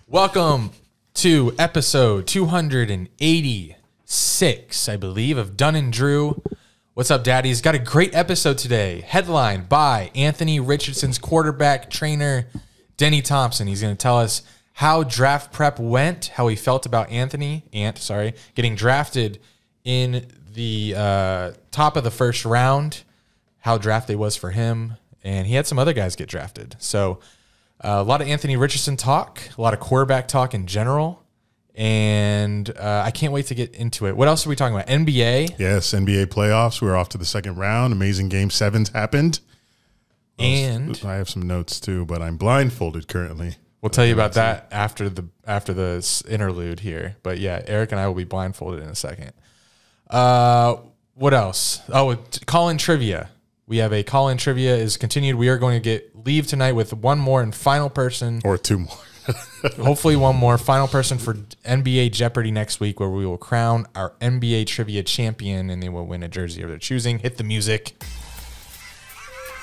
Welcome to episode 286, I believe, of Dunn and Drew. What's up, daddies? Got a great episode today. Headlined by Anthony Richardson's quarterback trainer, Denny Thompson. He's going to tell us how draft prep went, how he felt about getting drafted in the top of the first round, how draft day was for him, and he had some other guys get drafted. So a lot of Anthony Richardson talk, a lot of quarterback talk in general, and I can't wait to get into it. What else are we talking about? NBA? Yes, NBA playoffs. We're off to the second round. Amazing Game 7s happened. And I have some notes too, but I'm blindfolded currently. We'll tell you about that after the interlude here. But yeah, Eric and I will be blindfolded in a second. What else? Oh, call-in trivia. We have a call-in trivia is continued. We are going to leave tonight with one more and final person. Or two more. Hopefully one more. Final person for NBA Jeopardy next week, where we will crown our NBA trivia champion, and they will win a jersey of their choosing. Hit the music.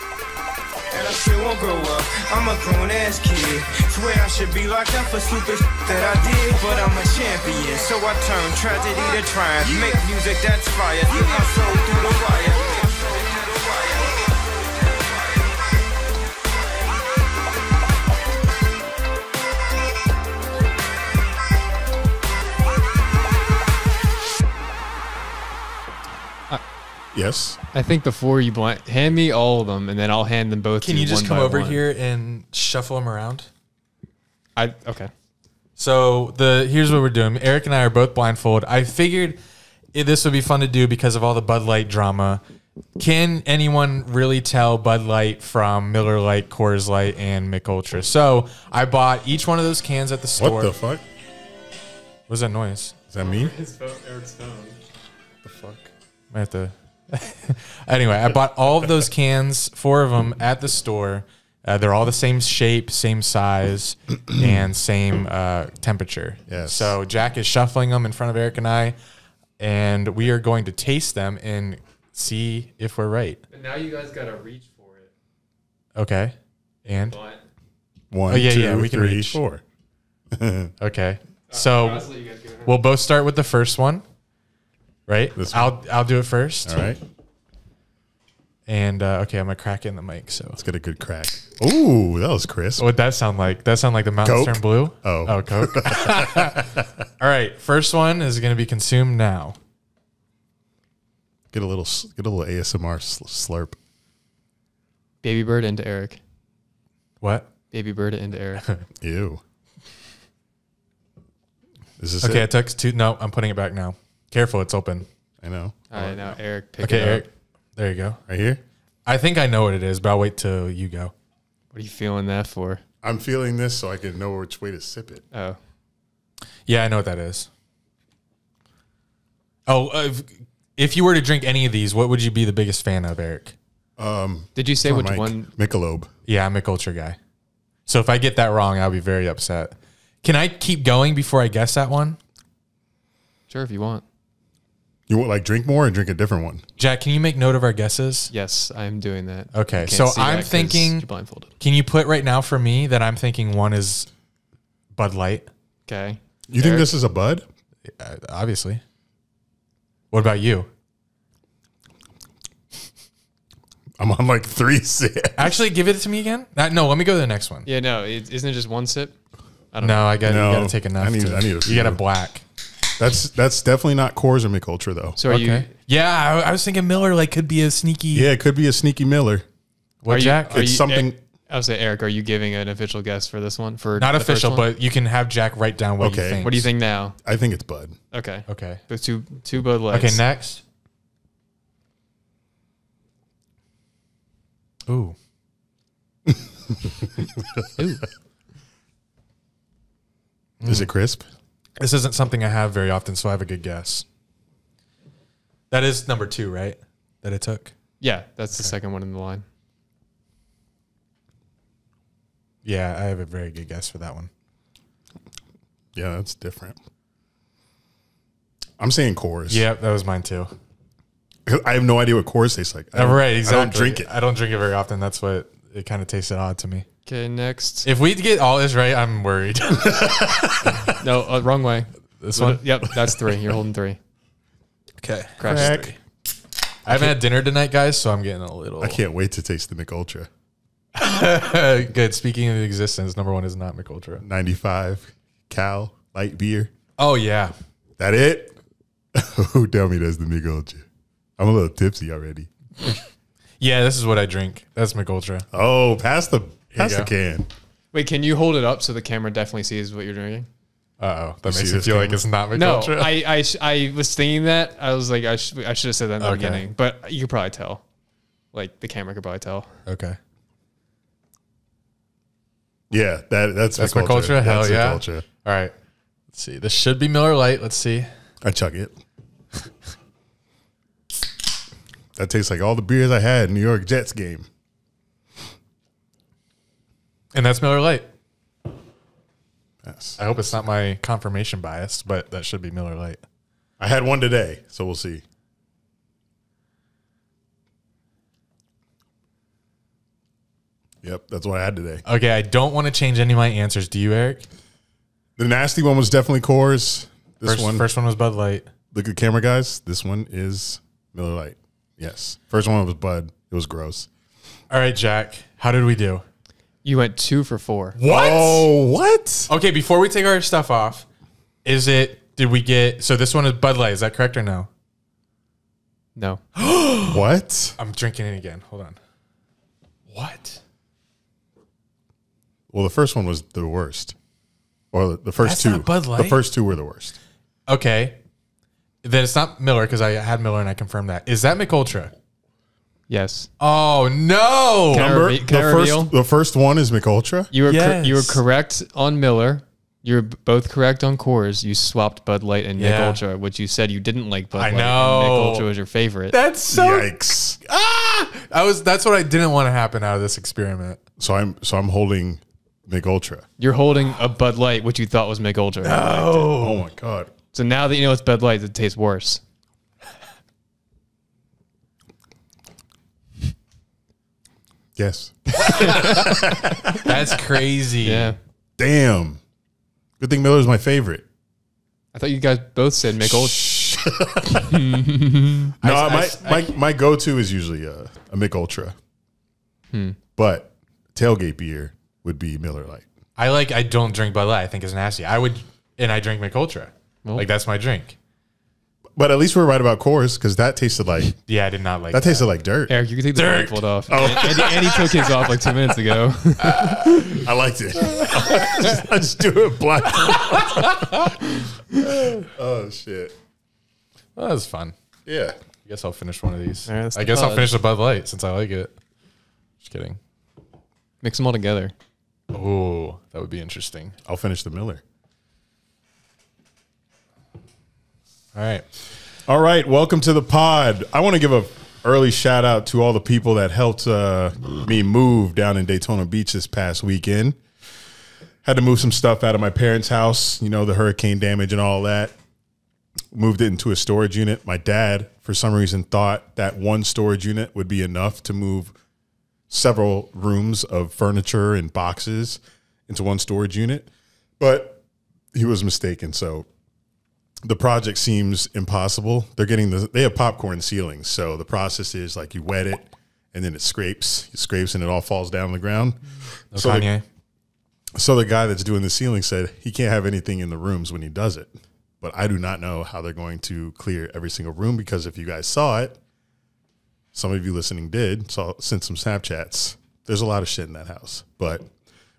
And I still won't grow up. I'm a grown-ass kid. Swear I should be locked up for stupid that I did, but I'm a champion. So I turn tragedy to triumph. Make music that's fire. Get my soul through the wire. Yes. I think before you hand me all of them, and then I'll hand them both. Can you just come over here and shuffle them around? Okay. So here's what we're doing. Eric and I are both blindfolded. I figured this would be fun to do because of all the Bud Light drama. Can anyone really tell Bud Light from Miller Lite, Coors Light, and Mich Ultra? So I bought each one of those cans at the store. What the fuck? What's that noise? Is that me? His phone, Eric's phone. The fuck? I have to. Anyway, I bought all of those cans, 4 of them, at the store. They're all the same shape, same size, and same temperature. Yes. So Jack is shuffling them in front of Eric and I, and we are going to taste them and see if we're right. But now you guys got to reach for it. Okay. And? One, Oh, yeah, two, yeah, we can three, reach. 4. Okay. So we'll both start with the first one. Right? I'll do it first. All right. And, okay, I'm going to crack it in the mic. So Let's get a good crack. Ooh, that was crisp. what'd that sound like? That sound like the mountains Coke? turn blue? Oh. Coke. All right. First one is going to be consumed now. Get a little ASMR slurp. Baby bird into Eric. What? Baby bird into Eric. Ew. Is this Okay, it? I took 2. No, I'm putting it back now. Careful, it's open. I know. All right, now Eric, pick Okay, it up. Eric. There you go. Right here? I think I know what it is, but I'll wait till you go. What are you feeling that for? I'm feeling this so I can know which way to sip it. Oh, Yeah, I know what that is. Oh, if you were to drink any of these, what would you be the biggest fan of, Eric? did you say which Mike, one? Michelob. Yeah, I'm a culture guy. So if I get that wrong, I'll be very upset. Can I keep going before I guess that one? Sure, if you want. You want like drink more and drink a different one? Jack, can you make note of our guesses? Yes, I am doing that. Okay, You can't so see that I'm 'cause thinking- you're blindfolded. Can you put right now for me that I'm thinking one is Bud Light? Okay. You think Eric? this is a Bud? Obviously. What about you? I'm on like 3 sips. Actually, give it to me again. No, let me go to the next one. Yeah, no, isn't it just one sip? I don't know. No, you got No, to take enough. I need a you few. got a black. That's definitely not Coors or Mich Ultra though. So are you? Yeah, I was thinking Miller like could be a sneaky. Yeah, it could be a sneaky Miller. What, Are you- Jack? are It's something. I would say, Eric, are you giving an official guess for this one? For Not the first official, one? but you can have Jack write down what you Okay. think. What do you think now? I think it's Bud. Okay. Okay. Those two Bud Lights. Okay, next. Ooh. Ooh. Is it crisp? This isn't something I have very often, so I have a good guess. That is number 2, right? That it took? Yeah, that's the second one in the line. Yeah, I have a very good guess for that one. Yeah, that's different. I'm saying Coors. Yeah, that was mine too. I have no idea what Coors tastes like. I don't- Right, exactly. I don't drink it. I don't drink it very often. That's what it kind of tasted odd to me. Okay, next. If we get all this right, I'm worried. No, wrong way. This one? Yep, that's 3. You're holding 3. Okay. Crash Crack. 3. I haven't had dinner tonight, guys, so I'm getting a little. I can't wait to taste the McUltra. Good. Speaking of existence, number 1 is not McUltra. 95 Cal light beer. Oh, yeah. That it? Who tell me that's the McUltra? I'm a little tipsy already. Yeah, this is what I drink. That's McUltra. Oh, pass the go. can. Wait, can you hold it up so the camera definitely sees what you're drinking? Uh-oh. That see makes it this feel like camera? it's not No, McUltra. I was thinking that. I was like, I should have said that in the Okay. beginning. But you could probably tell. Like, the camera could probably tell. Okay. Yeah, that's McUltra? Hell That's yeah. McUltra. All right. Let's see. This should be Miller Lite. Let's see. I chug it. That tastes like all the beers I had in New York Jets game. And that's Miller Lite. Yes. I hope it's not my confirmation bias, but that should be Miller Lite. I had one today, so we'll see. Yep, that's what I had today. Okay, I don't want to change any of my answers. Do you, Eric? The nasty one was definitely Coors. This First one was Bud Light. Look at the camera, guys. This one is Miller Lite. Yes. First one was Bud. It was gross. All right, Jack. How did we do? You went 2 for 4. What? Oh, what? Okay, before we take our stuff off, did we get, so this one is Bud Light. Is that correct or no? No. What? I'm drinking it again. Hold on. What? Well, the first one was the worst. Or the first That's two. not Bud Light? The first two were the worst. Okay. Then it's not Miller because I had Miller and I confirmed that. Is that McUltra? Yes. Oh, no. Can I Remember, can I reveal? the first one is McUltra? You were Yes. you were correct on Miller. You were both correct on Coors. You swapped Bud Light and Yeah. McUltra, which you said you didn't like Bud I Light. know. And McUltra was your favorite. That's so. Yikes. That's what I didn't want to happen out of this experiment. So I'm holding McUltra. You're holding a Bud Light, which you thought was McUltra. Oh my God. So now that you know it's Bud Light, it tastes worse. Yes. That's crazy. Yeah. Damn. Good thing Miller's my favorite. I thought you guys both said McUltra. No, my go-to is usually a McUltra. But tailgate beer would be Miller Lite. I don't drink Bud Light. I think it's nasty. I drink McUltra. Well. Like that's my drink. But at least we're right about Coors because that tasted like Yeah, I did not like that tasted like dirt. Eric, you can take the Dirt. blindfold off. Andy took his off like 2 minutes ago. I liked it. I just do it blind. Oh shit. Well, that was fun. Yeah. I guess I'll finish one of these. All right, that's I the guess I'll pod. finish the Bud Light since I like it. Just kidding. Mix them all together. Oh, that would be interesting. I'll finish the Miller. All right. All right, welcome to the pod. I want to give a early shout out to all the people that helped me move down in Daytona Beach this past weekend. Had to move some stuff out of my parents' house, you know, the hurricane damage and all that. Moved it into a storage unit. My dad, for some reason, thought that one storage unit would be enough to move several rooms of furniture and boxes into one storage unit, but he was mistaken. So the project seems impossible. They have popcorn ceilings. So the process is like you wet it and then it scrapes and it all falls down on the ground. No So Kanye. So the guy that's doing the ceiling said he can't have anything in the rooms when he does it. But I do not know how they're going to clear every single room because if you guys saw it, some of you listening sent some Snapchats. There's a lot of shit in that house. But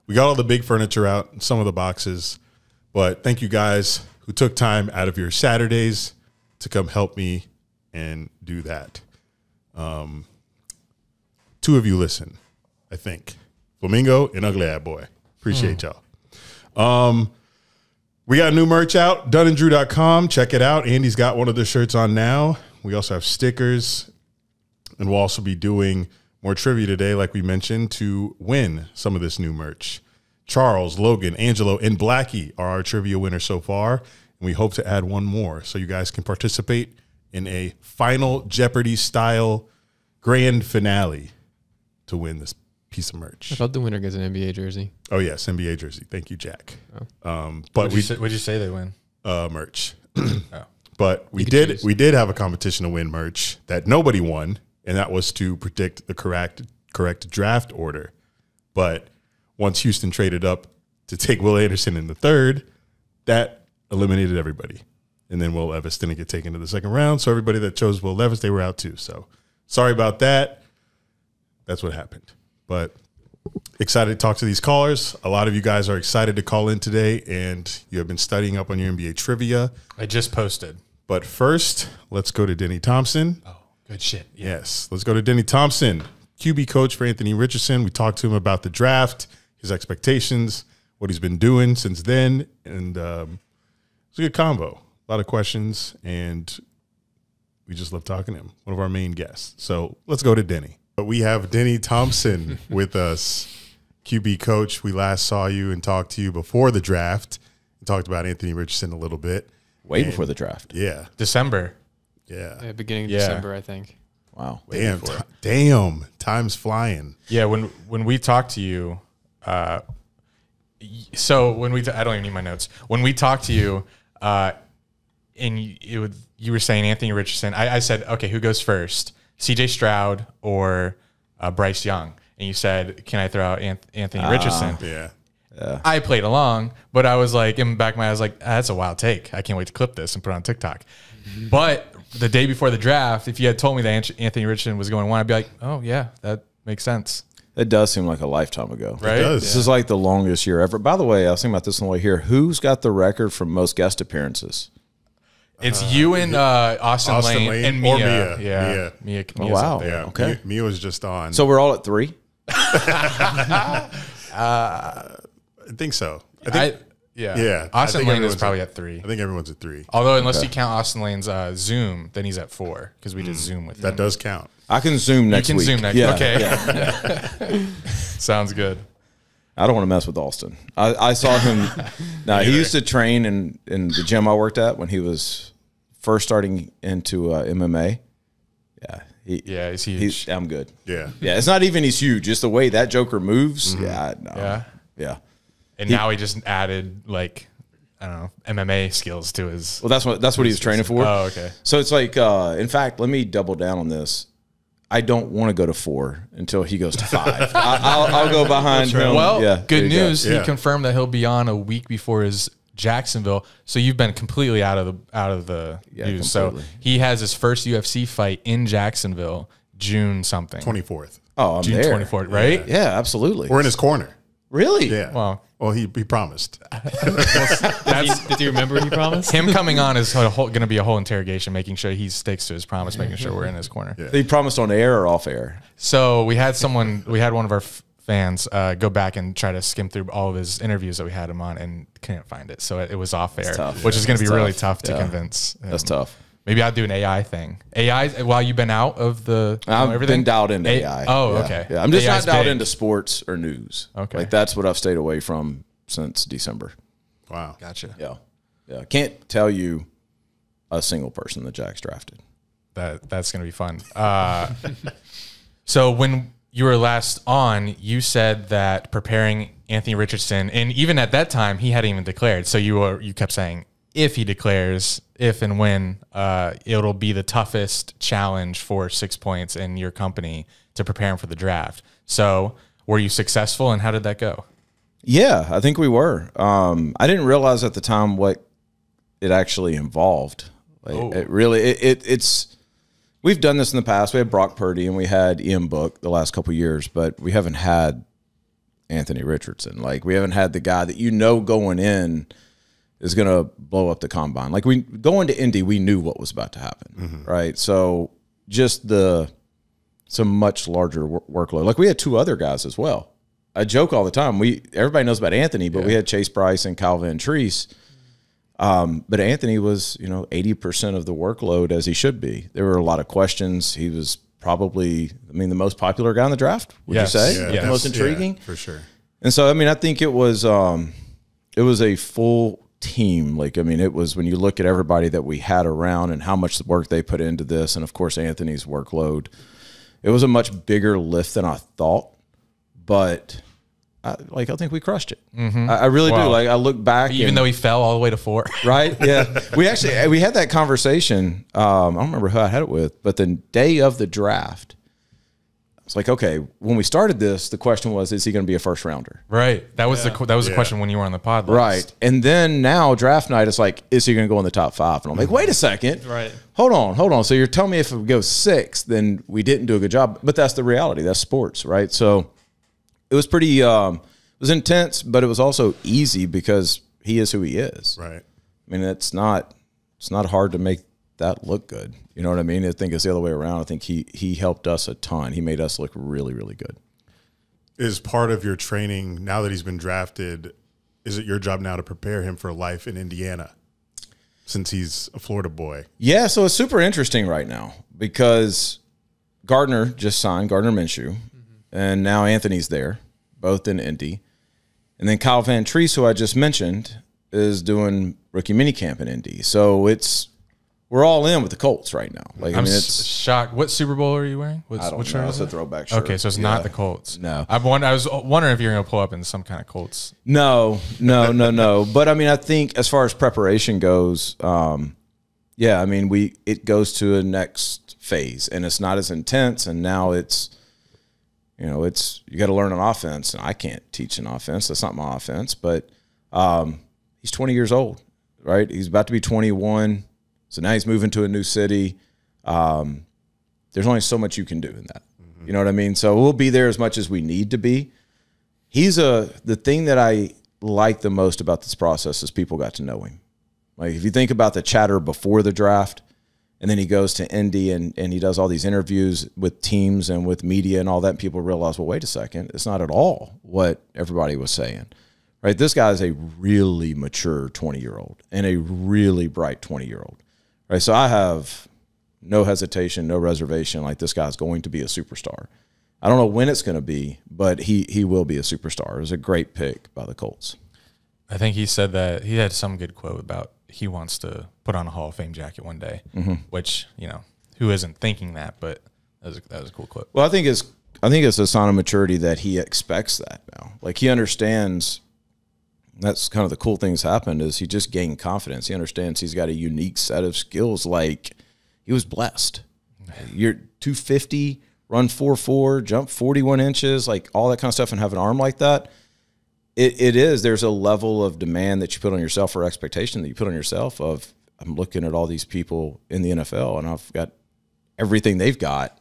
we got all the big furniture out, some of the boxes. But thank you guys who took time out of your Saturdays to come help me and do that. 2 of you listen, I think. Flamingo and Ugly Ad Boy. Appreciate y'all. We got new merch out, dunnandrew.com. Check it out. Andy's got one of the shirts on now. We also have stickers. And we'll also be doing more trivia today, like we mentioned, to win some of this new merch. Charles, Logan, Angelo, and Blackie are our trivia winners so far. And we hope to add one more so you guys can participate in a final Jeopardy-style grand finale to win this piece of merch. I thought the winner gets an NBA jersey. Oh yes, NBA jersey. Thank you, Jack. But But what'd you say they win? merch. Oh. But we choose. did have a competition to win merch that nobody won, and that was to predict the correct draft order. But once Houston traded up to take Will Anderson in the third, that eliminated everybody. And then Will Levis didn't get taken to the second round. So everybody that chose Will Levis, they were out too. So sorry about that. That's what happened. But excited to talk to these callers. A lot of you guys are excited to call in today, and you have been studying up on your NBA trivia. I just posted. But first, let's go to Denny Thompson. Oh, good shit. Yeah. Yes, let's go to Denny Thompson, QB coach for Anthony Richardson. We talked to him about the draft, his expectations, what he's been doing since then, and it was a good combo. A lot of questions, and we just love talking to him, one of our main guests. So let's go to Denny. But we have Denny Thompson with us, QB coach. We last saw you and talked to you before the draft and talked about Anthony Richardson a little bit. Way before the draft. Yeah. December. Yeah. Beginning of Yeah. December, I think. Wow. Damn. Time's flying. Yeah, when we talked to you, so when we I don't even need my notes. When we talked to you, and you were saying Anthony Richardson, I said, okay, who goes first, C.J. Stroud or Bryce Young? And you said, can I throw out Anthony Richardson? Yeah. I played along, but I was like, in the back of my, I was like, that's a wild take. I can't wait to clip this and put it on TikTok. But the day before the draft, if you had told me that Anthony Richardson was going one, I'd be like, oh yeah, that makes sense. It does seem like a lifetime ago. Right? It does. This is like the longest year ever. By the way, I was thinking about this on the way here. Who's got the record for most guest appearances? It's you and Austin Lane and or Mia. Mia. Yeah. Mia. Oh, Mia's wow. up there. Yeah. Okay. Mia was just on. So we're all at 3? I think so. I think, Yeah. I Austin think Lane is everyone's probably at 3. I think everyone's at 3. Although, unless you count Austin Lane's Zoom, then he's at 4 because we did Zoom with That him. does count. I can Zoom next You can week. Zoom next Yeah, okay. yeah. Sounds good. I don't want to mess with Austin. I saw him. Now, he used to train in the gym I worked at when he was first starting into MMA. Yeah. He's huge. I'm good. Yeah. Yeah, it's not even he's huge. Just the way that Joker moves. Yeah. No. Yeah. Yeah. And now he just added, like, I don't know, MMA skills to his. Well, that's what he was training for. Oh, okay. So it's like, in fact, let me double down on this. I don't want to go to 4 until he goes to 5. I'll go behind him. Well, Yeah, there good you go. news. Yeah. He confirmed that he'll be on a week before his Jacksonville. So you've been completely out of the news. So completely. he has his first UFC fight in Jacksonville, June something. 24th. Oh, I'm June there. 24th, right? Yeah, absolutely. We're in his corner. Really? Yeah. Well, he promised. Did you remember what he promised? Him coming on is going to be a whole interrogation, making sure he sticks to his promise, making sure we're in his corner. Yeah. He promised on air or off air? So we had one of our fans go back and try to skim through all of his interviews that we had him on and couldn't find it. So it was off air, tough. which is going to be That's really tough. tough to Yeah. convince. That's tough. Maybe I'll do an AI thing. AI while you've been out of the I've everything? been dialed into AI. Oh, Yeah. okay. Yeah, I'm just AI's not dialed big. into sports or news. Okay. Like that's what I've stayed away from since December. Wow. Gotcha. Yeah. Yeah. Can't tell you a single person that Jack's drafted. That's going to be fun. So when you were last on, you said that preparing Anthony Richardson, and even at that time, he hadn't even declared. So you kept saying, if he declares, if and when, it'll be the toughest challenge for 6 points in your company to prepare him for the draft. So were you successful, and how did that go? Yeah, I think we were. I didn't realize at the time what it actually involved. Like, It really, it's. We've done this in the past. We had Brock Purdy and we had Ian Book the last couple of years, but we haven't had Anthony Richardson. Like we haven't had the guy that going in is going to blow up the combine. Like we going to Indy, we knew what was about to happen, right? So just some much larger workload. Like we had 2 other guys as well. I joke all the time. Everybody knows about Anthony, but we had Chase Bryce and Kyle Van Treese. But Anthony was, 80% of the workload as he should be. There were a lot of questions. He was probably, the most popular guy in the draft. Would Yes. you say? Yeah, The yes. most intriguing. Yeah, for sure. And so, I think it was a full team. Like, it was when you look at everybody that we had around and how much work they put into this, and of course Anthony's workload. It was a much bigger lift than I thought. but I think we crushed it. I really do. Like, I look back, even though he fell all the way to 4. Right? Yeah. we had that conversation. I don't remember who I had it with, but the day of the draft, it's like, okay, when we started this, the question was, is he going to be a first rounder? Right. That was the question when you were on the pod list. Right. And then now draft night, it's like, is he going to go in the top 5? And I'm like, wait a second. Right. Hold on. So you're telling me if we go 6, then we didn't do a good job. But that's the reality. That's sports, right? So it was pretty, it was intense, but it was also easy because he is who he is. Right. I mean, it's not hard to make that look good. You know what I mean? I think it's the other way around. I think he helped us a ton. He made us look really, really good. Is part of your training, now that he's been drafted, is it your job now to prepare him for life in Indiana since he's a Florida boy? Yeah, so it's super interesting right now because Gardner just signed, Gardner Minshew, and now Anthony's there, both in Indy. And then Kyle Van Treese, who I just mentioned, is doing rookie minicamp in Indy. So we're all in with the Colts right now. Like, I'm shocked. What Super Bowl are you wearing? I don't know. It's a throwback shirt. Okay, so it's not the Colts. No. I was wondering if you're going to pull up in some kind of Colts. No. But, I mean, I think as far as preparation goes, it goes to a next phase, and it's not as intense, and now it's you got to learn an offense, and I can't teach an offense. That's not my offense, but he's 20 years old, right? He's about to be 21. So now he's moving to a new city. There's only so much you can do in that. You know what I mean? So we'll be there as much as we need to be. The thing that I like the most about this process is people got to know him. Like, if you think about the chatter before the draft, and then he goes to Indy and he does all these interviews with teams and with media and all that, and people realize, well, wait a second, it's not at all what everybody was saying. Right? This guy is a really mature 20-year-old and a really bright 20-year-old. Right? So I have no hesitation, no reservation, like this guy's going to be a superstar. I don't know when it's going to be, but he will be a superstar. It was a great pick by the Colts. I think he said that he had some good quote about he wants to put on a Hall of Fame jacket one day, which, who isn't thinking that, but that was a cool quote. Well, I think it's a sign of maturity that he expects that now. Like, he understands. That's kind of the cool things happened is he just gained confidence. He understands he's got a unique set of skills. Like, he was blessed. You're 250, run 4.4, jump 41 inches, like all that kind of stuff, and have an arm like that. There's a level of demand that you put on yourself, or expectation that you put on yourself of, I'm looking at all these people in the NFL and I've got everything they've got.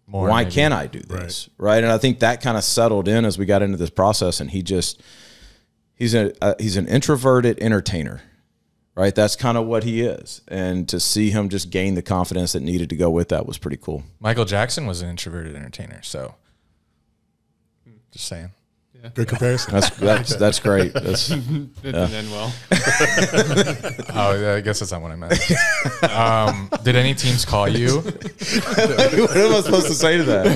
Why can't I do this? Right. And I think that kind of settled in as we got into this process, and he's an introverted entertainer, right? That's kind of what he is. And to see him just gain the confidence that needed to go with that was pretty cool. Michael Jackson was an introverted entertainer. So just saying. Yeah. Good comparison. That's great. That's, didn't end well. I guess that's not what I meant. Did any teams call you? What am I supposed to say to that?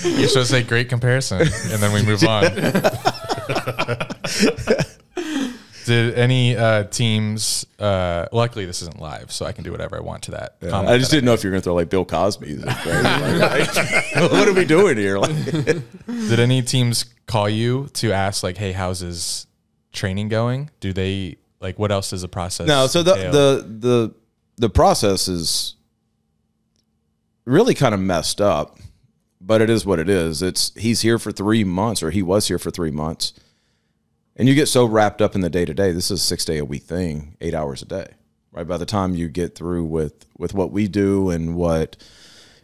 You're supposed to say great comparison, and then we move on. Did any teams? Luckily, this isn't live, so I can do whatever I want to that. Yeah, I just didn't know if you were going to throw like Bill Cosby music. Right? What are we doing here? Did any teams call you to ask, like, "Hey, how's his training going?" Do they like? What else does the process? No, so the process is really kind of messed up, but it is what it is. He's here for 3 months, or he was here for 3 months. And you get so wrapped up in the day-to-day. This is a 6-day-a-week thing, 8 hours a day, right? By the time you get through with what we do and what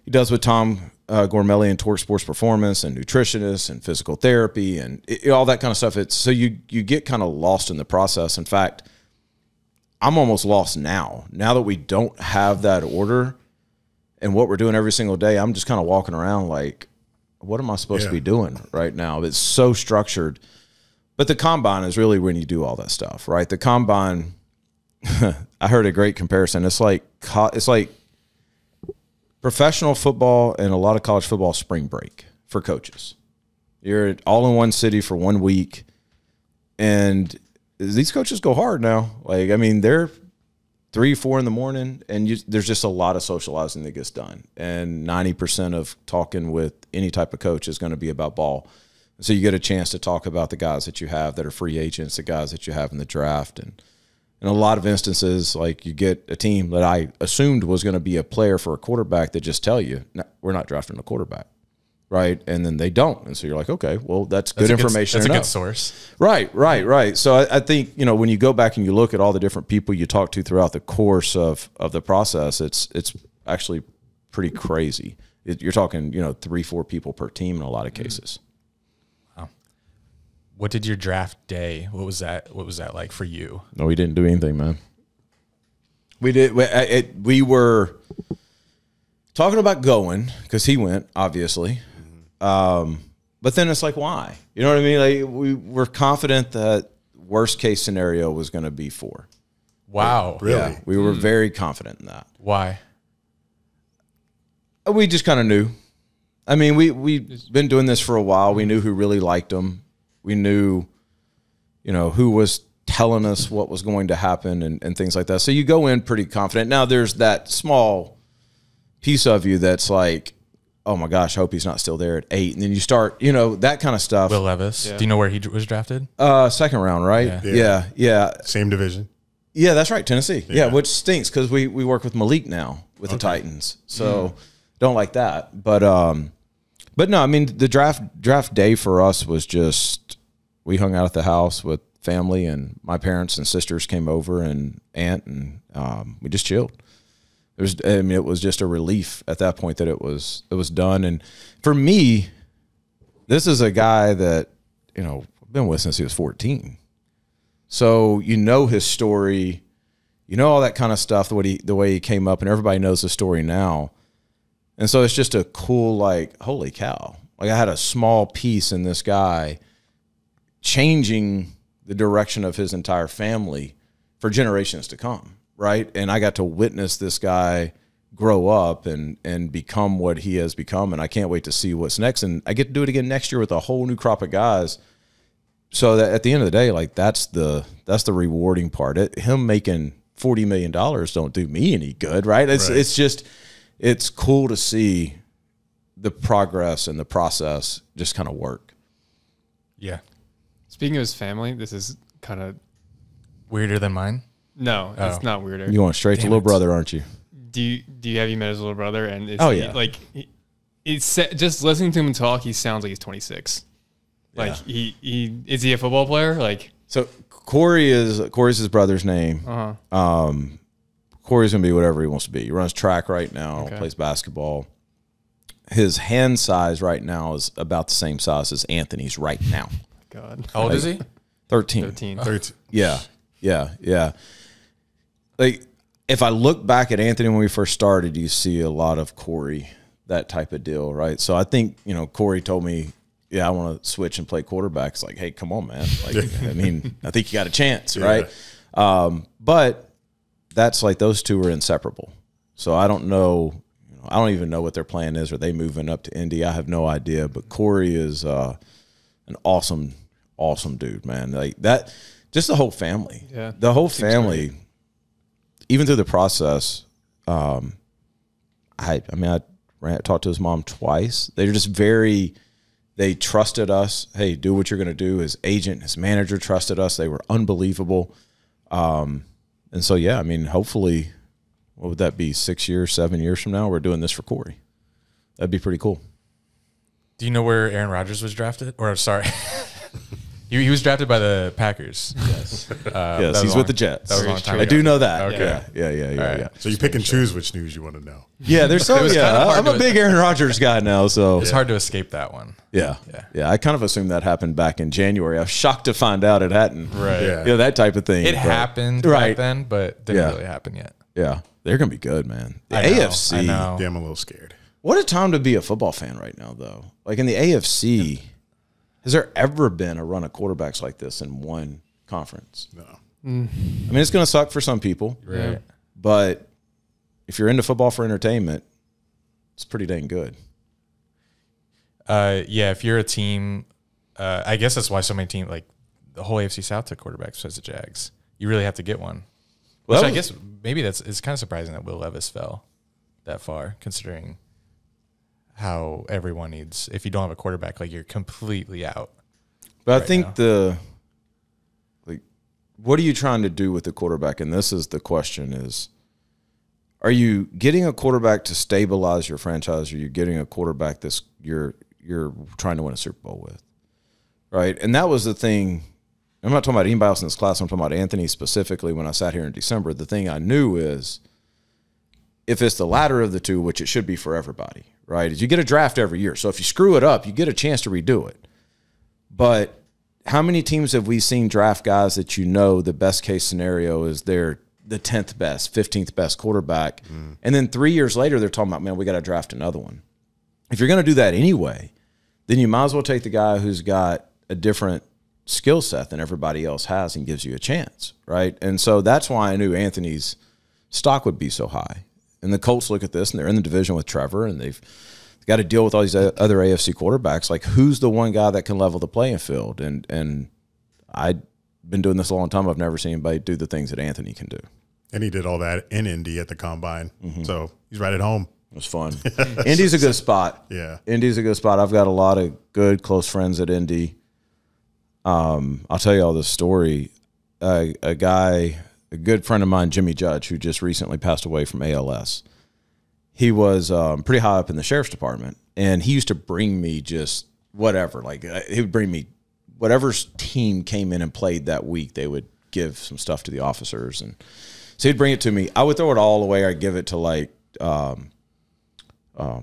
he does with Tom Gormelli and Torque Sports Performance and nutritionists and physical therapy and all that kind of stuff. So you get kind of lost in the process. In fact, I'm almost lost now. Now that we don't have that order and what we're doing every single day, I'm just kind of walking around like, what am I supposed to be doing right now? It's so structured. But the combine is really when you do all that stuff, right? The combine, I heard a great comparison. It's like professional football and a lot of college football spring break for coaches. You're all in one city for 1 week, and these coaches go hard now. Like, I mean, they're 3, 4 in the morning, and there's just a lot of socializing that gets done. And 90% of talking with any type of coach is going to be about ball. So you get a chance to talk about the guys that you have that are free agents, the guys that you have in the draft. And in a lot of instances, like you get a team that I assumed was going to be a player for a quarterback that just tell you, no, we're not drafting a quarterback. Right. And then they don't. And so you're like, okay, well, that's good information. That's a good source. Right. So I think, when you go back and you look at all the different people you talk to throughout the course of the process, it's actually pretty crazy. You're talking, 3, 4 people per team in a lot of cases. Wow. What did your draft day? What was that like for you? No, we didn't do anything, man. We were talking about going because he went, obviously. But then it's like, why? You know what I mean? Like we were confident that worst case scenario was going to be 4. Wow. Really? Yeah, we were very confident in that. Why? We just kind of knew. I mean, we've been doing this for a while. We knew who really liked him. We knew, who was telling us what was going to happen and things like that. So you go in pretty confident. Now there's that small piece of you that's like, oh my gosh, I hope he's not still there at 8. And then you start, that kind of stuff. Will Levis. Yeah. Do you know where he was drafted? Second round, right? Yeah. Same division. Yeah, that's right, Tennessee. Yeah, which stinks because we work with Malik now with the Titans. So don't like that. But no, I mean the draft day for us was just we hung out at the house with family and my parents and sisters came over and aunt and we just chilled. It was just a relief at that point that it was done. And for me, this is a guy that, I've been with since he was 14. So his story, all that kind of stuff, the way he came up, and everybody knows the story now. And so it's just a cool, like, holy cow. Like I had a small piece in this guy changing the direction of his entire family for generations to come. Right. And I got to witness this guy grow up and become what he has become. And I can't wait to see what's next. And I get to do it again next year with a whole new crop of guys. So that at the end of the day, like that's the rewarding part. Him making $40 million don't do me any good. Right. It's cool to see the progress and the process just kind of work. Yeah. Speaking of his family, this is kind of weirder than mine. No, it's not weirder. You're going straight to little brother, aren't you? Do you have you met his little brother? And it's just listening to him talk, he sounds like he's 26. Like he is he a football player? Like so, Corey's his brother's name. Corey's gonna be whatever he wants to be. He runs track right now, plays basketball. His hand size right now is about the same size as Anthony's right now. God, how old is he? 13. 13. Yeah. Like if I look back at Anthony when we first started, you see a lot of Corey, that type of deal, right? So I think, Corey told me, I want to switch and play quarterback. It's like, hey, come on, man. Like, I mean, I think you got a chance, right? But that's like those two are inseparable. So I don't know. I don't even know what their plan is. Are they moving up to Indy? I have no idea. But Corey is an awesome dude, man. Like that, just the whole family. Yeah, the whole family. Even through the process, I talked to his mom twice. They're just they trusted us. Hey, do what you're going to do. His agent, his manager trusted us. They were unbelievable. And so, hopefully, what would that be, 6 years, 7 years from now, we're doing this for Corey. That'd be pretty cool. Do you know where Aaron Rodgers was drafted? Or, sorry. He was drafted by the Packers. Yes. Yes, he's with the Jets. That was a long time ago. I do know that. Okay. Yeah. So you pick and choose which news you want to know. Yeah, there's so I'm a big Aaron Rodgers guy now, so it's hard to escape that one. Yeah. I kind of assumed that happened back in January. I was shocked to find out it hadn't. Right. Yeah. That type of thing. It happened back then, but didn't really happen yet. Yeah. They're gonna be good, man. The I know, AFC. I know. Damn, I'm a little scared. What a time to be a football fan right now, though. Like in the AFC. Has there ever been a run of quarterbacks like this in one conference? No. I mean, it's going to suck for some people. Right. But if you're into football for entertainment, it's pretty dang good. If you're a team, I guess that's why so many teams, like the whole AFC South took quarterbacks besides the Jags. You really have to get one. Which I guess maybe it's kind of surprising that Will Levis fell that far, considering how everyone needs. If you don't have a quarterback, like you're completely out. But I think what are you trying to do with the quarterback? And this is the question: are you getting a quarterback to stabilize your franchise, or are you getting a quarterback that's you're trying to win a Super Bowl with, right? And that was the thing. I'm not talking about anybody else in this class. I'm talking about Anthony specifically. When I sat here in December, the thing I knew is if it's the latter of the two, which it should be for everybody, right, is you get a draft every year. So if you screw it up, you get a chance to redo it. But how many teams have we seen draft guys that the best case scenario is they're the 10th best, 15th best quarterback, and then 3 years later they're talking about, man, we got to draft another one. If you're going to do that anyway, then you might as well take the guy who's got a different skill set than everybody else has and gives you a chance, right? And so that's why I knew Anthony's stock would be so high. And the Colts look at this, and they're in the division with Trevor, and they've got to deal with all these other AFC quarterbacks. Like, who's the one guy that can level the playing field? And I've been doing this a long time. I've never seen anybody do the things that Anthony can do. And he did all that in Indy at the Combine. So he's right at home. It was fun. Indy's a good spot. Yeah. Indy's a good spot. I've got a lot of good, close friends at Indy. I'll tell you all this story. A good friend of mine, Jimmy Judge, who just recently passed away from ALS, he was pretty high up in the sheriff's department, and he used to bring me just whatever. Like, he would bring me whatever team came in and played that week. They would give some stuff to the officers, and so he'd bring it to me. I would throw it all away. I'd give it to like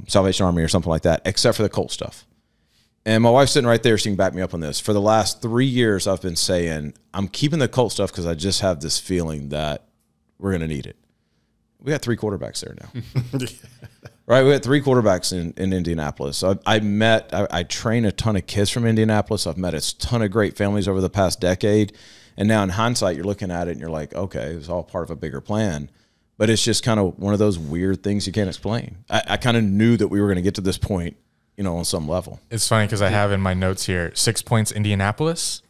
Salvation Army or something like that, except for the Colt stuff. And my wife's sitting right there. She can back me up on this. For the last 3 years, I've been saying, I'm keeping the Colt stuff because I just have this feeling that we're going to need it. We got 3 quarterbacks there now. Right? We had 3 quarterbacks in Indianapolis. I train a ton of kids from Indianapolis. I've met a ton of great families over the past decade. And now in hindsight, you're looking at it and you're like, okay, it was all part of a bigger plan. But it's just kind of one of those weird things you can't explain. I kind of knew that we were going to get to this point, on some level. It's funny because I have in my notes here 6 points Indianapolis.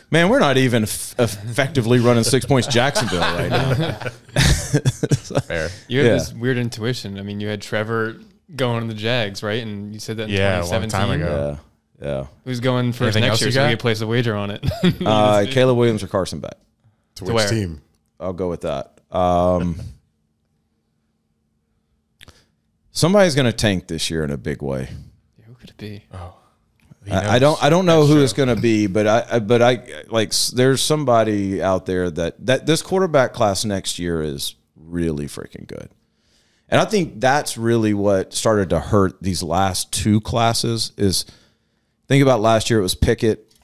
Man, we're not even effectively running 6 points Jacksonville right now. Fair. You had this weird intuition. I mean, you had Trevor going to the Jags, right? And you said that in 2017. A long time ago. Yeah. Who's going first next year so we could place a wager on it? Caleb Williams or Carson Beck. To which team? I'll go with that. Somebody's going to tank this year in a big way. Yeah, who could it be? Oh, I don't know who it's going to be, but I like there's somebody out there that this quarterback class next year is really freaking good. And I think that's really what started to hurt these last 2 classes is think about last year it was Pickett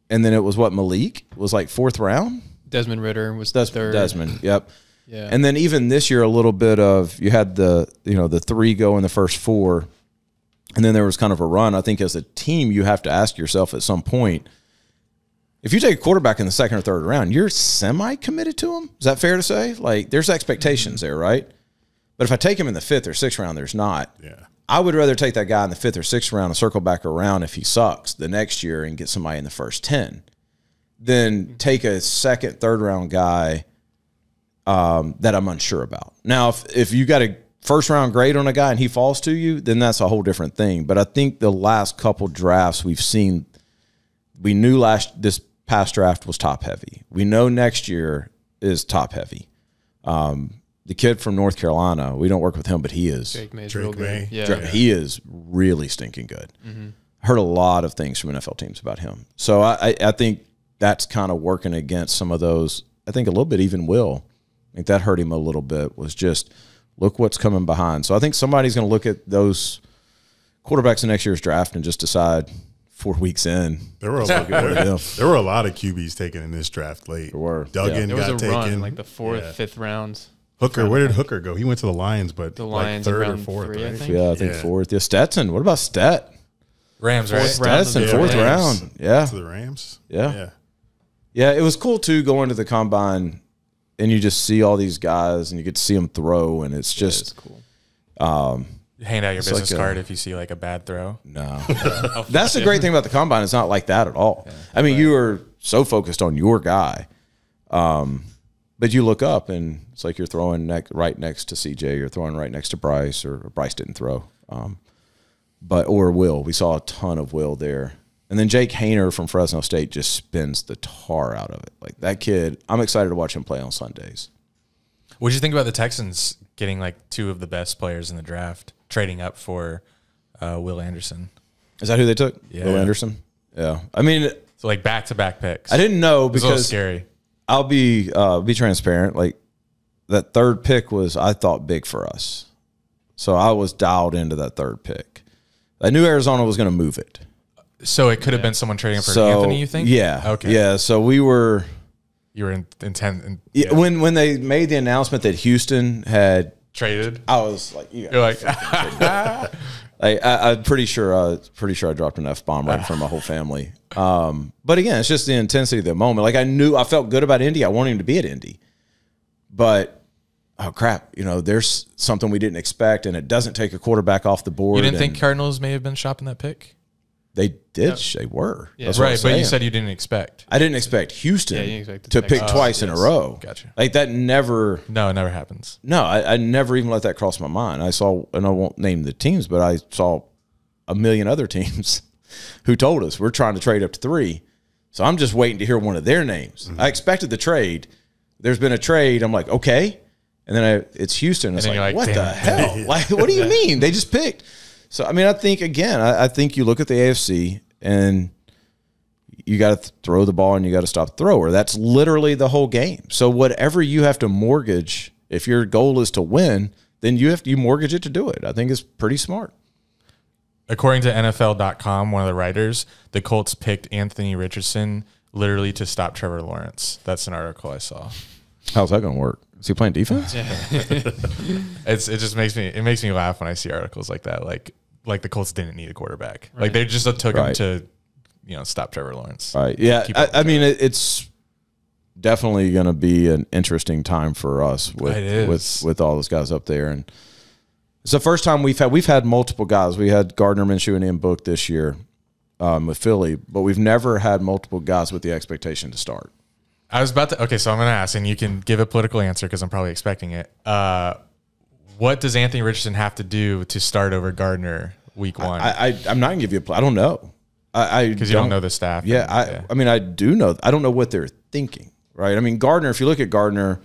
and then it was Malik was like 4th round. Desmond Ridder was third. Desmond, yep. Yeah. And then even this year a little bit of you had the 3 go in the first 4. And then there was kind of a run. I think as a team, you have to ask yourself at some point, if you take a quarterback in the 2nd or 3rd round, you're semi-committed to him? Is that fair to say? Like, there's expectations there, right? But if I take him in the 5th or 6th round, there's not. Yeah. I would rather take that guy in the 5th or 6th round and circle back around if he sucks the next year and get somebody in the first 10 than take a 2nd, 3rd round guy that I'm unsure about. Now, if you got a first round grade on a guy and he falls to you, then that's a whole different thing. But I think the last couple drafts we've seen, we knew this past draft was top heavy. We know next year is top heavy. The kid from North Carolina, we don't work with him, but he is. Drake May's real good. Yeah. He is really stinking good. Mm-hmm. Heard a lot of things from NFL teams about him. So I think that's kind of working against some of those. I think a little bit even Will. I think that hurt him a little bit was just – look what's coming behind. So I think somebody's going to look at those quarterbacks in next year's draft and just decide 4 weeks in. There were a lot of QBs taken in this draft late. There were. Duggan there was got a run taken. like the 4th, 5th rounds. Hooker, where did Hooker go? He went to the Lions, but the Lions like 3rd round or 4th, 3, right? I think. Yeah, I think 4th. Yeah, Stetson. What about Stet? Rams, right? Stetson, 4th round. Yeah. To the Rams? Yeah. Yeah, it was cool, too, going to the Combine, and you just see all these guys, and you get to see them throw, and it's just it's cool. Hand out your business card if you see like a bad throw. No. That's the great thing about the Combine. It's not like that at all. Yeah, I mean, you are so focused on your guy. But you look up, and it's like you're throwing right next to CJ. You're throwing right next to Bryce, or Bryce didn't throw. Or Will. We saw a ton of Will there. And then Jake Hayner from Fresno State just spins the tar out of it. Like, that kid, I'm excited to watch him play on Sundays. What did you think about the Texans getting like 2 of the best players in the draft, trading up for Will Anderson? Is that who they took? Yeah. Will Anderson? Yeah. I mean, so like back-to-back picks. I didn't know because it was a little scary. I'll be transparent. Like, that third pick was, I thought, big for us. So I was dialed into that third pick. I knew Arizona was going to move it. So it could have been someone trading for Anthony, you think? Yeah. Okay. Yeah. So we were. You were intent. Yeah. When they made the announcement that Houston had traded, I was like, you're like, I'm pretty sure I dropped an F-bomb right in front of my whole family. But again, it's just the intensity of the moment. Like, I felt good about Indy. I wanted him to be at Indy. But, oh, crap, there's something we didn't expect, and it doesn't take a quarterback off the board. You didn't think Cardinals may have been shopping that pick? They did. Yep. They were. Yeah. Right, but you said you didn't expect. I didn't expect Houston to pick twice in a row. Gotcha. Like, that never. No, it never happens. No, I never even let that cross my mind. I saw, and I won't name the teams, but I saw a million other teams who told us we're trying to trade up to 3. So I'm just waiting to hear one of their names. Mm-hmm. I expected the trade. There's been a trade. I'm like, okay. And then it's Houston. It's like, what the hell? Like, what do you mean? They just picked. So, I mean, I think, again, I think you look at the AFC and you got to throw the ball and you got to stop the thrower. That's literally the whole game. So whatever you have to mortgage, if your goal is to win, then you mortgage it to do it. I think it's pretty smart. According to NFL.com, one of the writers, the Colts picked Anthony Richardson literally to stop Trevor Lawrence. That's an article I saw. How's that going to work? Is he playing defense? Yeah. It just makes me laugh when I see articles like that. Like the Colts didn't need a quarterback. Right. Like they just took him to, stop Trevor Lawrence. Right. Yeah. I mean, it's definitely going to be an interesting time for us with all those guys up there. And it's the first time we've had multiple guys. We had Gardner Minshew and Ian Book this year with Philly, but we've never had multiple guys with the expectation to start. I was about to. Okay, so I'm going to ask, and you can give a political answer because I'm probably expecting it. What does Anthony Richardson have to do to start over Gardner week 1? I'm not going to give you I don't know. Because you don't know the staff. Yeah, I mean, I do know. I don't know what they're thinking, right? I mean, Gardner, if you look at Gardner,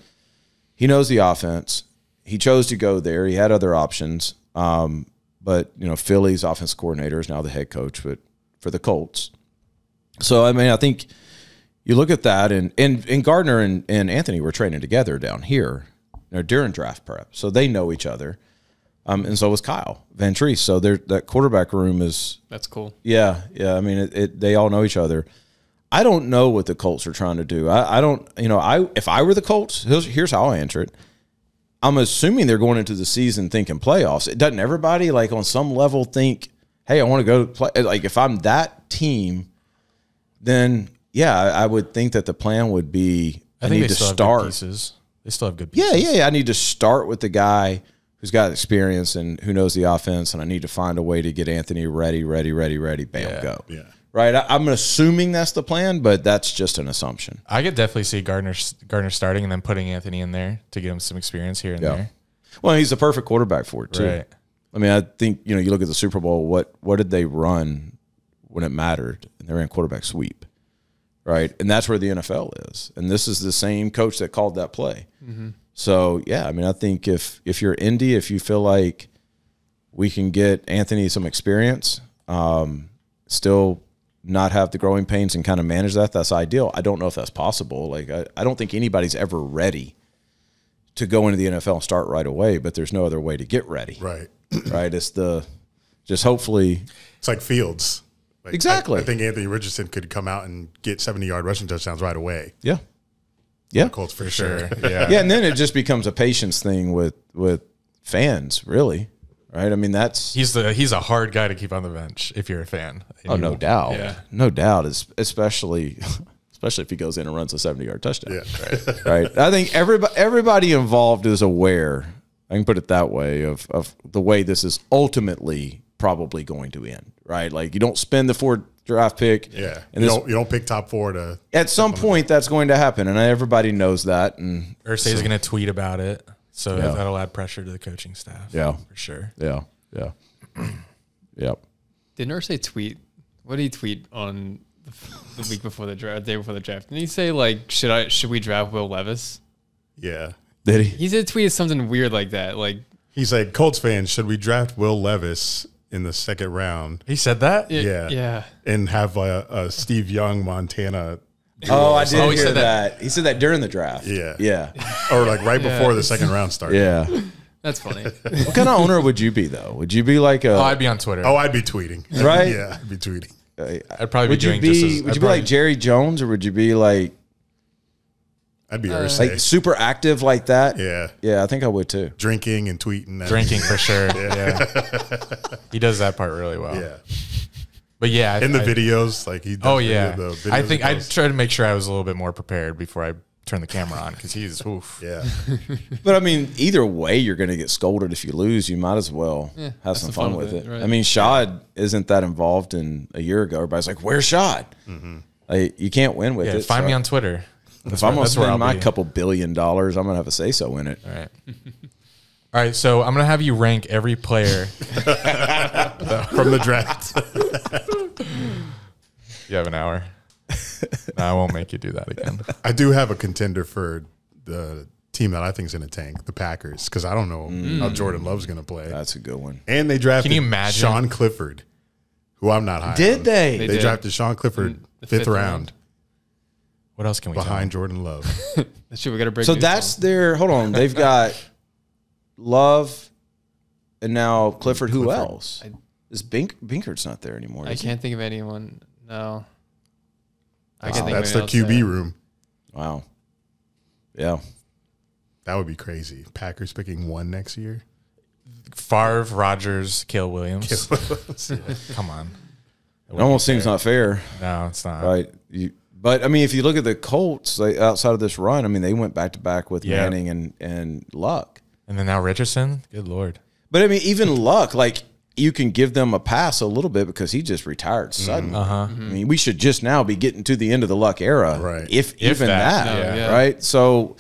he knows the offense. He chose to go there. He had other options. But, Philly's offense coordinator is now the head coach for the Colts. So, I mean, I think you look at that, and Gardner and Anthony were training together down here during draft prep. So they know each other. And so was Kyle Van Treese. So that quarterback room is – That's cool. Yeah. I mean, they all know each other. I don't know what the Colts are trying to do. I don't – if I were the Colts, here's how I answer it. I'm assuming they're going into the season thinking playoffs. Doesn't everybody, like, on some level think, hey, I want to go play? Like, if I'm that team, then, yeah, I would think that the plan would be I need to start. They still have good pieces. Yeah. I need to start with the guy who's got experience and who knows the offense, and I need to find a way to get Anthony ready, bam, go. Yeah. Right? I'm assuming that's the plan, but that's just an assumption. I could definitely see Gardner starting and then putting Anthony in there to give him some experience here and there. Well, he's the perfect quarterback for it, too. Right. I mean, I think, you look at the Super Bowl, what did they run when it mattered? And they ran quarterback sweep, right? And that's where the NFL is. And this is the same coach that called that play. Mm-hmm. So, yeah, I mean, I think if you're Indy, if you feel like we can get Anthony some experience, still not have the growing pains and kind of manage that, that's ideal. I don't know if that's possible. Like, I don't think anybody's ever ready to go into the NFL and start right away, but there's no other way to get ready. Right. Right? It's just hopefully. It's like Fields. Like, exactly. I think Anthony Richardson could come out and get 70-yard rushing touchdowns right away. Yeah. Yeah. The Colts for sure. Yeah, and then it just becomes a patience thing with fans, really. Right? I mean, he's a hard guy to keep on the bench if you're a fan. Oh, no doubt. Yeah. No doubt, especially if he goes in and runs a 70-yard touchdown. Yeah. Right. I think everybody involved is aware, I can put it that way, of the way this is ultimately probably going to end, right? Like, you don't spend the draft pick. Yeah, and you don't pick top 4 to. At some point, that's going to happen, and everybody knows that. And Irsay's going to tweet about it, so that'll add pressure to the coaching staff. Yeah, for sure. Yeah. Yep. Didn't Irsay tweet? What did he tweet on the week before the draft, day before the draft? Didn't he say like, should we draft Will Levis? Yeah. Did he? He did tweet something weird like that. Like he said, Colts fans, should we draft Will Levis in the 2nd round? He said that? Yeah. And have a Steve Young Montana. Oh, I did hear that. He said that during the draft. Yeah. Or like right before the 2nd round started. Yeah. That's funny. What kind of owner would you be, though? Would you be like a... Oh, I'd be on Twitter. Oh, I'd be tweeting. Right? Yeah, I'd be tweeting. I'd probably be doing Would just as... you be like Jerry Jones, or would you be like... I'd be Irsay. Like super active like that? Yeah. Yeah, I think I would too. Drinking and tweeting. Drinking for sure. Yeah. He does that part really well. Yeah. But yeah. In the videos, like he does. Oh, yeah. The videos I think I'd try to make sure I was a little bit more prepared before I turn the camera on, because he's oof. Yeah. But I mean, either way, you're going to get scolded if you lose. You might as well have some fun with it. Right. I mean, Shad isn't that involved in a year ago. Everybody's like, where's Shad? Like, you can't win with it. Find me on Twitter. If I'm going to spend my couple $1 billion, I'm going to have a say-so in it. All right. All right, so I'm going to have you rank every player from the draft. You have an hour. No, I won't make you do that again. I do have a contender for the team that I think is in a tank, the Packers, because I don't know how Jordan Love's going to play. That's a good one. And they drafted Can you imagine? Sean Clifford, who I'm not high Did on. they? They did. drafted Sean Clifford, fifth round, What else can we behind tell? Jordan Love. That's true. We got to break. So that's their. Hold on, they've got Love, and now Clifford. Who else? Is Binkert's not there anymore? I is he? can't think of anyone. No. I That's, can't think that's of their anyone else QB there. room. Wow. Yeah. That would be crazy. Packers picking 1 next year. Favre, Rodgers, Caleb Williams. Come on. It almost seems not fair, No, it's not. right? But I mean, if you look at the Colts, like, outside of this run, I mean, they went back to back with Yeah. Manning and Luck. And then now Richardson. Good Lord. But I mean, even Luck, like, you can give them a pass a little bit because he just retired suddenly. I mean, we should just now be getting to the end of the Luck era, Right. If even that. that, Yeah. right? So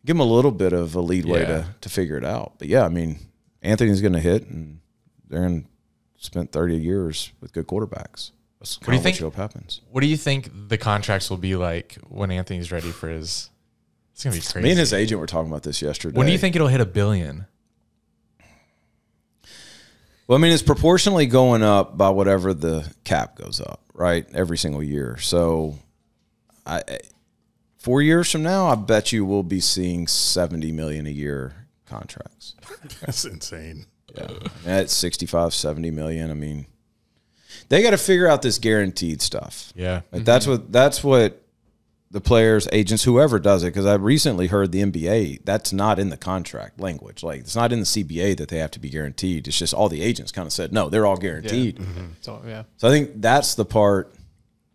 give them a little bit of a leadway Yeah. to figure it out. But yeah, I mean, Anthony's going to hit, and they're going to spend 30 years with good quarterbacks. That's do you think- what you hope happens. What do you think the contracts will be like when Anthony's ready for his? It's gonna be crazy. Me and his agent were talking about this yesterday. When do you think it'll hit $1 billion? Well, I mean, it's proportionally going up by whatever the cap goes up, right? Every single year. So 4 years from now, I bet you we'll be seeing $70 million a year contracts. That's insane. Yeah. At 65, 70 million. I mean, they got to figure out this guaranteed stuff. Yeah. Like that's what the players, agents, whoever does it, because I recently heard the NBA, that's not in the contract language. Like, it's not in the CBA that they have to be guaranteed. It's just all the agents kind of said, no, they're all guaranteed. So, yeah. So I think that's the part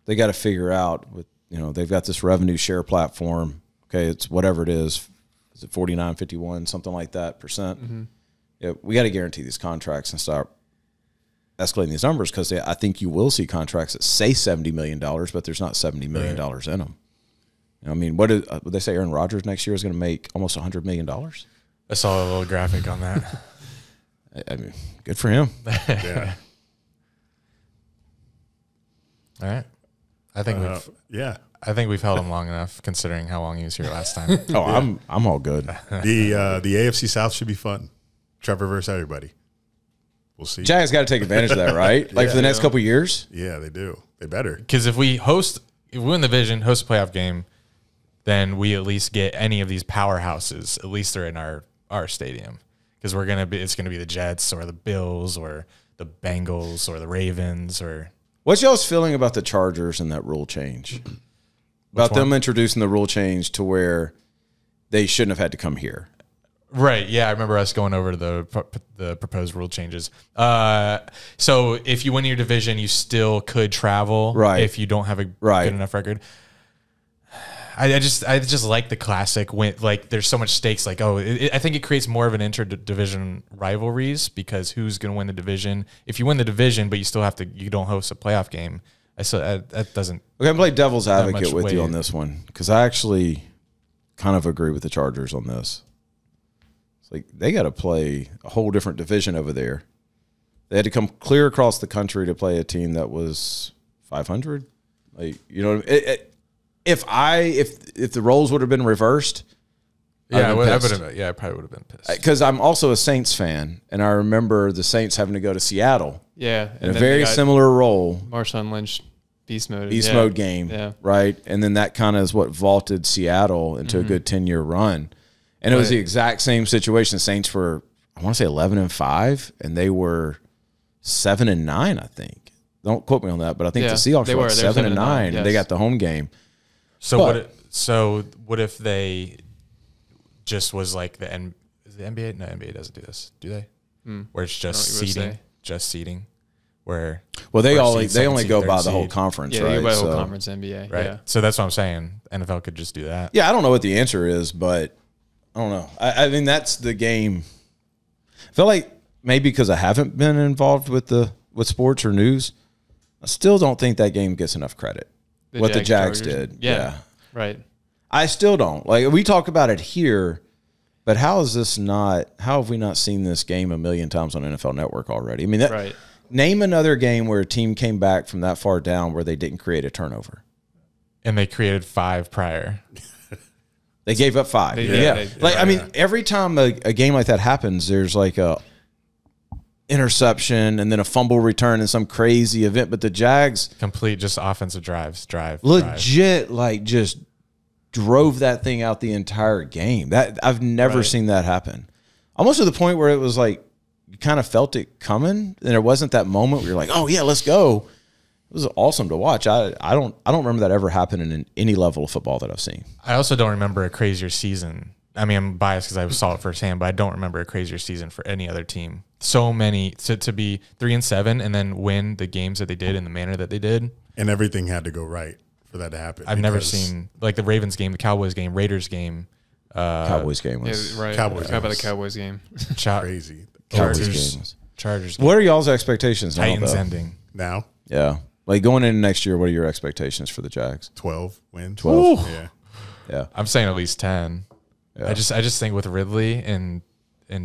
they got to figure out with, they've got this revenue share platform. Okay, it's whatever it is. Is it 49, 51, something like that percent? Yeah, we got to guarantee these contracts and start escalating these numbers, because I think you will see contracts that say $70 million, but there's not $70 million in them. I mean, would they say Aaron Rodgers next year is going to make almost $100 million? I saw a little graphic on that. I mean, good for him. Yeah. All right. I think we've held him long enough, considering how long he was here last time. Oh, I'm all good. The AFC South should be fun. Trevor versus everybody. We'll see. Jags got to take advantage of that, right? Like for the next couple of years. Yeah, they do. They better. Because if we win the division, host a playoff game, then we at least get any of these powerhouses. At least they're in our stadium, because it's gonna be the Jets or the Bills or the Bengals or the Ravens or. What's y'all's feeling about the Chargers and that rule change? About them introducing the rule change to where they shouldn't have had to come here. Right. Yeah, I remember us going over to the proposed rule changes. So if you win your division, you still could travel. Right. If you don't have a good enough record. I just like the classic win. Like, there's so much stakes. Like, I think it creates more of an inter-division rivalries, because who's going to win the division? If you win the division, but you don't host a playoff game, that doesn't. Okay, I'm playing devil's advocate with weight. you on this one because I actually kind of agree with the Chargers on this. It's like they got to play a whole different division over there. They had to come clear across the country to play a team that was 500. Like, you know, if the roles would have been reversed. Yeah, I probably would have been pissed. Because I'm also a Saints fan, and I remember the Saints having to go to Seattle. Yeah. In a very similar role. Marshawn Lynch, beast mode game. Yeah. Right? And then that kind of is what vaulted Seattle into a good 10-year run. And it was the exact same situation. Saints were, I want to say 11-5, and they were 7-9, I think. Don't quote me on that, but I think the Seahawks were 7-9, and they got the home game. So what if they just was like the NBA? No, NBA doesn't do this, do they? Where it's just seeding, where they only go by the whole conference, right? Yeah, by the whole conference NBA, right? Yeah. So that's what I'm saying. NFL could just do that. Yeah, I don't know what the answer is, but I don't know. I mean, that's the game. I feel like maybe because I haven't been involved with sports or news, I still don't think that game gets enough credit. What the Jags did, yeah, right. I still don't. Like, we talk about it here, but how have we not seen this game a million times on NFL Network already? I mean, name another game where a team came back from that far down where they didn't create a turnover. And they created 5 prior. They gave up 5. I mean, every time a game like that happens, there's like a interception and then a fumble return in some crazy event. But the Jags complete just offensive drive. Legit, like just drove that thing out the entire game. That I've never seen that happen. Almost to the point where it was like you kind of felt it coming, and there wasn't that moment where you're like, "Oh yeah, let's go." It was awesome to watch. I don't remember that ever happening in any level of football that I've seen. I also don't remember a crazier season. I mean, I'm biased because I saw it firsthand, but I don't remember a crazier season for any other team. So many to be 3-7 and then win the games that they did in the manner that they did, and everything had to go right for that to happen. I've never seen like the Ravens game, the Cowboys game, Raiders game. Cowboys game was right. Cowboys. How about the Cowboys game? Crazy. Chargers. What are y'all's expectations now? Titans ending now. Yeah, like going into next year. What are your expectations for the Jags? 12 wins. 12. Yeah. I'm saying at least 10. Yeah. I just think with Ridley and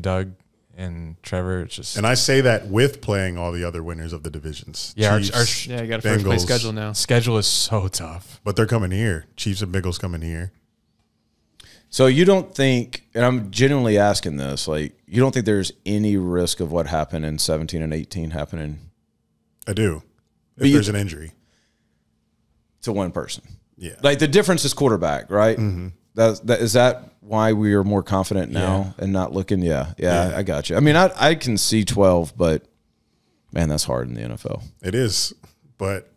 Doug and Trevor, it's just. And I say that with playing all the other winners of the divisions. Yeah, Chiefs, you got a first place schedule now. Schedule is so tough, but they're coming here. Chiefs and Bengals coming here. So you don't think, and I'm genuinely asking this, like you don't think there's any risk of what happened in 17 and 18 happening? I do. If there's an injury to one person. Yeah. Like the difference is quarterback, right? Mm-hmm. Is that why we are more confident now and not looking? Yeah, I got you. I mean, I can see 12, but man, that's hard in the NFL. It is, but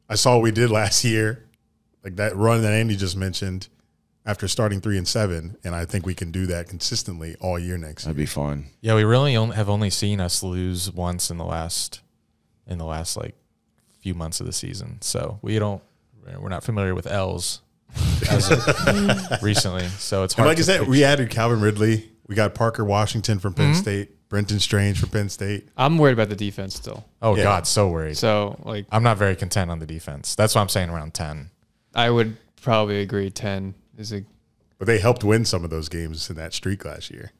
I saw what we did last year, like that run that Andy just mentioned after starting 3-7, and I think we can do that consistently all year next year. That'd be fun. Yeah, we really have only seen us lose once in the last like few months of the season, so we're not familiar with L's. As of recently, so it's hard. And like I said, we added Calvin Ridley. We got Parker Washington from Penn State, Brenton Strange from Penn State. I'm worried about the defense still. Oh God, so worried. So like, I'm not very content on the defense. That's why I'm saying around 10. I would probably agree 10 is a. But they helped win some of those games in that streak last year.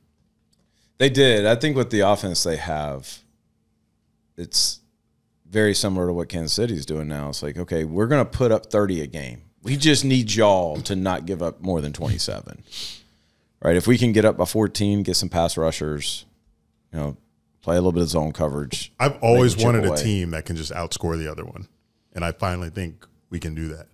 They did. I think with the offense they have, it's very similar to what Kansas City's doing now. It's like, okay, we're going to put up 30 a game. We just need y'all to not give up more than 27, right? If we can get up by 14, get some pass rushers, play a little bit of zone coverage. I've always wanted a team that can just outscore the other one, and I finally think we can do that.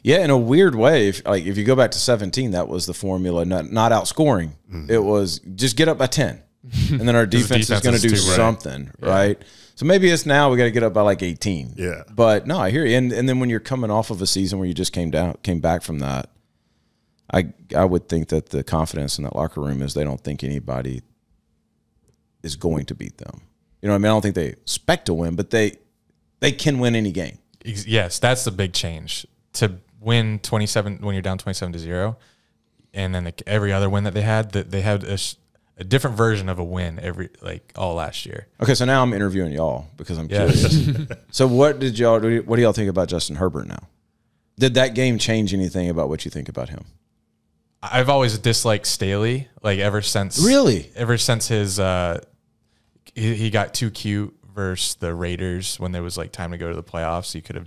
Yeah, in a weird way, if you go back to 17, that was the formula, not outscoring. Mm-hmm. It was just get up by 10, and then our defense is going to do something, right? So maybe it's now we got to get up by like 18. Yeah. But no, I hear you. And then when you're coming off of a season where you just came back from that, I would think that the confidence in that locker room is they don't think anybody is going to beat them. You know what I mean? I don't think they expect to win, but they can win any game. Yes, that's the big change. To win 27 when you're down 27-0, and then every other win that they had a a different version of a win all last year. Okay, so now I'm interviewing y'all because I'm curious. So what do y'all think about Justin Herbert now? Did that game change anything about what you think about him? I've always disliked Staley, ever since his he got too cute versus the Raiders when there was time to go to the playoffs. You could have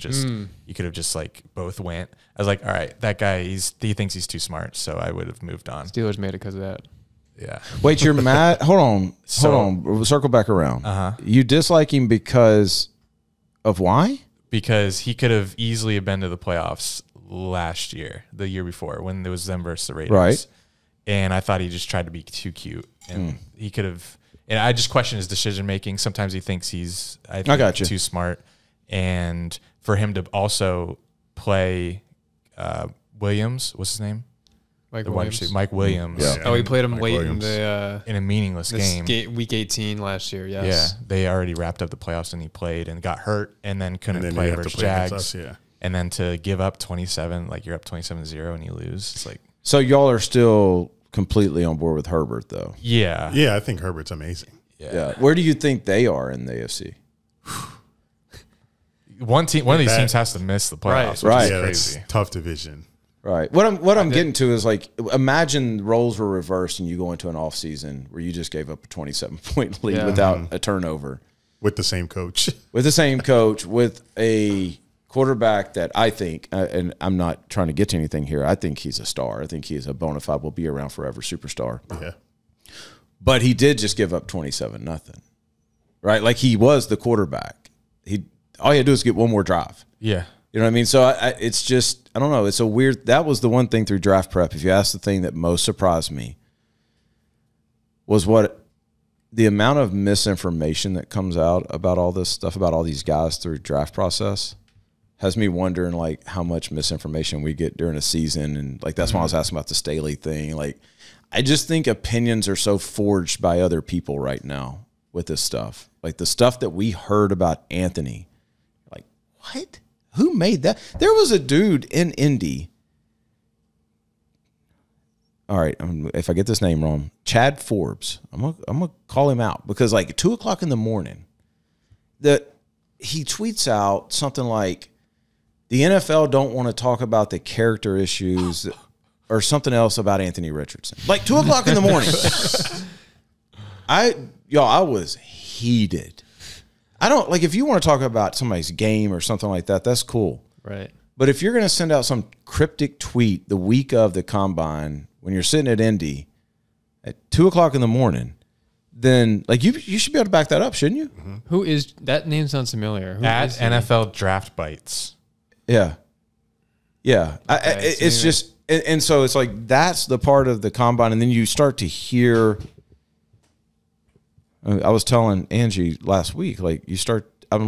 just both went. I was like, all right, that guy he thinks he's too smart, so I would have moved on. Steelers made it because of that. Yeah. Wait, you're mad? Hold on. We'll circle back around. You dislike him because of why? Because he could have easily been to the playoffs the year before, when there was them versus the Raiders. Right. And I thought he just tried to be too cute. And he could have, and I just question his decision making. Sometimes he thinks too smart. And for him to also play Williams, what's his name? Mike Williams. Mike Williams. Yeah. Oh, he played him Mike late Williams. In a meaningless game. Week 18 last year, yes. Yeah, they already wrapped up the playoffs and he played and got hurt and then couldn't And then play you have to versus play against Jags. us, yeah. And then to give up 27, you're up 27-0 and you lose. It's So y'all are still completely on board with Herbert, though. yeah. Yeah, I think Herbert's amazing. Yeah. Where do you think they are in the AFC? One of these teams has to miss the playoffs, Right. which Yeah, is that's crazy. tough division. Right. What I'm getting to is imagine roles were reversed and you go into an offseason where you just gave up a 27-point lead without a turnover. With the same coach. With the same coach, with a quarterback that I think, and I'm not trying to get to anything here, I think he's a star. I think he's a bona fide, will be around forever superstar. Yeah. But he did just give up 27-0. Right? He was the quarterback. All he had to do is get one more drive. Yeah. You know what I mean? So it's just, I don't know. It's a weird, that was the one thing through draft prep. If you ask the thing that most surprised me was the amount of misinformation that comes out about all this stuff, about all these guys through draft process, has me wondering how much misinformation we get during a season. And that's why I was asking about the Staley thing. I just think opinions are so forged by other people right now with this stuff. The stuff that we heard about Anthony. What? Who made that? There was a dude in Indy. All right, if I get this name wrong, Chad Forbes. I'm gonna call him out because 2:00 in the morning, that he tweets out something like, "The NFL don't want to talk about the character issues," or something else about Anthony Richardson. 2:00 in the morning. I was heated. I don't if you want to talk about somebody's game or something like that, that's cool. Right. But if you're going to send out some cryptic tweet the week of the combine when you're sitting at Indy at 2:00 in the morning, then you should be able to back that up, shouldn't you? Mm-hmm. Who is that? Name sounds familiar. Who At is he? NFL Draft Bites. Yeah. Yeah. Okay, It's just, and so it's that's the part of the combine. And then you start to hear, I was telling Angie last week, I didn't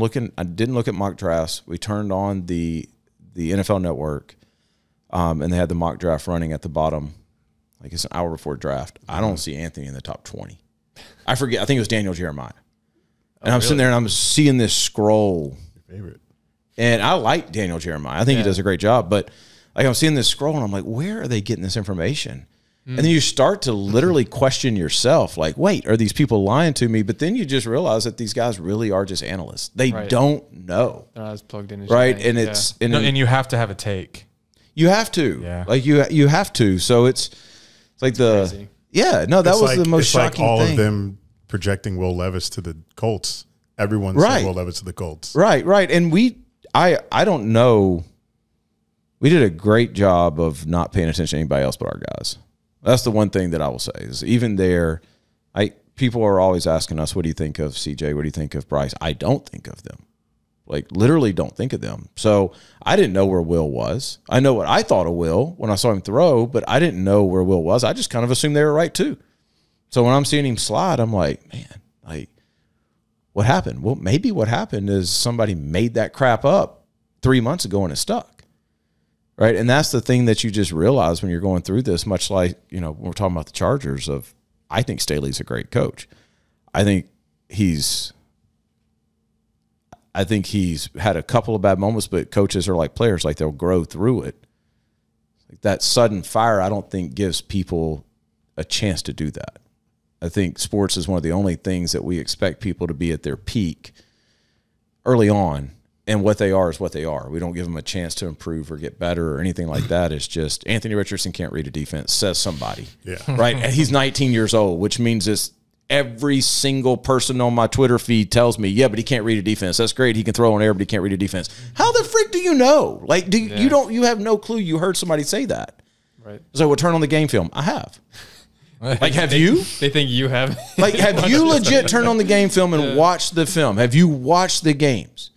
look at mock drafts. We turned on the NFL Network, and they had the mock draft running at the bottom. It's an hour before draft. I don't see Anthony in the top 20. I forget. I think it was Daniel Jeremiah. And I'm sitting there and I'm seeing this scroll. Your favorite. And I like Daniel Jeremiah. I think he does a great job. But I'm seeing this scroll and I'm like, where are they getting this information? And then you start to literally question yourself, wait, are these people lying to me? But then you just realize that these guys really are just analysts. They don't know. They're not as plugged in as right? you think. And And you have to have a take. you have to. Yeah. You have to. So it's Crazy. that was the most it's shocking all thing. of them projecting Will Levis to the Colts. Everyone's Right. saying Will Levis to the Colts. Right. And I don't know. We did a great job of not paying attention to anybody else but our guys. That's the one thing that I will say is even there, people are always asking us, what do you think of CJ? What do you think of Bryce? I don't think of them. Literally don't think of them. So I didn't know where Will was. I know what I thought of Will when I saw him throw, but I didn't know where Will was. I just kind of assumed they were right too. So when I'm seeing him slide, I'm like, man, what happened? Well, maybe what happened is somebody made that crap up 3 months ago and it stuck. Right. And that's the thing that you just realize when you're going through this, much like, when we're talking about the Chargers I think Staley's a great coach. I think he's had a couple of bad moments, but coaches are like players, they'll grow through it. That sudden fire, I don't think gives people a chance to do that. I think sports is one of the only things that we expect people to be at their peak early on, and what they are is what they are. We don't give them a chance to improve or get better or anything like that. It's just Anthony Richardson can't read a defense, says somebody. Yeah. Right? And he's 19 years old, which means it's every single person on my Twitter feed tells me, yeah, but he can't read a defense. That's great. He can throw on air, but he can't read a defense. How the frick do you know? Like, you have no clue you heard somebody say that. Right. So we'll turn on the game film. I have. Like, have you? They think you have. Like, have you legit turned on the game film and watched the film? Have you watched the games?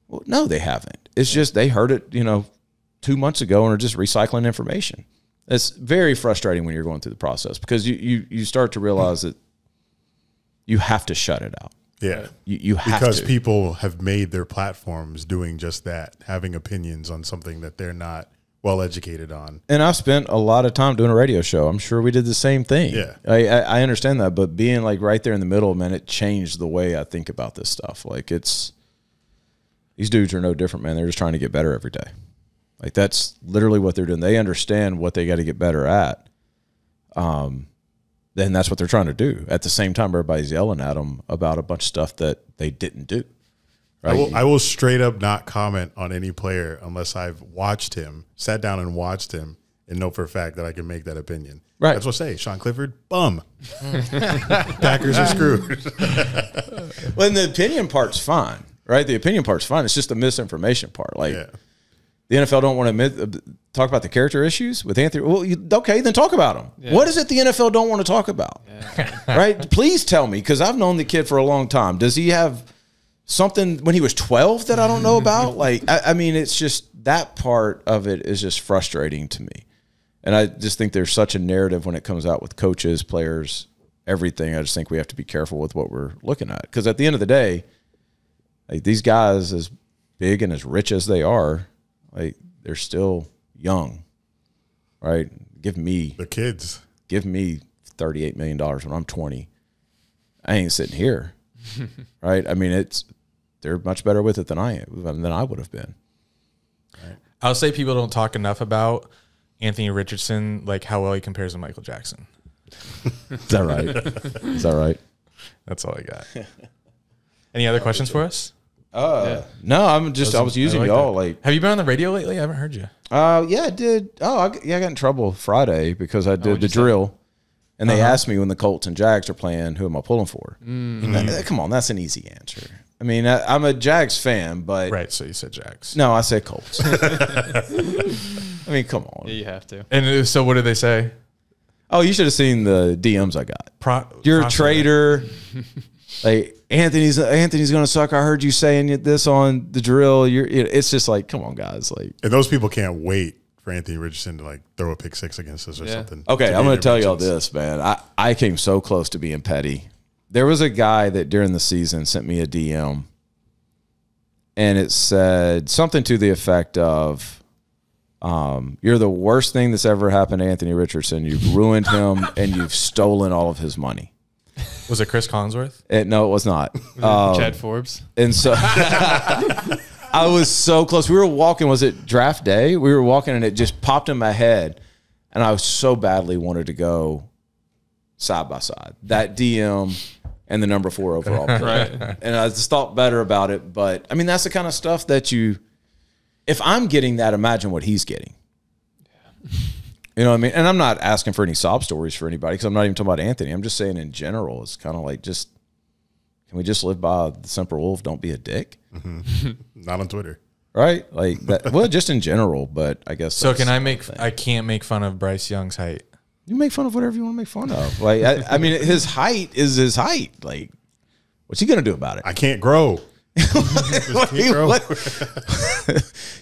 Well, no, they haven't. It's just they heard it, 2 months ago and are just recycling information. It's very frustrating when you're going through the process because you start to realize that you have to shut it out. Yeah. You have because to. people have made their platforms doing just that, having opinions on something that they're not well educated on. And I've spent a lot of time doing a radio show. I'm sure we did the same thing. Yeah. I understand that, but being like right there in the middle, man, it changed the way I think about this stuff. Like these dudes are no different, man. They're just trying to get better every day. Like that's literally what they're doing. They understand what they got to get better at. Then that's what they're trying to do. At the same time, everybody's yelling at them about a bunch of stuff that they didn't do. Right? I will straight up not comment on any player unless I've watched him, sat down and watched him, and know for a fact that I can make that opinion. Right. That's what I say. Sean Clifford, bum. Packers are screwed. Well, and the opinion part's fine, right? The opinion part's fine. It's just the misinformation part. Like the NFL don't want to talk about the character issues with Anthony. Well, okay, then talk about them. Yeah. What is it the NFL don't want to talk about? Yeah. Right? Please tell me, because I've known the kid for a long time. Does he have something when he was 12 that I don't know about? Like, I mean, it's just that part of it is just frustrating to me. And I just think there's such a narrative when it comes out with coaches, players, everything. I just think we have to be careful with what we're looking at. Because at the end of the day, like these guys, as big and as rich as they are, like they're still young, right? The kids. Give me $38 million when I'm 20. I ain't sitting here, right? I mean, they're much better with it than I would have been. Right. I'll say people don't talk enough about Anthony Richardson, like how well he compares to Michael Jackson. Is that right? Is that right? That's all I got. Any other questions for us? No, I was using y'all. Like, have you been on the radio lately? I haven't heard you. Yeah, I did. I got in trouble Friday because I did the drill, and they asked me when the Colts and Jags are playing, who am I pulling for? Mm-hmm. Come on, that's an easy answer. I mean, I'm a Jags fan, but right. So you said Jags? No, I said Colts. I mean, come on. Yeah, you have to. And so, what did they say? Oh, you should have seen the DMs I got. You're a traitor. Like Anthony's going to suck. I heard you saying this on the drill. It's just like, come on, guys. Like, and those people can't wait for Anthony Richardson to like throw a pick six against us or something. Okay, I'm going to tell y'all this, man. I came so close to being petty. There was a guy that during the season sent me a DM, and it said something to the effect of, "You're the worst thing that's ever happened to Anthony Richardson. You've ruined him, and you've stolen all of his money." Was it Chris Collinsworth? No, it was not. Chad Forbes. And so I was so close. We were walking. Was it draft day? We were walking, and it just popped in my head, and I so badly wanted to go side by side. That DM and the number 4 overall pick. Right. And I just thought better about it. But, I mean, that's the kind of stuff that if I'm getting that, imagine what he's getting. Yeah. You know what I mean? And I'm not asking for any sob stories for anybody because I'm not even talking about Anthony. I'm just saying in general, it's kind of like can we just live by the simple rule of don't be a dick? Mm-hmm. Not on Twitter. Right? Like that. Well, just in general, but I guess. So I can't make fun of Bryce Young's height. You make fun of whatever you want to make fun of. Like, I mean, his height is his height. Like, what's he going to do about it? I can't grow.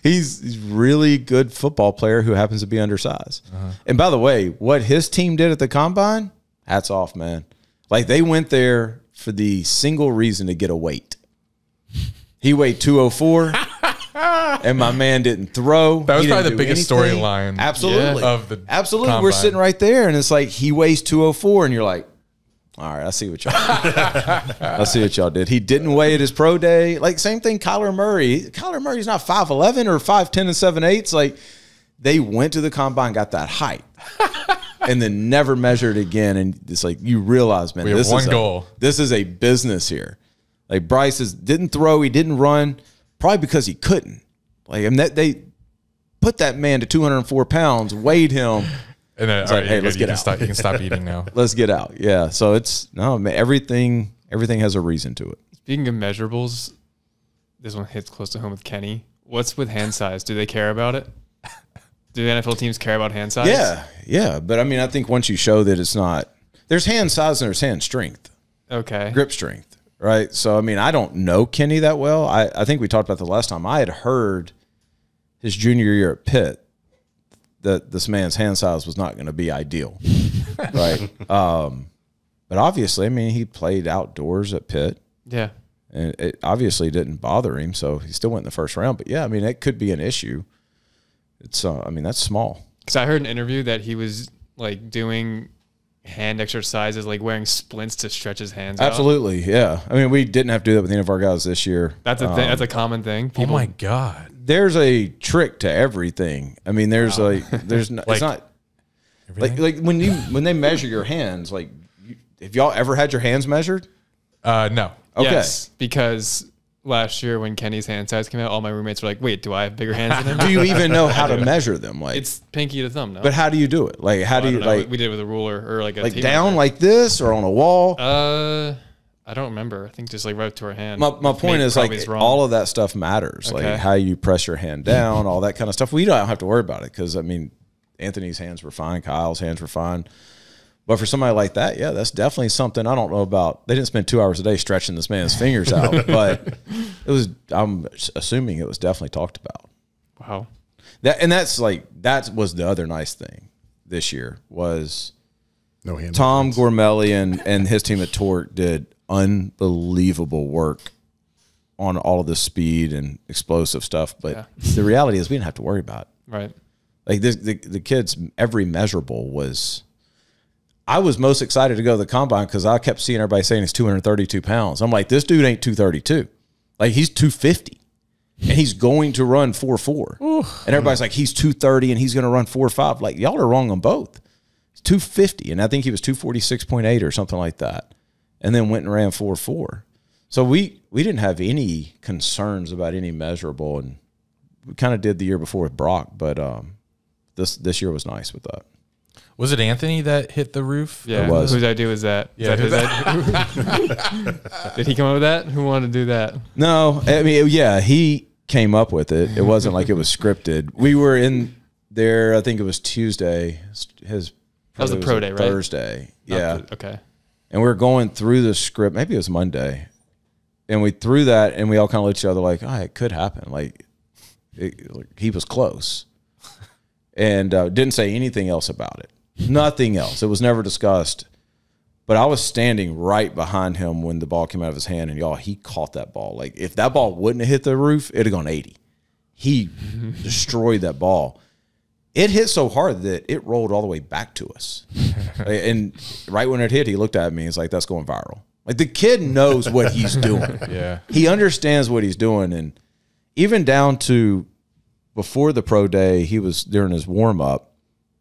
He's really good football player who happens to be undersized. And by the way, what his team did at the combine, hats off, man. Like, they went there for the single reason to get a weight. He weighed 204. And my man didn't throw. That was probably the biggest storyline. Absolutely. Of the absolutely. combine. We're sitting right there, and it's like he weighs 204, and you're like, all right, I see what y'all did. I see what y'all did. He didn't weigh at his pro day. Like, same thing, Kyler Murray. Kyler Murray's not 5'11" or 5'10" and 7/8. Like, they went to the combine, got that height. and then never measured again. And it's like you realize, man, we have one goal. This is a business here. Like Bryce didn't throw, he didn't run, probably because he couldn't. Like, and they put that man to 204 pounds, weighed him. And then, like, hey, let's get out. You can stop eating now. Let's get out. Yeah. So it's man, everything has a reason to it. Speaking of measurables, this one hits close to home with Kenny. What's with hand size? Do they care about it? Do the NFL teams care about hand size? Yeah. But I mean, I think once you show that it's not, there's hand size and there's hand strength. Okay. Grip strength, right? So, I mean, I don't know Kenny that well. I think we talked about the last time. I had heard his junior year at Pitt that this man's hand size was not going to be ideal, right? But obviously, I mean, he played outdoors at Pitt. Yeah. And it obviously didn't bother him, so he still went in the first round. But, yeah, I mean, it could be an issue. It's, I mean, that's small. Because I heard an interview that he was, like, doing hand exercises, like wearing splints to stretch his hands out. Absolutely, yeah. I mean, we didn't have to do that with any of our guys this year. That's a thing. That's a common thing. People, oh, my God. There's a trick to everything. I mean, there's there's no, it's not like when they measure your hands. Like, have y'all ever had your hands measured? No. Okay. Yes, because last year when Kenny's hand size came out, all my roommates were like, "Wait, do I have bigger hands than him?" Do you even know how to measure them? Like, it's pinky to thumb. No, but how do you do it? Like, how do you like? We did it with a ruler or like a like tape down measure. like this or on a wall. I don't remember. I think just like right to our hand. My point is like all of that stuff matters. Okay. Like how you press your hand down, all that kind of stuff. We don't have to worry about it because I mean, Anthony's hands were fine, Kyle's hands were fine. But for somebody like that, yeah, that's definitely something I don't know about. They didn't spend 2 hours a day stretching this man's fingers out, but it was. I'm assuming it was definitely talked about. Wow. That was the other nice thing this year was no hand. Tom Gormelli and his team at Torque did unbelievable work on all of the speed and explosive stuff. But the reality is we didn't have to worry about it. Right. Like the kids, every measurable was. I was most excited to go to the combine because I kept seeing everybody saying he's 232 pounds. I'm like, this dude ain't 232. Like, he's 250. And he's going to run 4.4. And everybody's like, he's 230 and he's going to run 4.5. Like, y'all are wrong on both. He's 250. And I think he was 246.8 or something like that. And then went and ran 4.4. So we didn't have any concerns about any measurable. And we kind of did the year before with Brock. But this year was nice with that. Was it Anthony that hit the roof? Yeah. It was. Whose idea was that? Yeah. Did he come up with that? Who wanted to do that? No, I mean, yeah, he came up with it. It wasn't like it was scripted. We were in there, I think it was Tuesday. That was the pro day, right? Thursday. Yeah. Okay. And we were going through the script. Maybe it was Monday. And we threw that, and we all kind of looked at each other like, it could happen. Like he was close. And didn't say anything else about it. Nothing else. It was never discussed. But I was standing right behind him when the ball came out of his hand, and y'all, he caught that ball. Like, if that ball wouldn't have hit the roof, it'd have gone 80. He destroyed that ball. It hit so hard that it rolled all the way back to us. And right when it hit, he looked at me and he's like, that's going viral. Like, the kid knows what he's doing. Yeah. He understands what he's doing. And even down to before the pro day, he was during his warm-up,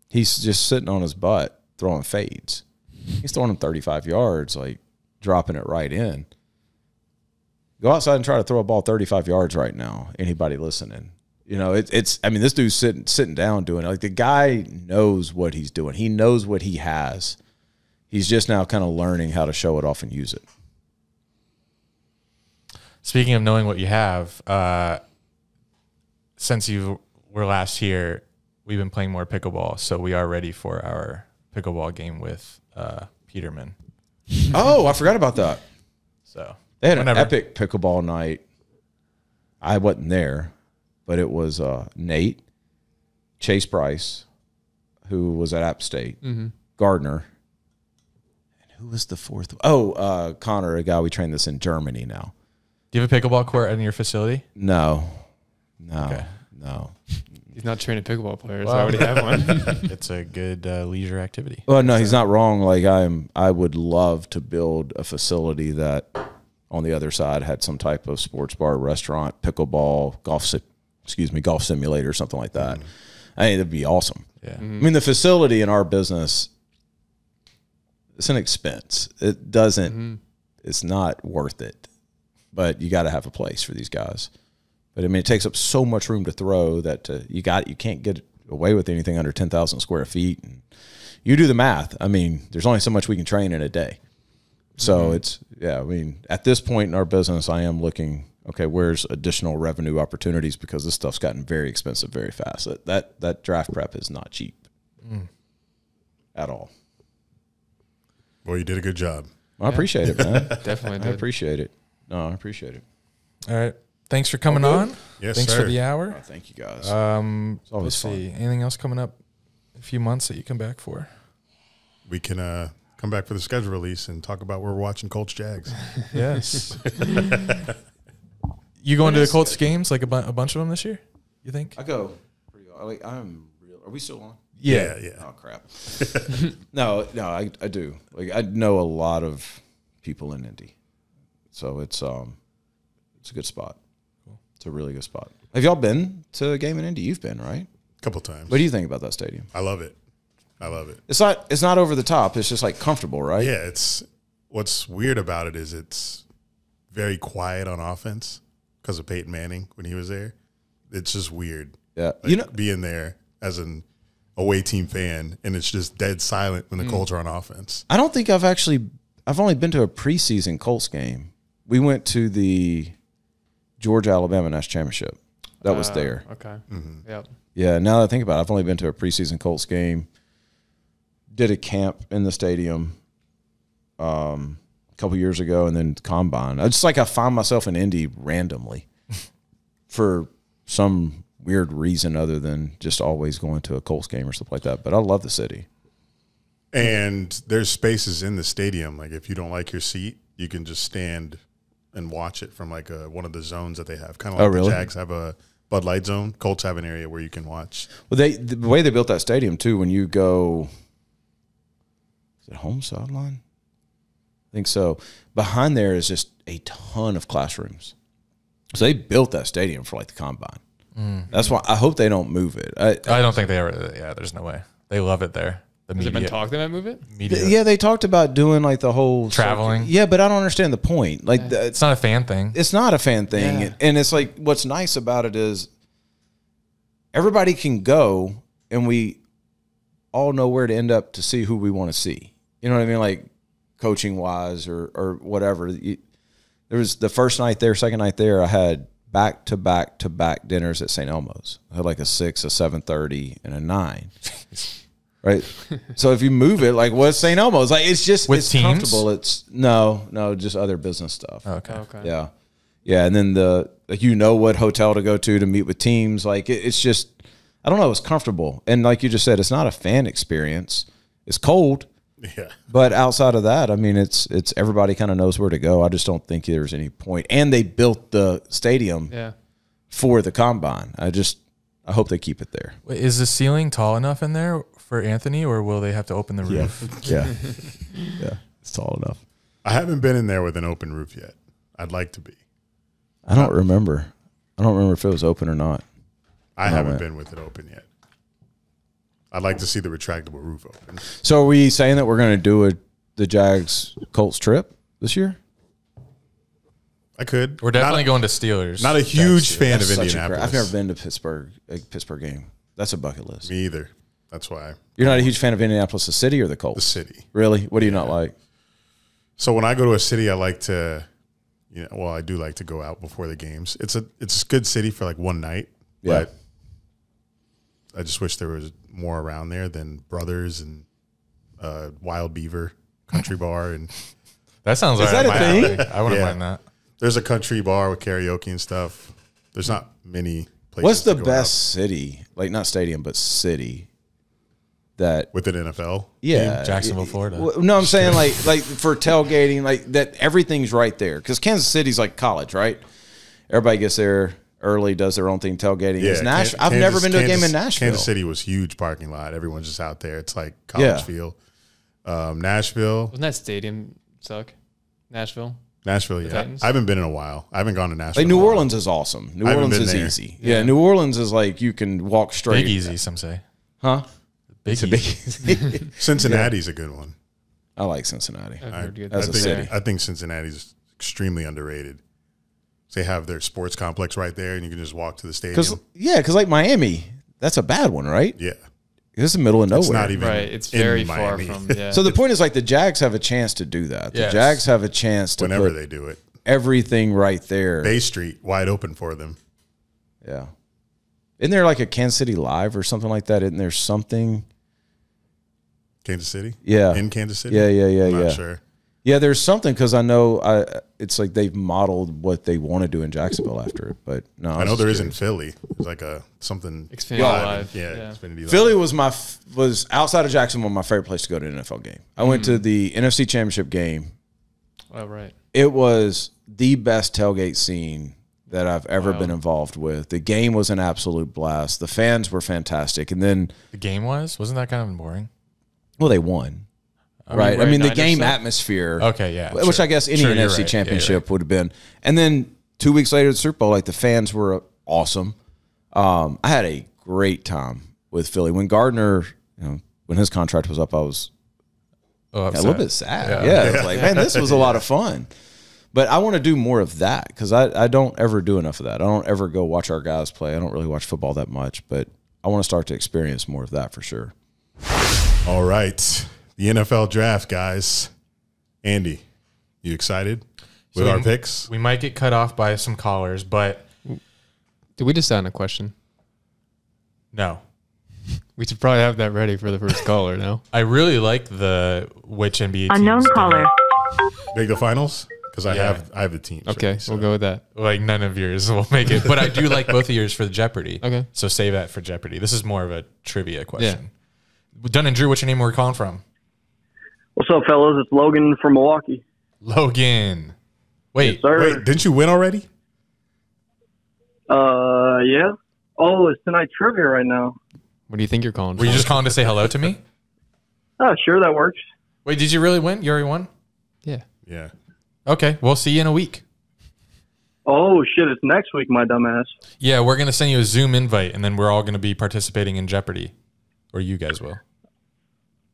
he's just sitting on his butt throwing fades. He's throwing them 35 yards, like dropping it right in. Go outside and try to throw a ball 35 yards right now. Anybody listening? You know, it's. I mean, this dude's sitting down doing it. Like, the guy knows what he's doing. He knows what he has. He's just now kind of learning how to show it off and use it. Speaking of knowing what you have, since you were last here, we've been playing more pickleball, so we are ready for our pickleball game with Peterman. Oh, I forgot about that. So they had an epic pickleball night. I wasn't there, but it was Nate, Chase Price, who was at App State, Gardner, and who was the fourth? Oh, Connor, a guy we train this in Germany now. Do you have a pickleball court in your facility? No. Okay. No. He's not training pickleball players. I already have one. It's a good leisure activity. Well, no, he's not wrong. Like, I would love to build a facility that on the other side had some type of sports bar, restaurant, pickleball, golf simulator, something like that. I think that'd be awesome. Yeah. I mean, the facility in our business It's an expense. It doesn't. It's not worth it. But you got to have a place for these guys. But I mean, it takes up so much room to throw that you can't get away with anything under 10,000 square feet. And you do the math. I mean, there's only so much we can train in a day. So it's I mean, at this point in our business, I am looking. Okay, where's additional revenue opportunities, because this stuff's gotten very expensive very fast. That draft prep is not cheap at all. Well, you did a good job. Well, I appreciate it, man. Definitely did. I appreciate it. No, I appreciate it. All right. Thanks for coming on. Yes, Thanks sir. for the hour. Oh, thank you, guys. Let's see. Anything else coming up in a few months that you come back for? We can come back for the schedule release and talk about where we're watching Colts Jags. Yes. You going to the Colts games, like a bunch of them this year, you think? I go pretty. I'm real. Are we still on? Yeah. Oh crap. No, I do. Like, I know a lot of people in Indy, so it's a good spot. Cool. It's a really good spot. Have y'all been to a game in Indy? You've been, right? A couple times. What do you think about that stadium? I love it. It's not over the top. It's just like comfortable, right? Yeah. What's weird about it is it's very quiet on offense because of Peyton Manning when he was there. It's just weird. Yeah. Being there as an away team fan, and it's just dead silent when the Colts are on offense. I don't think I've only been to a preseason Colts game. We went to the Georgia-Alabama National Championship. That was there. Okay. Mm-hmm. Yep. Yeah, now that I think about it, I've only been to a preseason Colts game. Did a camp in the stadium a couple years ago, and then combine. I find myself in Indy randomly for some weird reason other than just always going to a Colts game or stuff like that. But I love the city. And there's spaces in the stadium. Like, if you don't like your seat, you can just stand and watch it from like one of the zones that they have. Kind of like the Jags have a Bud Light zone. Colts have an area where you can watch. Well, the way they built that stadium too, when you go, is it home sideline? I think so. Behind there is just a ton of classrooms. So they built that stadium for like the combine. That's why I hope they don't move it. I don't think they ever. Yeah, there's no way. They love it there. Has it been talked about move it? Media. Yeah, they talked about doing like the whole traveling. Yeah, but I don't understand the point. Like, it's not a fan thing. It's not a fan thing, and it's like what's nice about it is everybody can go, and we all know where to end up to see who we want to see. You know what I mean? Like coaching wise or whatever. There was the first night there, second night there. I had back to back dinners at St. Elmo's. I had like a 6, a 7:30, and a 9. Right. So if you move it, like what's St. Elmo's? Like it's just with it's teams? Comfortable. It's no, just other business stuff. Okay. Yeah. Yeah. And then what hotel to go to meet with teams. Like it's just, I don't know. It's comfortable. And like you just said, it's not a fan experience. It's cold. Yeah. But outside of that, I mean, it's everybody kind of knows where to go. I just don't think there's any point. And they built the stadium for the combine. I hope they keep it there. Wait, is the ceiling tall enough in there for Anthony, or will they have to open the roof? Yeah. Yeah. It's tall enough. I haven't been in there with an open roof yet. I'd like to be. I don't remember if it was open or not. I haven't been with it open yet. I'd like to see the retractable roof open. So are we saying that we're going to do the Jags Colts trip this year? I could. We're definitely going to Steelers. Not a huge fan of Indianapolis. I've never been to a Pittsburgh game. That's a bucket list. Me either. That's why. You're not a huge fan of Indianapolis, the city, or the Colts? The city. Really? What do you not like? So when I go to a city, I like to, I do like to go out before the games. It's a good city for like one night. Yeah. But I just wish there was more around there than Brothers and Wild Beaver Country Bar. And that sounds Is that a thing? I wouldn't mind that. There's a country bar with karaoke and stuff. There's not many places. What's the to go best city, like not stadium, but city that with an NFL? Yeah, team? Jacksonville, Florida. No, I'm saying like for tailgating, like that everything's right there because Kansas City's like college, right? Everybody gets there early, does their own thing, tailgating. Yeah, I've never been to a game in Nashville. Kansas City was huge parking lot. Everyone's just out there. It's like college feel. Nashville. Wasn't that stadium suck? Nashville, yeah. I haven't been in a while. I haven't gone to Nashville. Like New Orleans is awesome. New Orleans is easy. Yeah, New Orleans is like you can walk straight. Big easy, some say. Huh? Big It's easy. a big easy. Cincinnati's a good one. I like Cincinnati As a city. I think Cincinnati's extremely underrated. They have their sports complex right there, and you can just walk to the stadium. Because like Miami, that's a bad one, right? Yeah. It's the middle of nowhere. It's not even right. It's very far Miami. from. Yeah. So the point is, like, the Jags have a chance to do that. The Yes. Jags have a chance to whenever put they do it. everything right there. Bay Street, wide open for them. Yeah. Isn't there like a Kansas City Live or something like that? Isn't there something? Kansas City? Yeah. In Kansas City? Yeah. I'm not sure. Yeah, there's something because I know it's like they've modeled what they want to do in Jacksonville after it. But no, I know there is in Philly. It's like something Xfinity Live. Yeah. Xfinity Live. Philly was outside of Jacksonville my favorite place to go to an NFL game. I went to the NFC Championship game. Oh, right. It was the best tailgate scene that I've ever been involved with. The game was an absolute blast. The fans were fantastic. And then The game wasn't that kind of boring? well, they won. Right. I mean, the game stuff? atmosphere. Okay, yeah, Which sure. I guess any Sure, you're NFC right. championship would have been. And then 2 weeks later, the Super Bowl, like the fans were awesome. I had a great time with Philly. When Gardner, when his contract was up, I was a little bit sad. Yeah. It was like, man, this was a lot of fun. But I want to do more of that because I don't ever do enough of that. I don't ever go watch our guys play. I don't really watch football that much, but I want to start to experience more of that for sure. All right. The NFL draft, guys. Andy, you excited with our picks? We might get cut off by some callers, but Did we decide on a question? no. We should probably have that ready for the first caller now. I really like the which NBA Unknown teams caller. Make the finals? Because I Yeah. have the teams. Okay, ready, so. we'll go with that. Like none of yours will make it, but I do like both of yours for the Jeopardy. Okay. So save that for Jeopardy. This is more of a trivia question. Dunn and Drew, what's your name? Where are you calling from? What's up, fellas? It's Logan from Milwaukee. Logan. Wait, Yes, sir. Wait, didn't you win already? Yeah. Oh, it's tonight's trivia right now. What do you think you're calling were you for? just calling to say hello to me? Oh, sure, that works. Wait, did you really win? You already won? Yeah. Yeah. Okay, we'll see you in a week. Oh, shit, it's next week, my dumbass. Yeah, we're going to send you a Zoom invite, and then we're all going to be participating in Jeopardy. Or you guys will.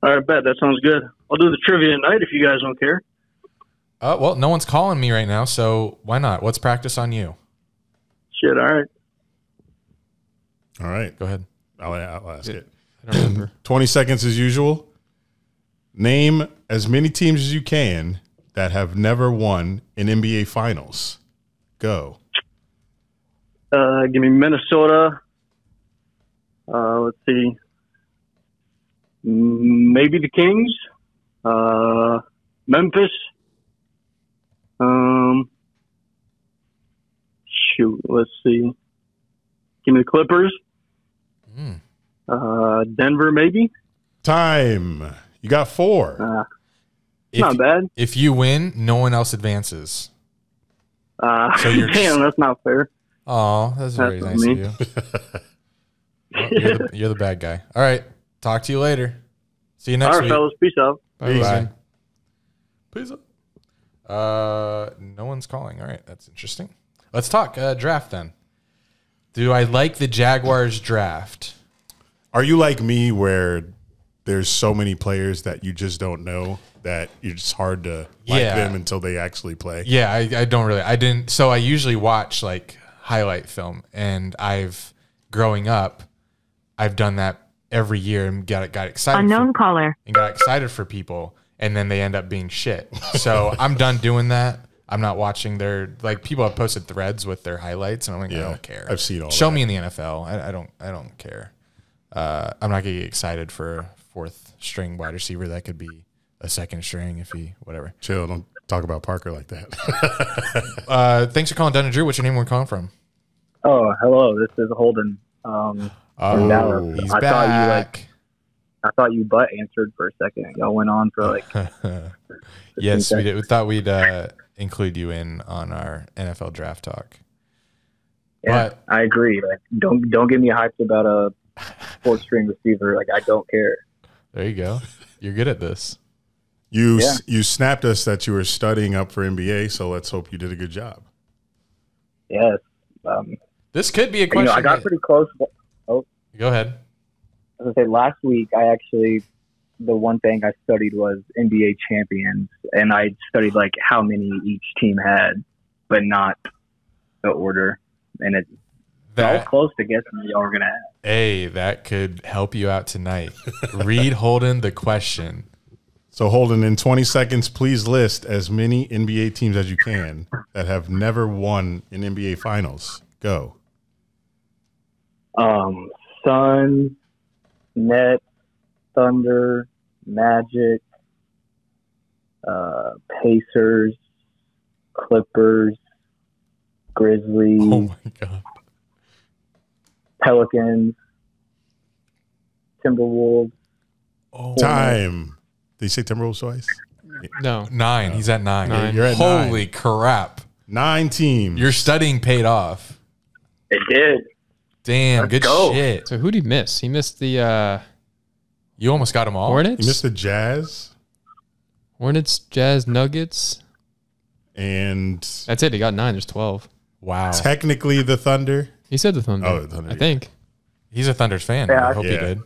All right, bet. That sounds good. I'll do the trivia tonight if you guys don't care. Well, no one's calling me right now, so why not? Let's practice on you. Shit, all right. All right. Go ahead. I'll ask it. I don't remember. 20 seconds as usual. Name as many teams as you can that have never won an NBA Finals. Go. Give me Minnesota. Let's see. Maybe the Kings. Memphis. Shoot, let's see. Give me the Clippers. Denver, maybe. Time. You got 4. Not bad. If you win, no one else advances. So you're Damn, that's not fair. Oh, that's very That's nice me. of you. Well, you're the bad guy. All right. Talk to you later. See you next All right, week. fellas. Peace out. Bye. Peace out. No one's calling. All right. That's interesting. Let's talk draft then. Do I like the Jaguars draft? Are you like me where there's so many players that you just don't know that it's just hard to like Yeah. them until they actually play? Yeah, I don't really. I didn't. So I usually watch like highlight film, and growing up, I've done that every year and got excited. Unknown caller. And got excited for people, and then they end up being shit. So I'm done doing that. I'm not watching people have posted threads with their highlights, and I'm like, I don't care. I've seen all Show that. me in the NFL. I don't care. I'm not gonna get excited for a 4th string wide receiver that could be a 2nd string if he whatever. Chill. Don't talk about Parker like that. Thanks for calling, Dunn and Drew. What's your name? Where you calling from? Oh, hello. This is Holden. From Dallas. He's back. back. I thought you butt answered for a second. Y'all went on for like. Yes, we did. We thought we'd include you in on our NFL draft talk. Yeah, But I agree. Like, don't get me hyped about a 4th string receiver. Like, I don't care. there you go. You're good at this. You snapped us that you were studying up for NBA, so let's hope you did a good job. Yes. This could be a question. I got pretty close. Go ahead. As I say, last week I actually the one thing I studied was NBA champions, and I studied like how many each team had, but not the order. And I was close to guessing what y'all were gonna have. Hey, that could help you out tonight. Read Holden the question. So Holden, in 20 seconds, please list as many NBA teams as you can that have never won in NBA Finals. Go. Suns, Nets, Thunder, Magic, Pacers, Clippers, Grizzlies. Oh my God. Pelicans, Timberwolves. Oh, time. Did you say Timberwolves twice? No. 9. He's at 9. Nine. You're at Holy 9. crap. 9 teams. Your studying paid off. It did. Damn, Let's good go. shit. So who'd he miss? He missed the You almost got them all. Hornets. You missed the Jazz. Hornets, Jazz, Nuggets. And That's it. He got 9. There's 12. Wow. technically the Thunder. He said the Thunder. Oh, the Thunder. I think. He's a Thunder's fan. Yeah, I hope he yeah. did.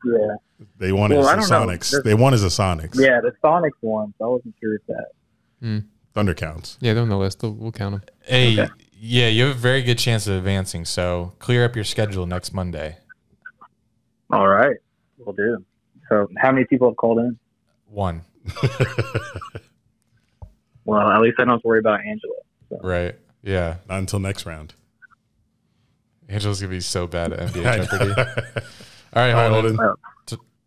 Yeah. They won Well, as I the don't know. Sonics. They won as the Sonics. Yeah, the Sonics won, so I wasn't sure if that. Thunder counts. Yeah, they're on the list. We'll count them. Hey, Okay. yeah, you have a very good chance of advancing, so clear up your schedule next Monday. All right. We'll do. So how many people have called in? 1. Well, at least I don't have to worry about Angela. So. Right. Yeah. Not until next round. Angela's going to be so bad at I NBA know. Jeopardy. All right, All right, Holden. Holden.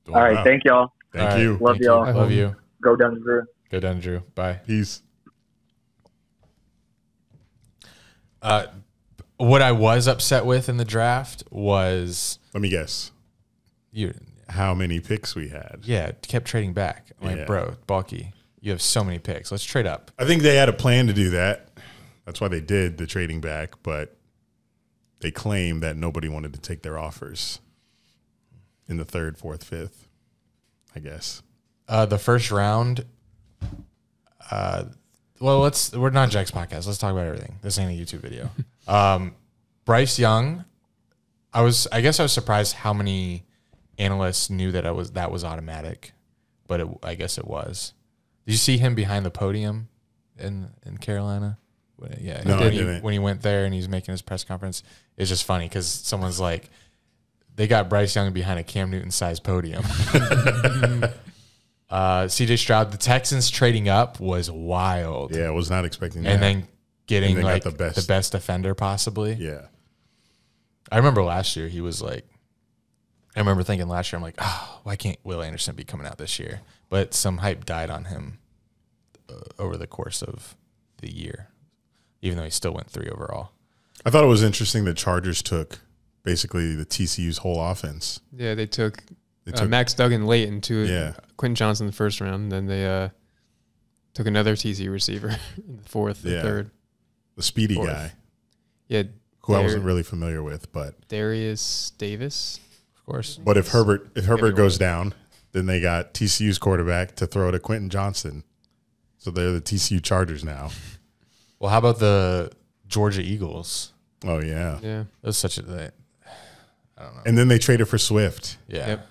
All right. Thank y'all. Thank All right. you. Love Thank y'all. you. Love you. Go Dunn, Drew. Go down, Drew. Bye. Peace. What I was upset with in the draft was Let me guess. you. How many picks we had? Yeah, kept trading back. I'm like, Yeah. bro, bulky. You have so many picks. Let's trade up. I think they had a plan to do that. That's why they did the trading back, but they claimed that nobody wanted to take their offers in the 3rd, 4th, 5th, I guess. The first round. Well, we're not Jack's podcast. Let's talk about everything. This ain't a YouTube video. Bryce Young. I guess I was surprised how many analysts knew that that was automatic, but I guess it was. Did you see him behind the podium in Carolina? Yeah, No, I when didn't. when he went there and he's making his press conference, it's just funny because someone's like, they got Bryce Young behind a Cam Newton-sized podium. CJ Stroud, the Texans trading up was wild. Yeah, I was not expecting that. And then getting And they got like the the best. best defender possibly. Yeah. I remember last year he was like, I remember thinking last year, I'm like, oh, why can't Will Anderson be coming out this year? But some hype died on him over the course of the year, even though he still went 3 overall. I thought it was interesting the Chargers took basically the TCU's whole offense. Yeah, they took, took- Max Duggan late into Yeah. Quentin Johnson in the first round. Then they took another TCU receiver in the 4th, the Yeah. 3rd. The speedy 4th. guy, Yeah, who I wasn't really familiar with, but Darius Davis. Of course. But if Herbert Everyone. goes down, then they got TCU's quarterback to throw to Quentin Johnson. So they're the TCU Chargers now. Well, how about the Georgia Eagles? Oh yeah. Yeah. That was such a, And then they traded for Swift. yeah. Yep.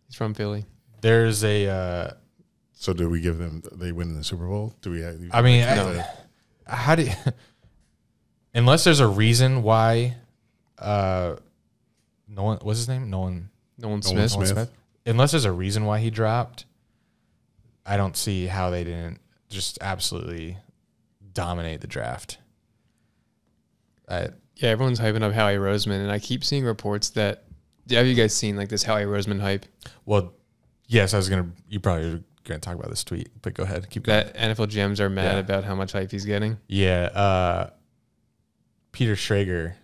He's from Philly. There's a, So do we give them? They win in the Super Bowl? Do we? I mean, No. how do you, unless there's a reason why, Nolan, what's his name? Nolan Smith. Smith. Unless there's a reason why he dropped, I don't see how they didn't just absolutely dominate the draft. Yeah, everyone's hyping up Howie Roseman, and I keep seeing reports that. Have you guys seen like this Howie Roseman hype? Well, yes, you probably were gonna talk about this tweet, but go ahead, keep going. That NFL GMs are mad Yeah. about how much hype he's getting. Yeah, Peter Schrager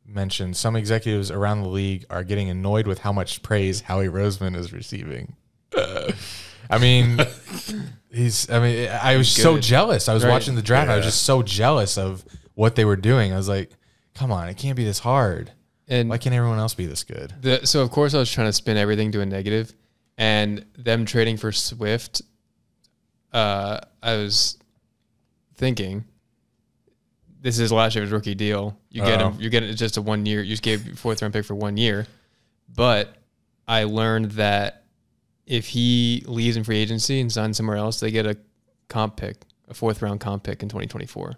mentioned some executives around the league are getting annoyed with how much praise Howie Roseman is receiving. I mean, I was so Good. jealous. I was Right. watching the draft. I was Yeah. just so jealous of what they were doing. I was like, come on, it can't be this hard. And Why can't everyone else be this good? so of course I was trying to spin everything to a negative, and them trading for Swift. I was thinking, this is last year's rookie deal. You get him. You get it just a 1 year. You just gave 4th round pick for 1 year, but I learned that if he leaves in free agency and signs somewhere else, they get a comp pick, a 4th-round comp pick in 2024.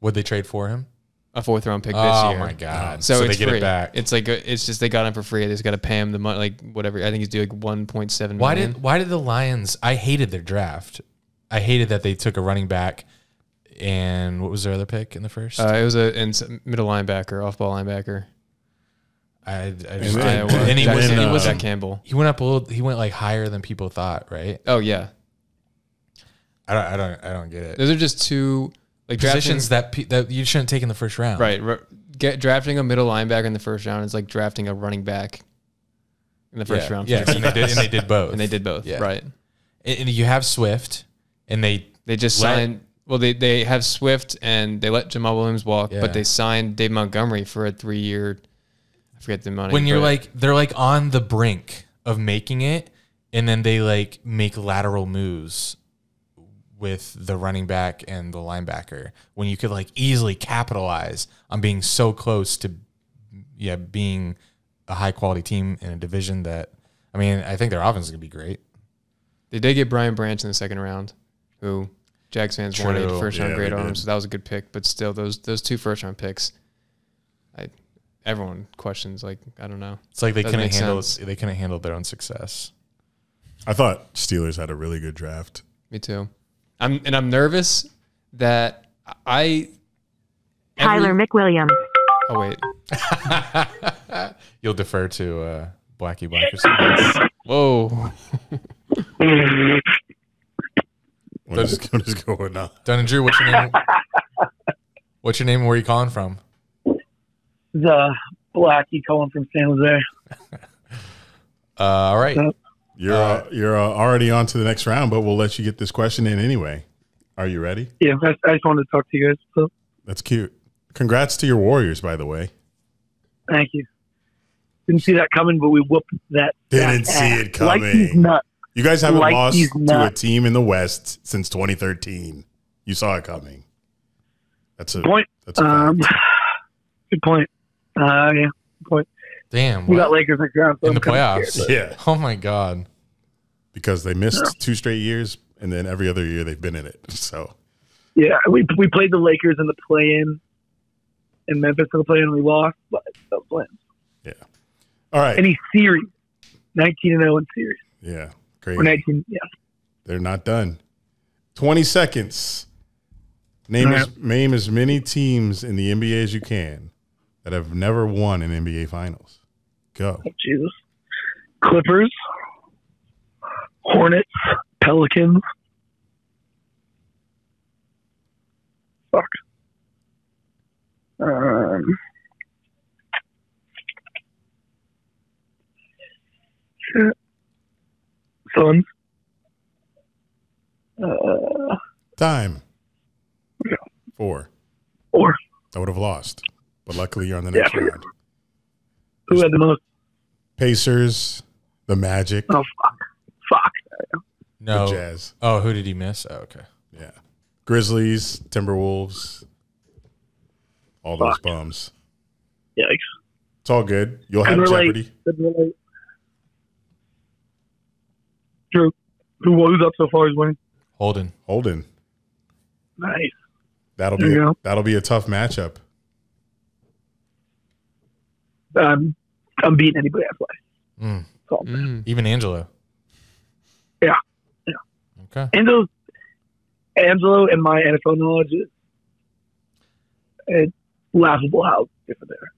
Would they trade for him? A 4th-round pick this year. Oh my god! So they it's get free. it back. It's like it's just they got him for free. They just got to pay him the money, like whatever. I think he's due like 1.7 million. Why did the Lions? I hated their draft. I hated that they took a running back, and what was their other pick in the first? It was a middle linebacker, off-ball linebacker. And he was Jack Campbell. He went up a little. He went like higher than people thought, right? Oh yeah. I don't get it. Those are just two like positions that you shouldn't take in the first round. Right. Drafting a middle linebacker in the first round is like drafting a running back in the first round. Yes, and they did both. And they did both. Yeah. Right. And you have Swift, and they just signed. Well, they have Swift, and they let Jamal Williams walk, but they signed Dave Montgomery for a 3-year. I forget the money. When they're like on the brink of making it, and then they like make lateral moves with the running back and the linebacker when you could like easily capitalize on being so close to being a high quality team in a division that, I mean, I think their offense is going to be great. They did get Brian Branch in the 2nd round, who Jags fans wanted first round grade on him, so that was a good pick, but still those 2 first-round picks, everyone questions, like, I don't know. It's like they couldn't handle their own success. I thought Steelers had a really good draft. Me too. I'm nervous that Tyler McWilliams. Oh wait. You'll defer to Blackie Blackerson. Whoa. What is going on? Dunn and Drew, what's your name? What's your name and where are you calling from? The Blackie calling from San Jose. All right. You're already on to the next round, but we'll let you get this question in anyway. Are you ready? Yeah, I just wanted to talk to you guys. So. That's cute. Congrats to your Warriors, by the way. Thank you. Didn't see that coming, but we whooped that. Didn't see it coming. You guys haven't lost to a team in the West since 2013. You saw it coming. That's a point. That's a fact. Good point. Yeah, good point. Damn. We got Lakers next round in the playoffs. Yeah. Oh my God. Because they missed 2 straight years, and then every other year they've been in it. So. Yeah, we played the Lakers in the play-in, and Memphis in the play-in, and we lost, but that was plans. Yeah. All right. Any series, 19-0 in series. Yeah. Great. Or 19. Yeah. They're not done. 20 seconds. Name as many teams in the NBA as you can that have never won an NBA Finals. Go. Oh, Jesus. Clippers, Hornets, Pelicans. Fuck. Shit. Suns. Time. Yeah. 4. I would have lost, but luckily you're on the next round. Who had the most? Pacers, the Magic. Oh, fuck. No. The Jazz. Oh, who did he miss? Oh, okay. Yeah. Grizzlies, Timberwolves, all those bums. Yikes. It's all good. You'll have Jeopardy. Drew, who's up so far is winning? Holden. Nice. That'll be a tough matchup. I'm beating anybody I play. Even Angelo. Yeah. Okay. Angelo and my NFL knowledge is it's laughable how different they are.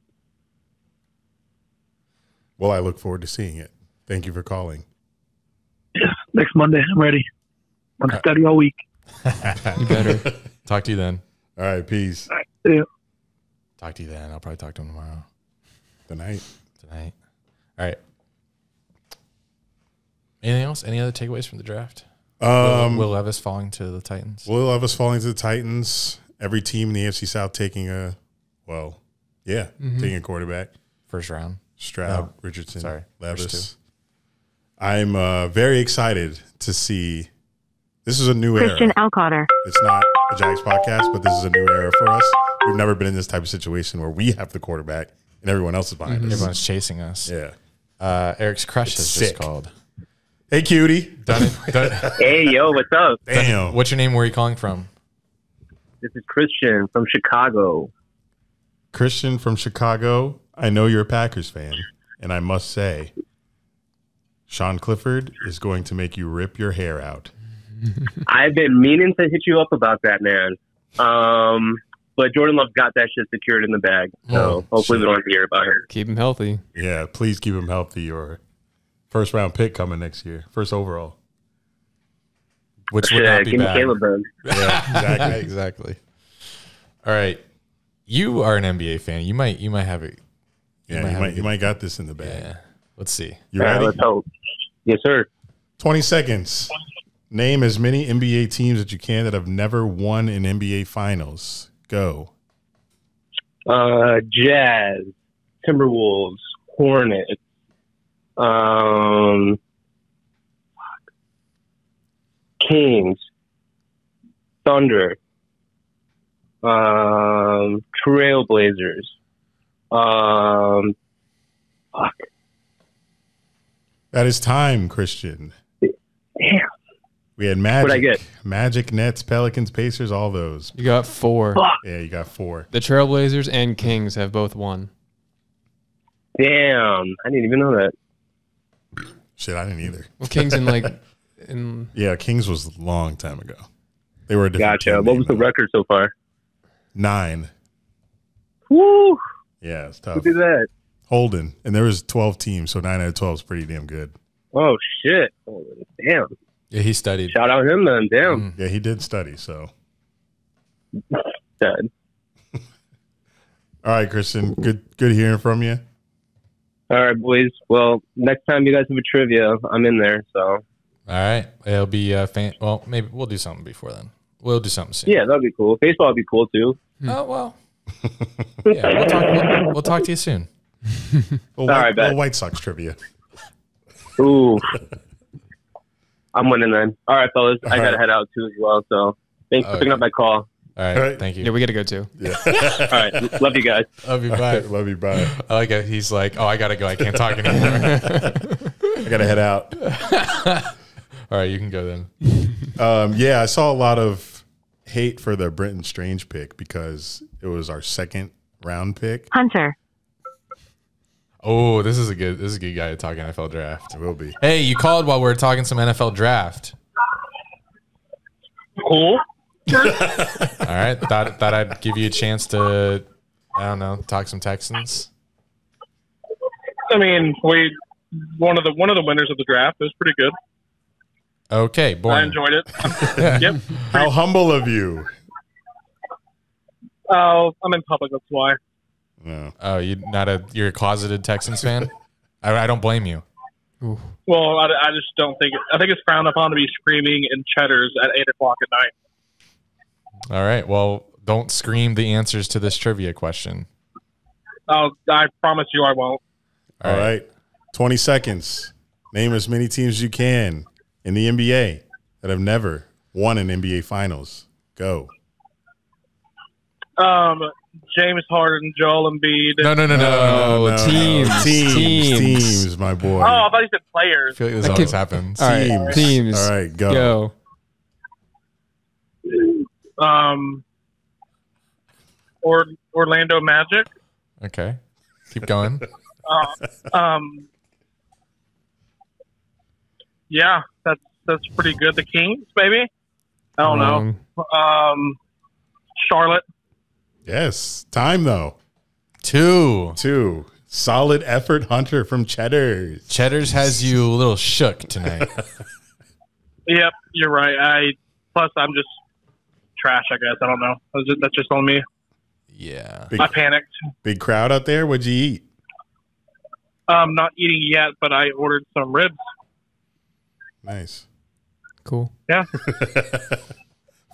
Well, I look forward to seeing it. Thank you for calling. Yeah, next Monday, I'm ready. I'm studying all week. You better. Talk to you then. All right, peace. All right, see you. Talk to you then. I'll probably talk to him tomorrow. Tonight. All right. Anything else? Any other takeaways from the draft? Will Levis falling to the Titans? Will Levis falling to the Titans. Every team in the AFC South taking taking a quarterback. First round. Stroud, Richardson, Levis. 2. I'm very excited to see. This is a new era. Christian Alcotter. It's not a Jags podcast, but this is a new era for us. We've never been in this type of situation where we have the quarterback and everyone else is behind us. Everyone's chasing us. Yeah. Eric's crush It's has sick. just called. Hey, cutie. Dunn. Hey, yo, what's up? Damn. What's your name? Where are you calling from? This is Christian from Chicago. Christian from Chicago. I know you're a Packers fan, and I must say, Sean Clifford is going to make you rip your hair out. I've been meaning to hit you up about that, man. But Jordan Love got that shit secured in the bag. So hopefully we don't have to hear about it. Keep him healthy. Yeah, please keep him healthy, or first round pick coming next year. First overall. Which would not be give me bad. Caleb then. Yeah, exactly. Exactly. All right. You are an NBA fan. You might have it. Yeah, you might got this in the bag. Yeah. Let's see. You All right, ready? let's hope. Yes, sir. 20 seconds. Name as many NBA teams that you can that have never won an NBA Finals. Go. Jazz, Timberwolves, Hornets, Kings, Thunder, Trailblazers. That is time, Christian. Damn. We had Magic. What'd I get? Magic, Nets, Pelicans, Pacers, all those. You got 4. Yeah, you got 4. The Trailblazers and Kings have both won. Damn. I didn't even know that. Shit, I didn't either. Well, Kings Yeah, Kings was a long time ago. They were a different Gotcha. team What was the name, record so far? 9. Woo! Yeah, it's Who tough. did that? Holden. And there was 12 teams, so 9 out of 12 is pretty damn good. Oh, shit. Oh, damn. Yeah, he studied. Shout out him then. Damn. Yeah, he did study, so. Dead. All right, Christian. Good hearing from you. All right, boys. Well, next time you guys have a trivia, I'm in there. So. All right. It'll be well, maybe we'll do something before then. We'll do something soon. Yeah, that'd be cool. Baseball would be cool too. Oh, well. Yeah, we'll talk to you soon. All right, bet. White Sox trivia. Ooh. I'm winning then. All right, fellas. I got to head out too as well. So thanks for picking up my call. All right. Thank you. Yeah, we got to go too. Yeah. All right. Love you guys. Love you. Bye. Love you. Bye. I like it. He's like, oh, I got to go. I can't talk anymore. I got to head out. All right. You can go then. Yeah, I saw a lot of hate for the Brenton Strange pick because it was our second round pick. Hunter. Oh, this is a good guy to talk NFL draft. It will be. Hey, you called while we were talking some NFL draft. Cool. All right. Thought I'd give you a chance to, I don't know, talk some Texans. I mean, one of the winners of the draft. It was pretty good. Okay, boring. I enjoyed it. Yep. How humble of you. Oh, I'm in public. That's why. No. Oh, you're a closeted Texans fan? I don't blame you. Well, I just don't think I think it's frowned upon to be screaming in cheddars at 8:00 at night. All right. Well, don't scream the answers to this trivia question. I promise you I won't. All right. 20 seconds. Name as many teams as you can in the NBA that have never won an NBA Finals. Go. James Harden, Joel Embiid. No. Teams, my boy. Oh, I thought you said I players. feel like this always happens. All right, teams. All right, go. Orlando Magic. Okay. Keep going. Yeah, that's pretty good. The Kings, maybe. I don't know. Charlotte. Yes. Time, though. 2. Solid effort, Hunter from Cheddar's. Cheddar's has you a little shook tonight. Yep, you're right. Plus, I'm just trash, I guess. I don't know. That's just on me. Yeah. I panicked. Big crowd out there. What'd you eat? Not eating yet, but I ordered some ribs. Nice. Cool. Yeah.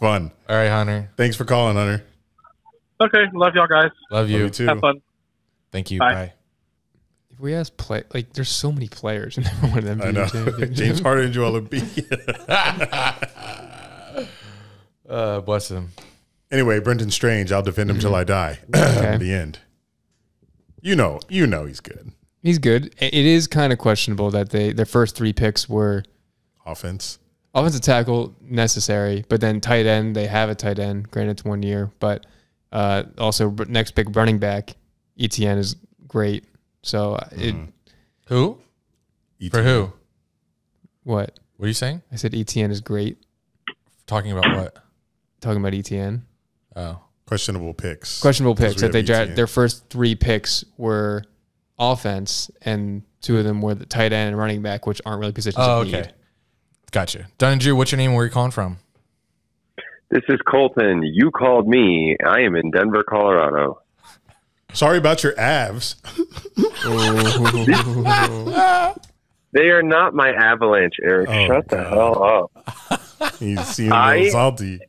Fun. All right, Hunter. Thanks for calling, Hunter. Okay. Love y'all guys. Love you. Love you too. Have fun. Thank you. Bye. Bye. If we ask there's so many players and never one of them. I know. James Harden and Joel Embiid. Bless him. Anyway, Brenton Strange. I'll defend him till I die. Okay. The end. You know he's good. He's good. It is kind of questionable that their first 3 picks were offensive tackle necessary, but then tight end, they have a tight end. Granted, it's 1 year, but also next pick running back, ETN is great. So who? ETN. For who? What? What are you saying? I said ETN is great. Talking about what? Talking about ETN. Oh, questionable picks. Questionable picks that they their first 3 picks were offense, and 2 of them were the tight end and running back, which aren't really positions of need. Gotcha. Dunn and Drew, what's your name? Where are you calling from? This is Colton. You called me. I am in Denver, Colorado. Sorry about your abs. They are not my Avalanche, Eric. Shut the hell up. He's seeing a little salty.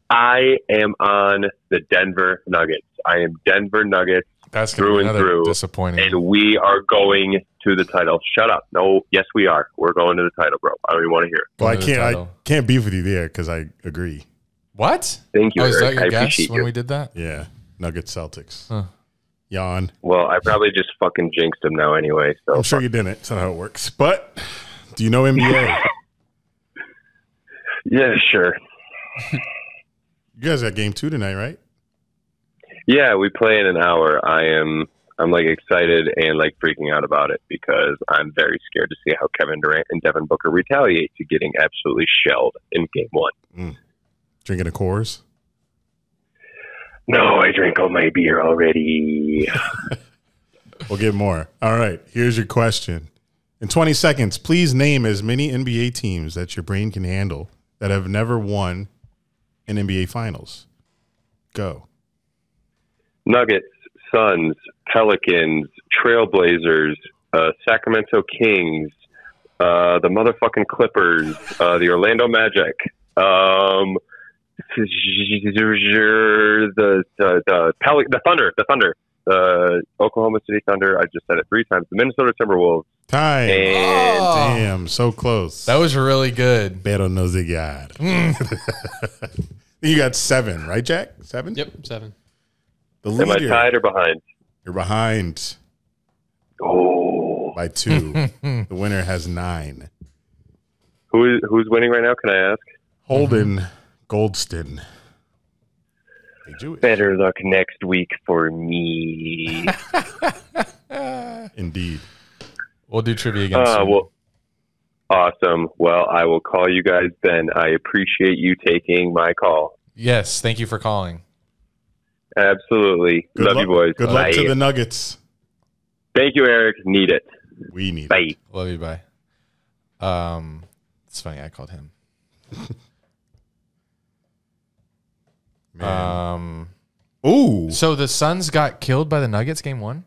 I am on the Denver Nuggets. I am Denver Nuggets. That's through and through. Disappointing. And we are going to the title. Shut up. No, yes, we are. We're going to the title, bro. I don't even want to hear. Well, I can't beef with you there because I agree. What? Thank you, Is Eric. that your I guess when you. we did that? Yeah. Nuggets Celtics. Huh. Yawn. Well, I probably just fucking jinxed him now anyway. So I'm sure you didn't. That's not how it works. But do you know NBA? Yeah, sure. You guys got game 2 tonight, right? Yeah, we play in an hour. I'm like excited and like freaking out about it because I'm very scared to see how Kevin Durant and Devin Booker retaliate to getting absolutely shelled in game 1. Drinking a Coors? No, I drank all my beer already. We'll get more. All right, here's your question. In 20 seconds, please name as many NBA teams that your brain can handle that have never won an NBA Finals. Go. Nuggets, Suns, Pelicans, Trailblazers, Sacramento Kings, the motherfucking Clippers, the Orlando Magic, the Thunder, the Oklahoma City Thunder. I just said it 3 times. The Minnesota Timberwolves. Time. Damn, so close. That was really good. Pero no llegar. You got 7, right, Jack? 7? Yep, 7. The leader. Am I tied or behind? You're behind. Oh. By 2. The winner has 9. Who's winning right now? Can I ask? Holden Goldston. Better luck next week for me. Indeed. We'll do trivia again soon. Well, awesome. Well, I will call you guys then. I appreciate you taking my call. Yes, thank you for calling. Absolutely. Love you, boys. Good luck to the Nuggets. Thank you, Eric. Need it. We need it. Love you, bye. It's funny, I called him. Ooh. So the Suns got killed by the Nuggets game 1?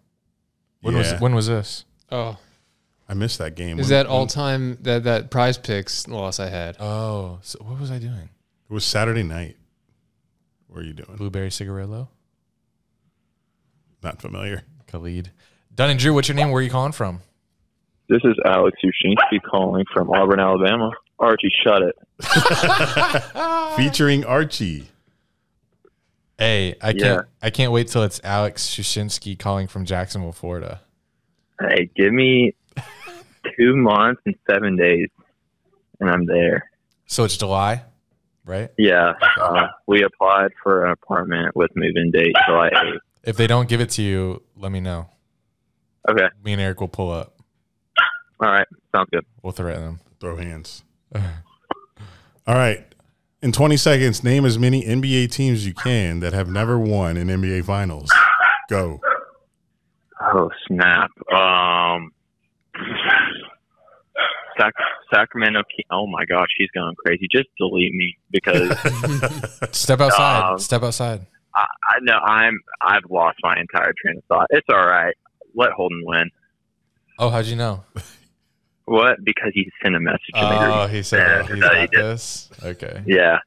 When was this? Oh. I missed that game. Is that all time that prize picks loss I had? Oh, so what was I doing? It was Saturday night. What are you doing? Blueberry Cigarillo? Not familiar. Khalid. Dunn and Drew, what's your name? Where are you calling from? This is Alex Ushinsky calling from Auburn, Alabama. Archie, shut it. Featuring Archie. Hey, I can't wait till it's Alex Shushinsky calling from Jacksonville, Florida. Hey, give me 2 months and 7 days, and I'm there. So it's July, right? Yeah. We applied for an apartment with move-in date July 8th. If they don't give it to you, let me know. Okay. Me and Eric will pull up. All right. Sounds good. We'll threaten them. Throw hands. All right. In 20 seconds, name as many NBA teams as you can that have never won an NBA Finals. Go. Oh, snap. Sacramento. Oh, my gosh. He's going crazy. Just delete me because. Step outside. Step outside. I know. I've lost my entire train of thought. It's all right. Let Holden win. Oh, how'd you know? What? Because he sent a message in the group. Oh, he said he's got this? Okay. Yeah.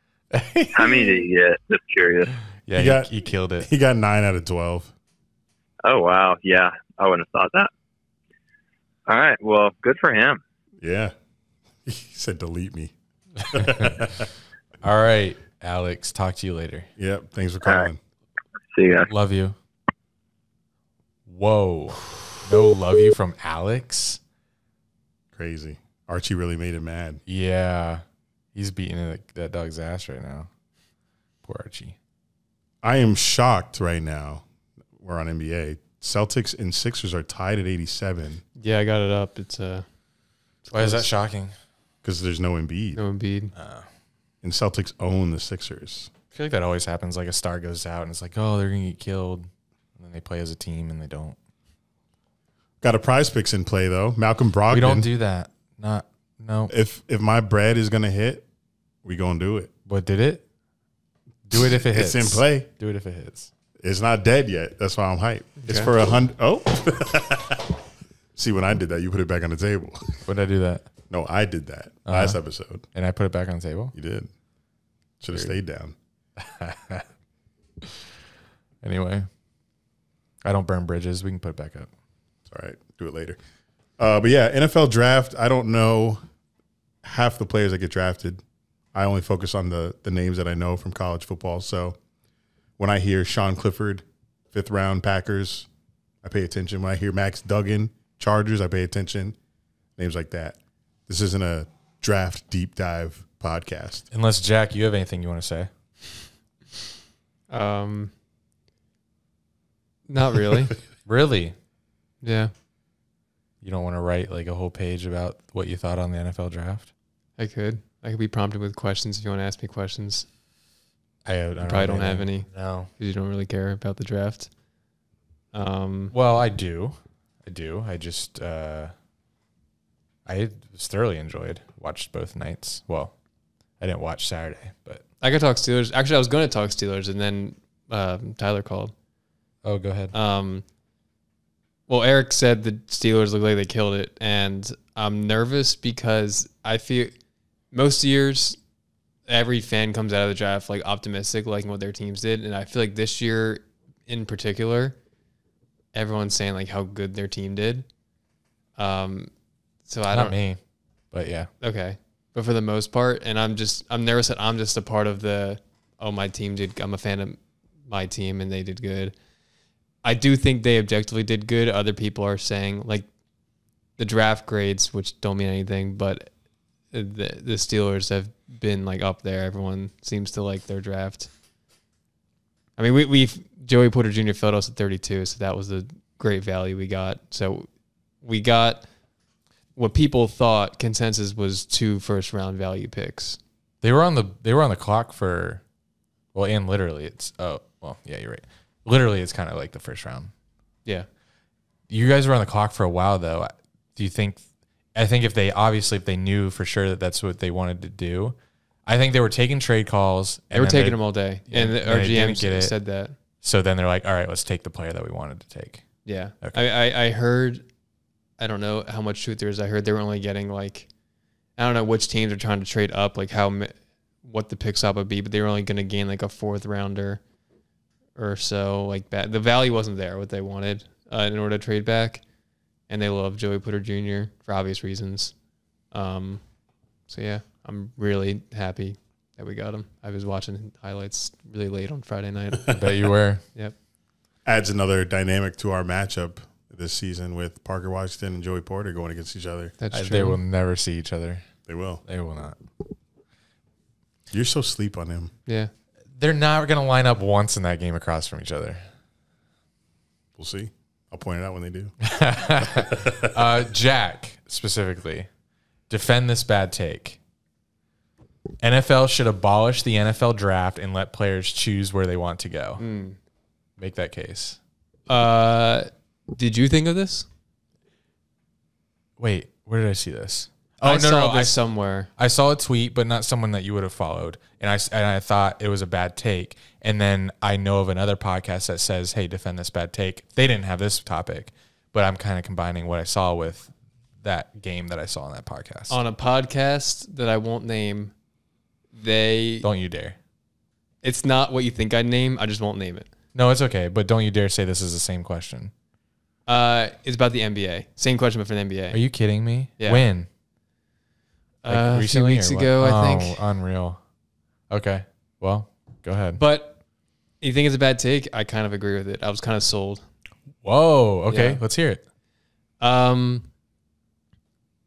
How many did he get? Just curious. Yeah, he killed it. He got 9 out of 12. Oh, wow. Yeah. I wouldn't have thought that. All right. Well, good for him. Yeah. He said delete me. All right, Alex. Talk to you later. Yep. Thanks for calling. See you guys. Love you. Whoa. No love you from Alex. Crazy. Archie really made him mad. Yeah. He's beating that dog's ass right now. Poor Archie. I am shocked right now. We're on NBA. Celtics and Sixers are tied at 87. Yeah, I got it up. It's why is that shocking? Because there's no Embiid. No Embiid. And Celtics own the Sixers. I feel like that always happens. Like a star goes out and it's like, oh, they're going to get killed. And then they play as a team and they don't. Got a prize picks in play, though. Malcolm Brogdon. We don't do that. No. If my bread is going to hit, we going to do it. What did it? Do it if it hits. It's in play. Do it if it hits. It's not dead yet. That's why I'm hyped. Okay. It's for 100. Oh. See, when I did that, you put it back on the table. When did I do that? No, I did that last episode. And I put it back on the table? You did. Should have stayed down. Anyway, I don't burn bridges. We can put it back up. It's all right. Do it later. But yeah, NFL draft, I don't know half the players that get drafted. I only focus on the names that I know from college football. So when I hear Sean Clifford, 5th round Packers, I pay attention. When I hear Max Duggan, Chargers, I pay attention. Names like that. This isn't a draft deep dive podcast. Unless, Jack, you have anything you want to say? Not really. Really? Yeah. You don't want to write like a whole page about what you thought on the NFL draft? I could be prompted with questions if you want to ask me questions. I probably don't have any. No. Because you don't really care about the draft. Well, I do. I just, I was thoroughly enjoyed. Watched both nights. Well, I didn't watch Saturday, but. I could talk Steelers. Actually, I was going to talk Steelers, and then Tyler called. Oh, go ahead. Well, Eric said the Steelers look like they killed it, and I'm nervous because I feel most years every fan comes out of the draft like optimistic, liking what their teams did, and I feel like this year in particular, everyone's saying like how good their team did. So I don't. Not me, but yeah. Okay, but for the most part, and I'm nervous that I'm just a part of my team did. I'm a fan of my team, and they did good. I do think they objectively did good. Other people are saying like the draft grades, which don't mean anything, but the Steelers have been like up there. Everyone seems to like their draft. I mean, we've Joey Porter Jr. filled us at 32, so that was a great value we got. So we got what people thought consensus was 2 first-round value picks. They were on the clock for, well, and literally it's yeah, you're right. Literally, it's kind of like the first round. Yeah. You guys were on the clock for a while, though. Do you think? I think if they knew for sure that that's what they wanted to do, I think they were taking trade calls. They were taking them all day, and our GM said that. So then they're like, "All right, let's take the player that we wanted to take." Yeah. Okay. I heard. I don't know how much truth there is. I heard they were only getting like, I don't know which teams are trying to trade up, like what the pick swap would be, but they were only going to gain like a 4th rounder. Or so, like that. The value wasn't there, what they wanted in order to trade back. And they love Joey Porter Jr. for obvious reasons. So, yeah, I'm really happy that we got him. I was watching highlights really late on Friday night. I bet you were. Yep. Adds another dynamic to our matchup this season with Parker Washington and Joey Porter going against each other. That's true. They will never see each other. They will. They will not. You're so sleep on him. Yeah. They're not going to line up once in that game across from each other. We'll see. I'll point it out when they do. Jack, specifically, defend this bad take. NFL should abolish the NFL draft and let players choose where they want to go. Make that case. Did you think of this? Wait, where did I see this? I saw this somewhere. I saw a tweet, but not someone that you would have followed. And I thought it was a bad take. And then I know of another podcast that says, hey, defend this bad take. They didn't have this topic, but I'm kind of combining what I saw with that game that I saw on that podcast. On a podcast that I won't name, Don't you dare. It's not what you think I'd name. I just won't name it. No, it's okay. But don't you dare say this is the same question. It's about the NBA. Same question, but for the NBA. Are you kidding me? Yeah. When? A few weeks ago, I think. Unreal. Okay. Well, go ahead. But you think it's a bad take? I kind of agree with it. I was kind of sold. Whoa. Okay. Yeah. Let's hear it. Well,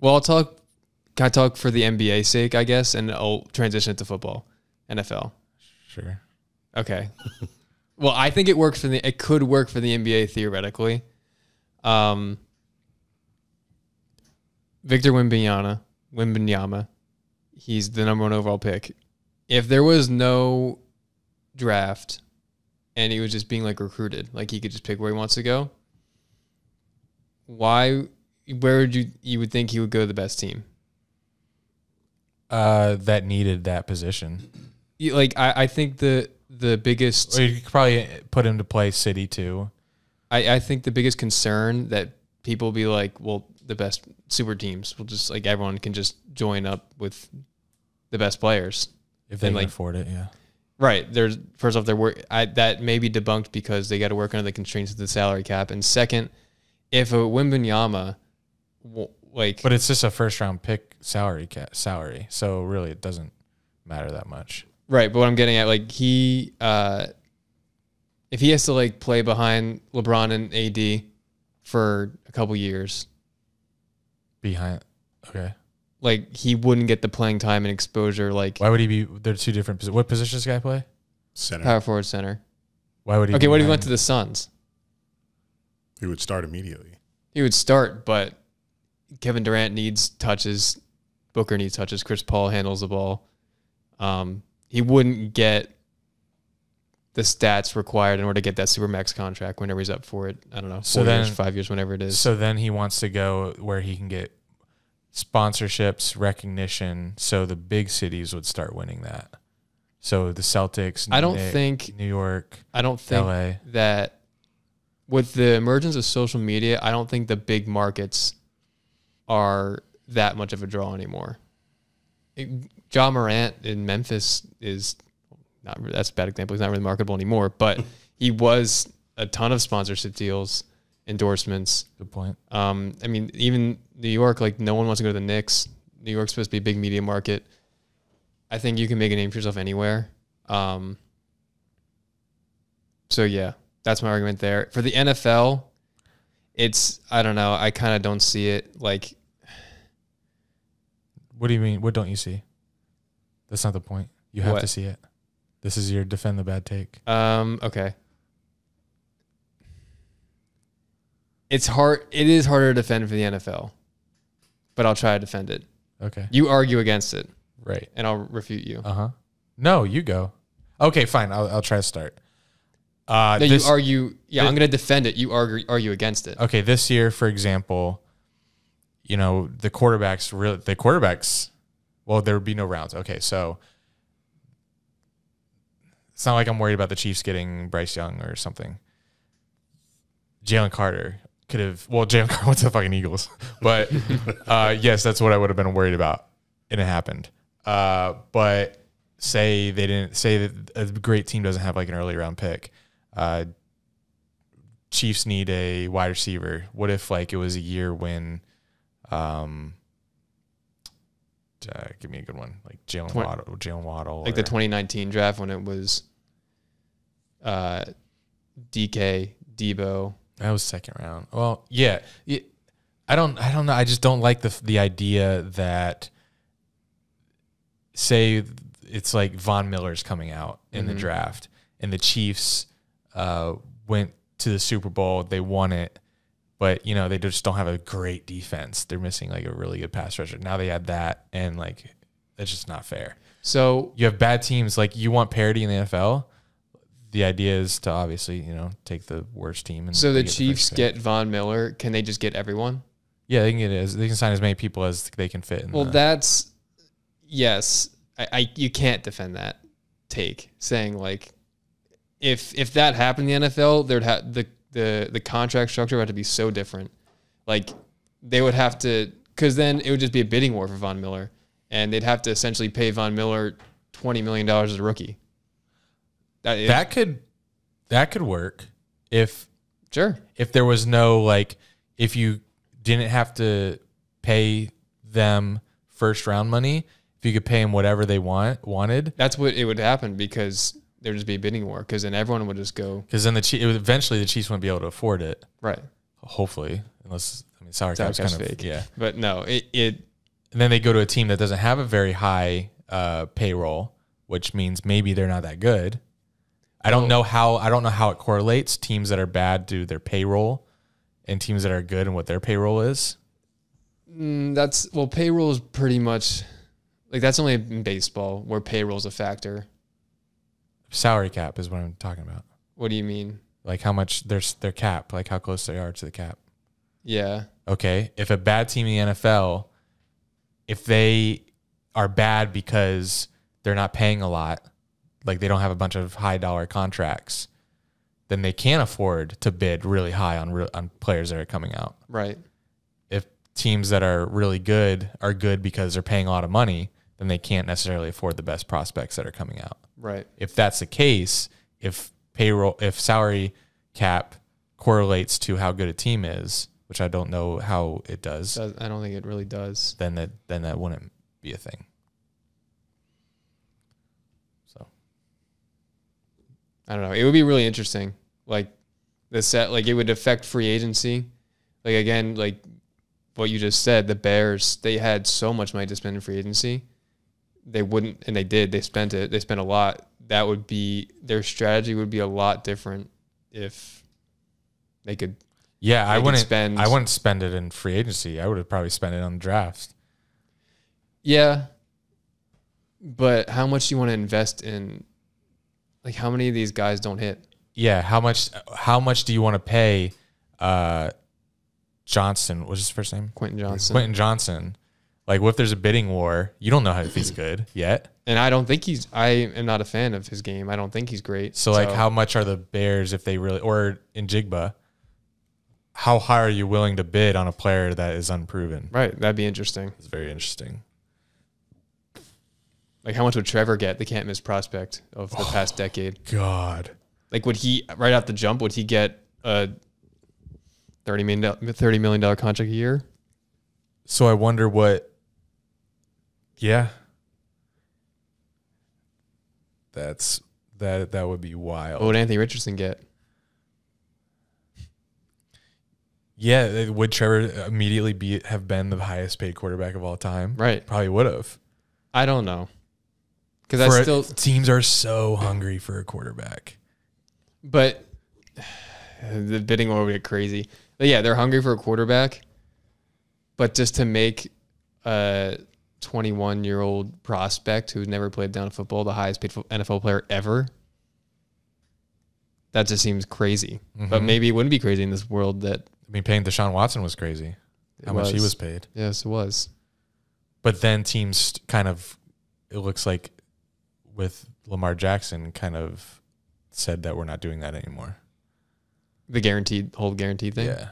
can I talk for the NBA sake, I guess, and I'll transition it to football, NFL. Sure. Okay. Well, I think it could work for the NBA theoretically. Victor Wembanyama, he's the number 1 overall pick. If there was no draft and he was just being like recruited, like he could just pick where he wants to go, where would you would think he would go to the best team? That needed that position. I think the biggest... Or you could probably put him to play city too. I think the biggest concern that people will be like, well, the best super teams will just like everyone can just join up with the best players if they can afford it. Yeah, right. There's first off, that may be debunked because they got to work under the constraints of the salary cap, and second, if a Wembanyama, but it's just a first round pick salary, so really it doesn't matter that much. Right, but what I'm getting at, like if he has to like play behind LeBron and AD for a couple years, okay, like he wouldn't get the playing time and exposure. Like, why would he be? They're two different positions. What position does this guy play? Center, power forward, center. Why would he? Okay, what if he went to the Suns? He would start immediately. He would start, but Kevin Durant needs touches. Booker needs touches. Chris Paul handles the ball. He wouldn't get the stats required in order to get that Supermax contract whenever he's up for it. I don't know, 4 years, 5 years, whenever it is. So then he wants to go where he can get sponsorships, recognition, so the big cities would start winning that. So the Celtics, New York, I don't think LA. That with the emergence of social media, I don't think the big markets are that much of a draw anymore. Ja Morant in Memphis is not, that's a bad example. He's not really marketable anymore, but he was a ton of sponsorship deals, endorsements. Good point. I mean, even New York, like no one wants to go to the Knicks. New York's supposed to be a big media market. I think you can make a name for yourself anywhere. So yeah, that's my argument there. For the NFL, I don't know. I kind of don't see it. Like, what do you mean? What don't you see? That's not the point. You have to see it. This is your defend the bad take. Okay. It's hard. It is harder to defend for the NFL, but I'll try to defend it. Okay. You argue against it. Right. And I'll refute you. No, you go. Okay, fine. I'll try to start. No, you argue. Yeah, I'm going to defend it. You argue against it. Okay, this year, for example, the quarterbacks, well, there would be no rounds. Okay, so it's not like I'm worried about the Chiefs getting Bryce Young or something. Jalen Carter could have, Jalen Carter went to the fucking Eagles. But yes, that's what I would have been worried about. And it happened. But say that a great team doesn't have like an early round pick. Chiefs need a wide receiver. What if like it was a year when give me a good one, like Jalen Waddle, like the 2019 draft when it was DK, Debo. That was second round. Well, yeah, I don't know. I just don't like the idea that say it's like Von Miller's coming out in the draft and the Chiefs went to the Super Bowl. They won it. But, they just don't have a great defense. They're missing, like, a really good pass rusher. Now they add that, and, like, that's just not fair. So you have bad teams. Like, you want parity in the NFL. The idea is to obviously, take the worst team. And so the Chiefs get Von Miller. Can they just get everyone? Yeah, they can sign as many people as they can fit. That's – yes. You can't defend that take, saying, like, if that happened in the NFL, there'd have the contract structure would have to be so different. Like they would have to, because then it would just be a bidding war for Von Miller, and they'd have to essentially pay Von Miller $20 million as a rookie. That could work if there was no like if you didn't have to pay them first round money, if you could pay them whatever they wanted. That's what it would happen because. There'd just be a bidding war because then everyone would just go. Because then eventually the Chiefs wouldn't be able to afford it. Right. Hopefully. Unless, I mean, salary cap's kind of fake. Yeah. But no, it and then they go to a team that doesn't have a very high payroll, which means maybe they're not that good. I don't know how it correlates teams that are bad to their payroll and teams that are good and what their payroll is. Payroll is pretty much like that's only in baseball where payroll is a factor. Salary cap is what I'm talking about. What do you mean? Like how much their cap, like how close they are to the cap. Yeah. Okay. If a bad team in the NFL, if they are bad because they're not paying a lot, like they don't have a bunch of high dollar contracts, then they can't afford to bid really high on players that are coming out. Right. If teams that are really good are good because they're paying a lot of money, then they can't necessarily afford the best prospects that are coming out. Right. If that's the case, if salary cap correlates to how good a team is, which I don't know how it does. I don't think it really does. Then that wouldn't be a thing. So I don't know. It would be really interesting. Like it would affect free agency. Like again, like what you just said, the Bears, they had so much money to spend in free agency. They wouldn't, and they did. They spent it. They spent a lot. That would be their strategy would be a lot different if they could. Yeah, I wouldn't spend it in free agency. I would have probably spent it on the draft. Yeah, but how much do you want to invest in? Like, how many of these guys don't hit? Yeah, how much do you want to pay? Johnson, what's his first name? Quentin Johnson. Like, what if there's a bidding war? You don't know if he's good yet. And I am not a fan of his game. I don't think he's great. So like, how much are the Bears if they really, or in Jigba, how high are you willing to bid on a player that is unproven? Right. That'd be interesting. It's very interesting. Like, how much would Trevor get, the can't miss prospect of the past decade? God. Like, would he, right off the jump, would he get a $30 million contract a year? So I wonder what, yeah. That would be wild. What would Anthony Richardson get? Yeah, would Trevor immediately have been the highest paid quarterback of all time? Right. Probably would have. I don't know. Because teams are so hungry for a quarterback. But the bidding war would get crazy. But yeah, they're hungry for a quarterback. But just to make a 21-year-old prospect who's never played down football the highest paid NFL player ever, that just seems crazy. Mm-hmm. But maybe it wouldn't be crazy in this world that... I mean, paying Deshaun Watson was crazy. How much he was paid. Yes, it was. But then teams kind of, it looks like with Lamar Jackson kind of said that we're not doing that anymore. The whole guaranteed thing? Yeah.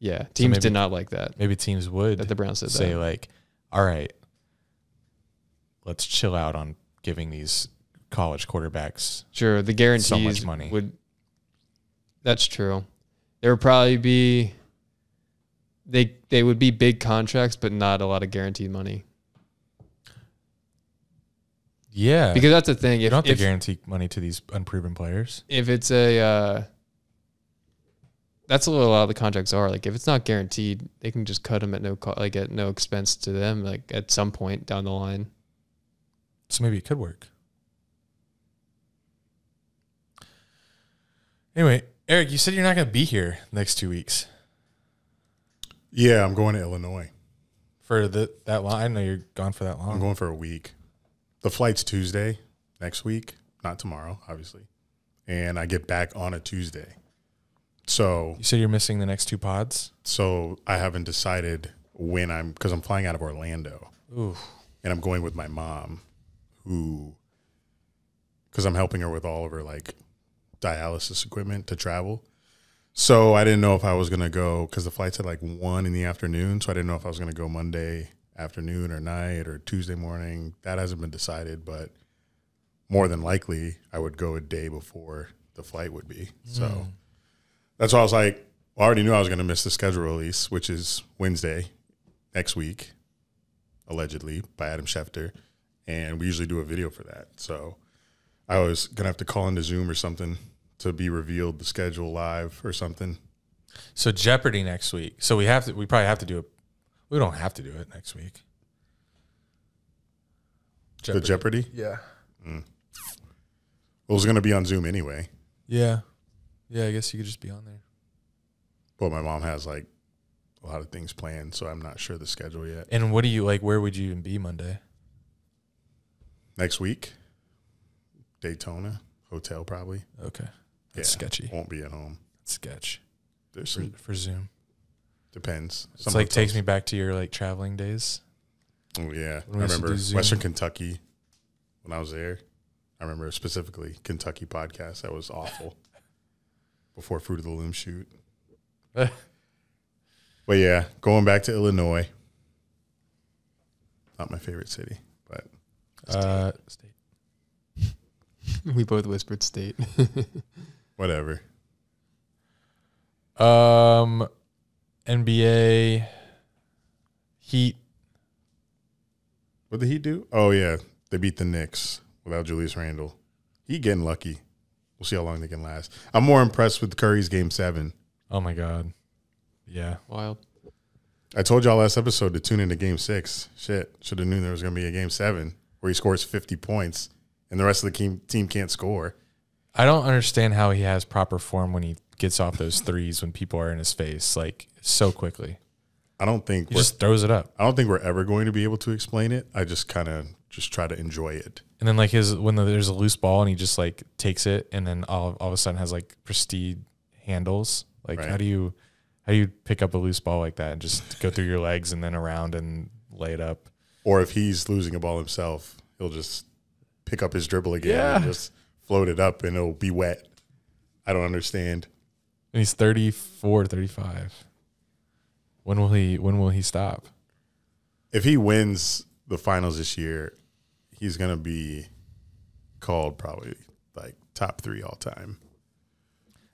Yeah. Teams did not like that. Maybe teams would. That the Browns said say that. Like, all right, let's chill out on giving these college quarterbacks sure the guarantees so much money. That's true. There would probably be they would be big contracts, but not a lot of guaranteed money. Yeah, because that's the thing. You don't have to guarantee money to these unproven players. If it's that's what a lot of the contracts are. Like, if it's not guaranteed, they can just cut them at no expense to them. Like at some point down the line. So maybe it could work. Anyway, Eric, you said you're not going to be here next 2 weeks. Yeah, I'm going to Illinois. For that long? I know you're gone for that long. I'm going for a week. The flight's Tuesday next week, not tomorrow, obviously. And I get back on a Tuesday. So you said you're missing the next two pods? So I haven't decided when because I'm flying out of Orlando. Ooh. And I'm going with my mom, because I'm helping her with all of her dialysis equipment to travel. So I didn't know if I was going to go, because the flight's at 1 in the afternoon. So I didn't know if I was going to go Monday afternoon or night or Tuesday morning. That hasn't been decided, but more than likely I would go a day before the flight would be. So that's why I was like, I already knew I was going to miss the schedule release, which is Wednesday next week, allegedly, by Adam Schefter. And we usually do a video for that. So I was going to have to call into Zoom or something to be revealed the schedule live or something. So Jeopardy next week. So we probably have to do it. We don't have to do it next week. The Jeopardy? Yeah. Well, it was going to be on Zoom anyway. Yeah. Yeah, I guess you could just be on there. But my mom has like a lot of things planned, so I'm not sure the schedule yet. And what do you like? Where would you even be Monday? Next week, Daytona hotel probably. Okay, that's sketchy. Won't be at home. Sketch. There's some for Zoom. Depends. It's like takes me back to your like traveling days. Oh yeah, I When we used to remember do Zoom. Western Kentucky when I was there. I remember specifically Kentucky podcast. That was awful. Before Fruit of the Loom shoot. But yeah, going back to Illinois. Not my favorite city, but state. We both whispered state. Whatever. NBA Heat. What did he do? Oh yeah, they beat the Knicks without Julius Randle. He getting lucky. We'll see how long they can last. I'm more impressed with Curry's Game 7. Oh my God. Yeah. Wild. I told y'all last episode to tune into Game 6. Shit, should have known there was going to be a Game 7 where he scores 50 points and the rest of the team can't score. I don't understand how he has proper form when he gets off those threes when people are in his face like so quickly. I don't think he just throws it up. I don't think we're ever going to be able to explain it. I just kind of just try to enjoy it. And then like when there's a loose ball and he just like takes it and then all of a sudden has like prestige handles. Like Right. how do you pick up a loose ball like that and just go through your legs and then around and lay it up? Or if he's losing a ball himself, he'll just pick up his dribble again and just float it up and it'll be wet. I don't understand. And he's 34, 35. When will he stop? If he wins the finals this year, he's going to be called probably like top 3 all time.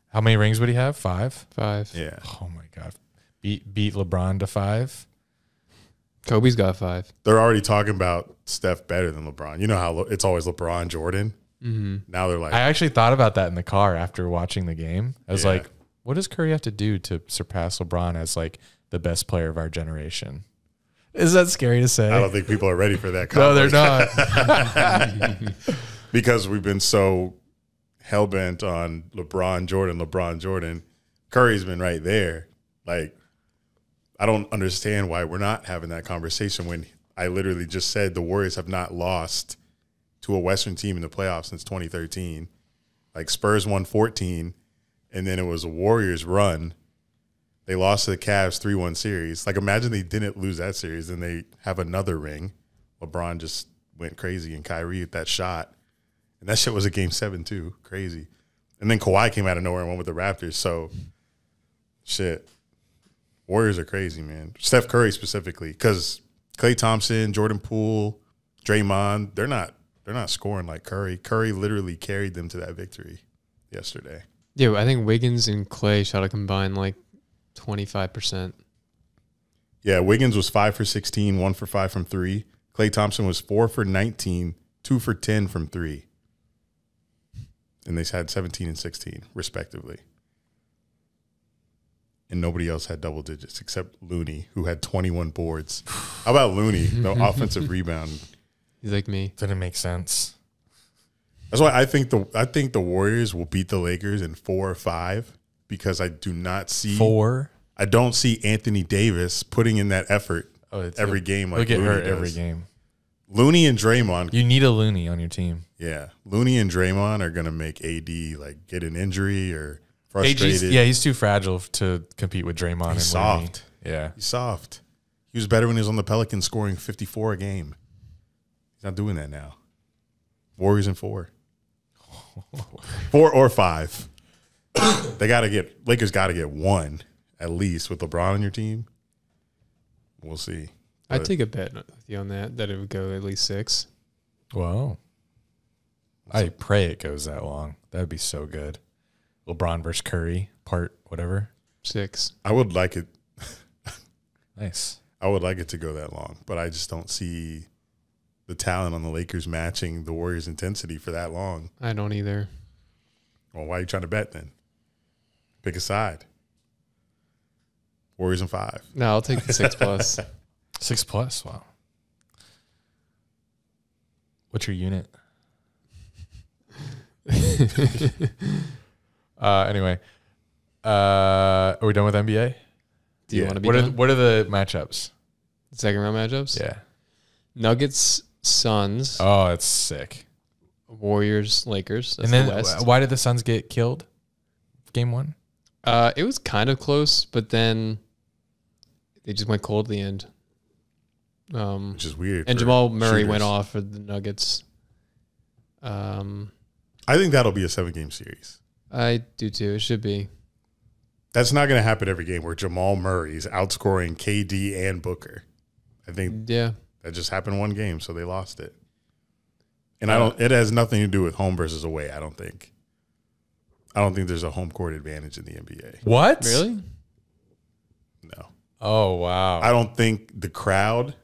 How many rings would he have? 5? 5. Yeah. Oh my God. Beat LeBron to 5. Kobe's got 5. They're already talking about Steph better than LeBron. You know how it's always LeBron, Jordan. Mm-hmm. Now they're like, I actually thought about that in the car after watching the game. I was like, what does Curry have to do to surpass LeBron as like the best player of our generation? Is that scary to say? I don't think people are ready for that. No, they're not. Because we've been so hell-bent on LeBron Jordan. Curry's been right there. Like, I don't understand why we're not having that conversation when I literally just said the Warriors have not lost to a Western team in the playoffs since 2013. Like, Spurs won 14, and then it was a Warriors run. They lost to the Cavs 3-1 series. Like, imagine they didn't lose that series and they have another ring. LeBron just went crazy and Kyrie with that shot. And that shit was a Game 7 too. Crazy. And then Kawhi came out of nowhere and won with the Raptors. So, shit. Warriors are crazy, man. Steph Curry specifically. Because Klay Thompson, Jordan Poole, Draymond, they're not scoring like Curry. Curry literally carried them to that victory yesterday. Yeah, I think Wiggins and Clay shot a combined like 25%. Yeah, Wiggins was 5 for 16, 1 for 5 from 3. Klay Thompson was 4 for 19, 2 for 10 from 3. And they had 17 and 16, respectively. And nobody else had double digits except Looney, who had 21 boards. How about Looney? No offensive rebound. He's like me. Didn't make sense. That's why I think the Warriors will beat the Lakers in 4 or 5 because I do not see 4. I don't see Anthony Davis putting in that effort every game. Like he'll get Looney hurt does. every game. Looney and Draymond. You need a Looney on your team. Yeah, Looney and Draymond are gonna make AD like get an injury or frustrated. He's too fragile to compete with Draymond. He's and Looney. soft. Yeah, he's soft. He was better when he was on the Pelicans, scoring 54 a game. He's not doing that now. Warriors in 4. 4 or 5. Lakers got to get 1 at least with LeBron on your team. We'll see. I'd take a bet with you on that it would go at least 6. Wow. I pray it goes that long. That'd be so good. LeBron versus Curry, part whatever. 6. I would like it. Nice. I would like it to go that long, but I just don't see the talent on the Lakers matching the Warriors' intensity for that long. I don't either. Well, why are you trying to bet then? Pick a side. Warriors in 5. No, I'll take the 6+. 6+. Wow. What's your unit? Anyway, are we done with NBA? Do you want to be done? What are the matchups? Second round matchups? Yeah. Nuggets, Suns. Oh, that's sick. Warriors, Lakers. That's and then the West. Why did the Suns get killed? Game 1? It was kind of close, but then they just went cold at the end. Which is weird. And Jamal Murray went off for the Nuggets. I think that'll be a 7-game series. I do too. It should be. That's not going to happen every game where Jamal Murray's outscoring KD and Booker. I think that just happened one game, so they lost it. And it has nothing to do with home versus away, I don't think. I don't think there's a home court advantage in the NBA. What? Really? No. Oh, wow. I don't think the crowd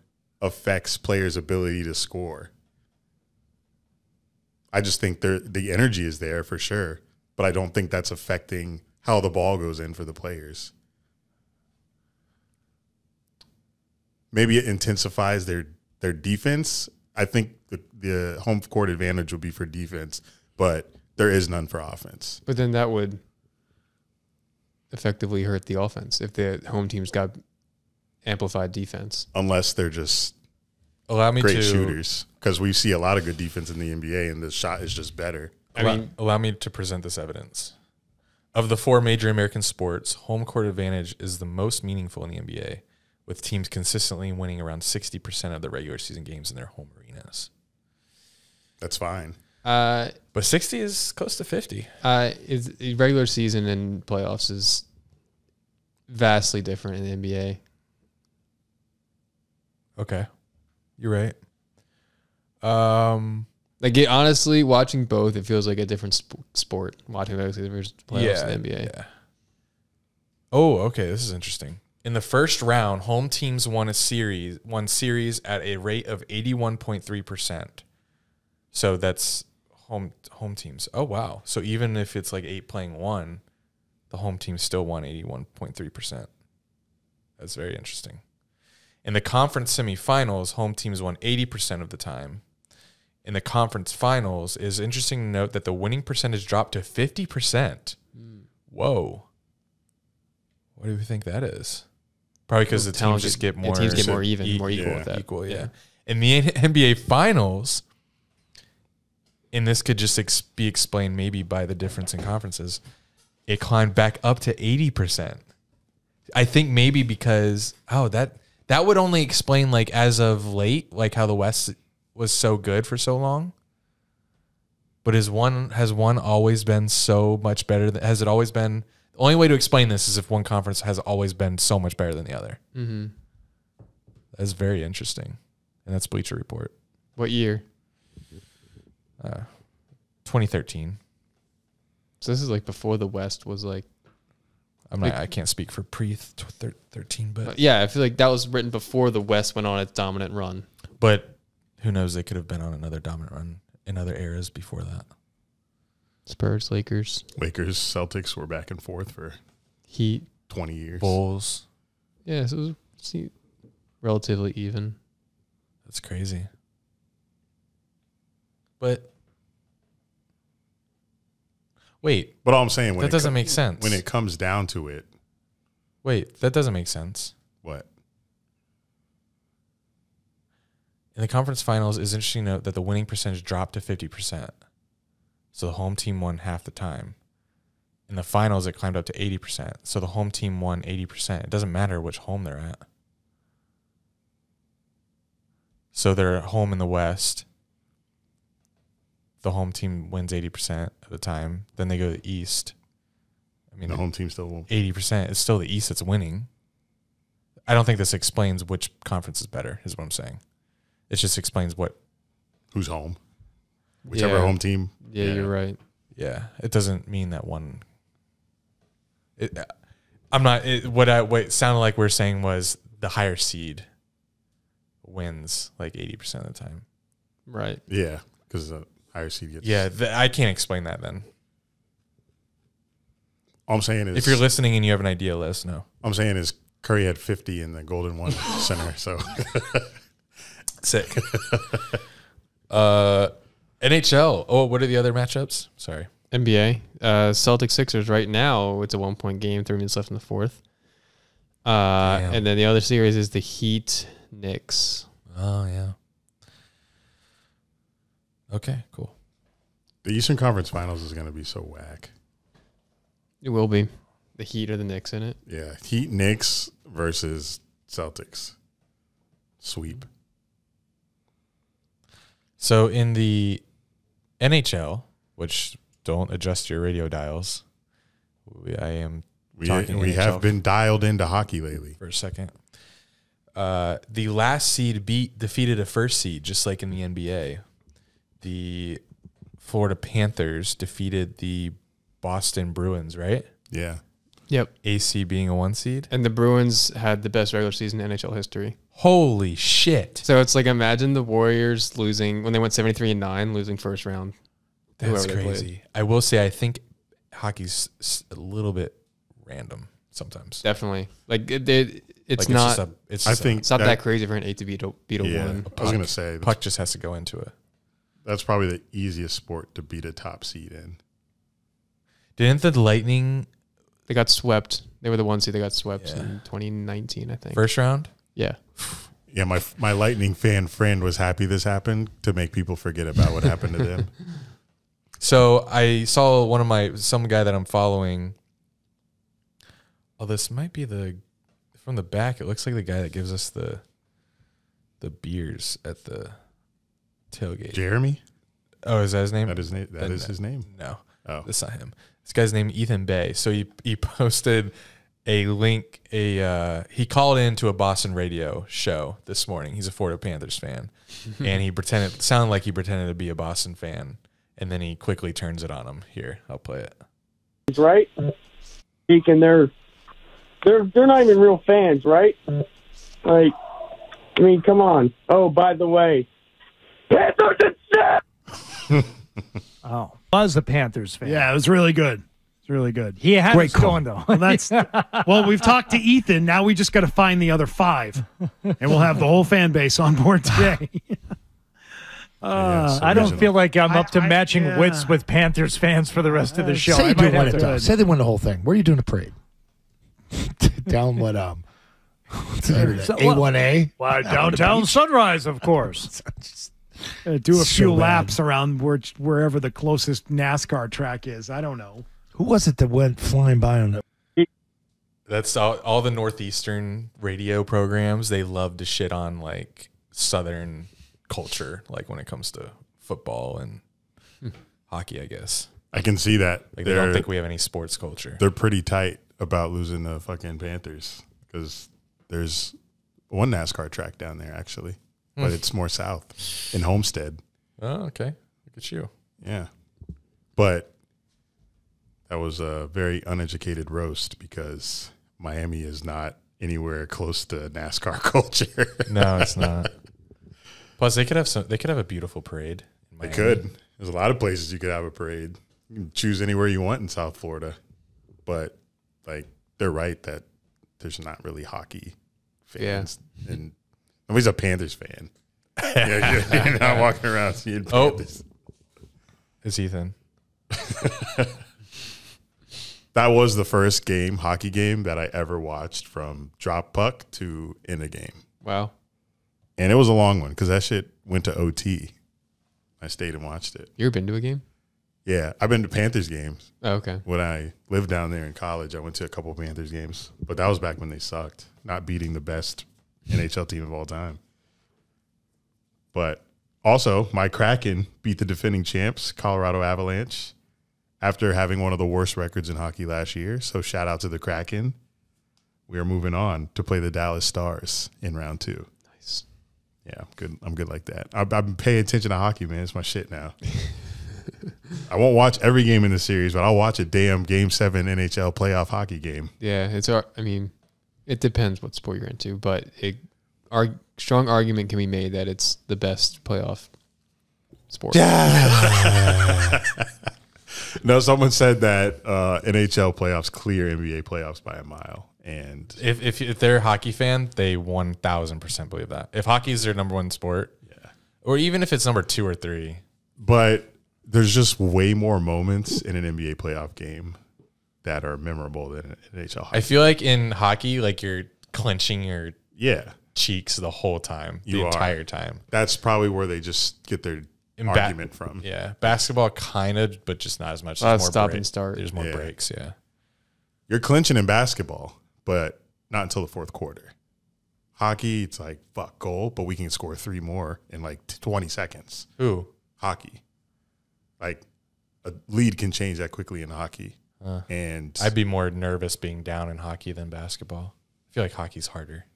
affects players' ability to score. I just think the energy is there for sure, but I don't think that's affecting how the ball goes in for the players. Maybe it intensifies their defense. I think the home court advantage will be for defense, but there is none for offense. But then that would effectively hurt the offense if the home team's got amplified defense. Unless they're just great shooters, because we see a lot of good defense in the NBA, and the shot is just better. Allow me to present this evidence. Of the 4 major American sports, home court advantage is the most meaningful in the NBA, with teams consistently winning around 60% of the regular season games in their home arenas. That's fine. But 60 is close to 50. Regular season and playoffs is vastly different in the NBA. Okay. You're right. Honestly, watching both, it feels like a different sport. Watching those versus playoffs in the NBA. Yeah. Oh, okay. This is interesting. In the first round, home teams won series at a rate of 81.3%. So that's home teams. Oh, wow. So even if it's like 8 playing 1, the home team still won 81.3%. That's very interesting. In the conference semifinals, home teams won 80% of the time. In the conference finals, it is interesting to note that the winning percentage dropped to 50%. Whoa. What do you think that is? Probably because the teams just get more... teams get more even, more equal with that. Equal, yeah. In the NBA finals, and this could just be explained maybe by the difference in conferences, it climbed back up to 80%. I think maybe because... That would only explain, like, as of late, like, how the West was so good for so long. But has one always been so much better? Has it always been... The only way to explain this is if one conference has always been so much better than the other. Mm-hmm. That's very interesting. And that's Bleacher Report. What year? 2013. So this is, like, before the West was, like... I can't speak for pre-13, but... Yeah, I feel like that was written before the West went on its dominant run. But who knows? They could have been on another dominant run in other eras before that. Spurs, Lakers. Celtics were back and forth for Heat. 20 years. Bulls. Yeah, so it was relatively even. That's crazy. But... Wait. But all I'm saying... that doesn't make sense. When it comes down to it... Wait, that doesn't make sense. What? In the conference finals, it's interesting to note that the winning percentage dropped to 50%. So the home team won half the time. In the finals, it climbed up to 80%. So the home team won 80%. It doesn't matter which home they're at. So they're at home in the West. The home team wins 80% of the time. Then they go to the East. I mean, the home team still won 80%. It's still the East that's winning. I don't think this explains which conference is better, is what I'm saying. It just explains who's home. Whichever home team. Yeah, you're right. Yeah, it doesn't mean that one. What it sounded like we were saying was the higher seed wins like 80% of the time. Right. Yeah, because the higher seed gets... Yeah, I can't explain that then. All I'm saying is... If you're listening and you have an idea, let us know. I'm saying is Curry had 50 in the Golden One Center. So sick. NHL. Oh, what are the other matchups? Sorry. NBA. Celtics Sixers right now. It's a 1-point game. 3 minutes left in the fourth. And then the other series is the Heat Knicks. Oh, yeah. Okay, cool. The Eastern Conference Finals is going to be so whack. It will be. The Heat or the Knicks in it. Yeah. Heat Knicks versus Celtics. Sweep. So in the NHL, which don't adjust your radio dials, we have been dialed into hockey lately. For a second. The last seed defeated a first seed, just like in the NBA. The Florida Panthers defeated the Boston Bruins, right? Yeah. Yep. AC being a 1 seed. And the Bruins had the best regular season in NHL history. Holy shit. So it's like, imagine the Warriors losing when they went 73-9, losing first round. That's crazy. I will say, I think hockey's a little bit random sometimes. Definitely. Like it's not that crazy for an 8 to beat a 1. I was going to say. The puck just has to go into it. That's probably the easiest sport to beat a top seed in. Didn't the Lightning... They got swept. They were the 1 seed. They got swept in 2019, I think. First round? Yeah. Yeah, my Lightning fan friend was happy this happened to make people forget about what happened to them. So I saw some guy that I'm following. Oh, this might be from the back. It looks like the guy that gives us the beers at the tailgate. Jeremy? Oh, is that his name? That is his name. No. Oh. That's not him. This guy's named Ethan Bay. So he posted a link. He called into a Boston radio show this morning. He's a Florida Panthers fan, and he sounded like he pretended to be a Boston fan, and then he quickly turns it on him. Here, I'll play it. Right? And they're not even real fans, right? Like, I mean, come on. Oh, by the way, Panthers and Oh, Buzz the Panthers fan. Yeah, it was really good. It's really good. He had Great us going though. Well, we've talked to Ethan. Now we just got to find the other 5, and we'll have the whole fan base on board today. I don't feel like I'm up to matching wits with Panthers fans for the rest of the show. Say you do win it though. Say they win the whole thing. Where are you doing a parade? Down what? A1A. Well, downtown Sunrise, of course. Do a few laps around wherever the closest NASCAR track is. I don't know. Who was it that went flying by on it? That's all the Northeastern radio programs. They love to shit on like Southern culture, like when it comes to football and hockey, I guess. I can see that. Like they don't think we have any sports culture. They're pretty tight about losing the fucking Panthers because there's one NASCAR track down there actually. But it's more south in Homestead. Oh, okay. Look at you. Yeah. But that was a very uneducated roast because Miami is not anywhere close to NASCAR culture. No, it's not. Plus, they could have a beautiful parade. They could. There's a lot of places you could have a parade. You can choose anywhere you want in South Florida. But like they're right that there's not really hockey fans. Yeah. And nobody's a Panthers fan. You're not walking around seeing Panthers. It's Ethan. That was the first hockey game that I ever watched from drop puck to in a game. Wow. And it was a long one because that shit went to OT. I stayed and watched it. You ever been to a game? Yeah, I've been to Panthers games. Oh, okay. When I lived down there in college, I went to a couple of Panthers games. But that was back when they sucked, not beating the best NHL team of all time. But also, my Kraken beat the defending champs, Colorado Avalanche, after having one of the worst records in hockey last year. So shout out to the Kraken. We are moving on to play the Dallas Stars in round 2. Nice. Yeah, I'm good like that. I've been paying attention to hockey, man. It's my shit now. I won't watch every game in the series, but I'll watch a damn Game 7 NHL playoff hockey game. Yeah, it depends what sport you're into, but strong argument can be made that it's the best playoff sport. Yeah. No, someone said that NHL playoffs clear NBA playoffs by a mile, And if they're a hockey fan, they 1000% believe that. If hockey is their number one sport, or even if it's number 2 or 3. But there's just way more moments in an NBA playoff game that are memorable than an NHL hockey. I feel like in hockey, like you're clenching your cheeks the whole time, the entire time. That's probably where they just get their argument from. Yeah, basketball kind of, but just not as much. There's more stop and start. There's more breaks. Yeah, you're clinching in basketball, but not until the fourth quarter. Hockey, it's like, fuck, goal, but we can score 3 more in like 20 seconds. Who? Hockey. Like, a lead can change that quickly in hockey. And I'd be more nervous being down in hockey than basketball. I feel like hockey's harder,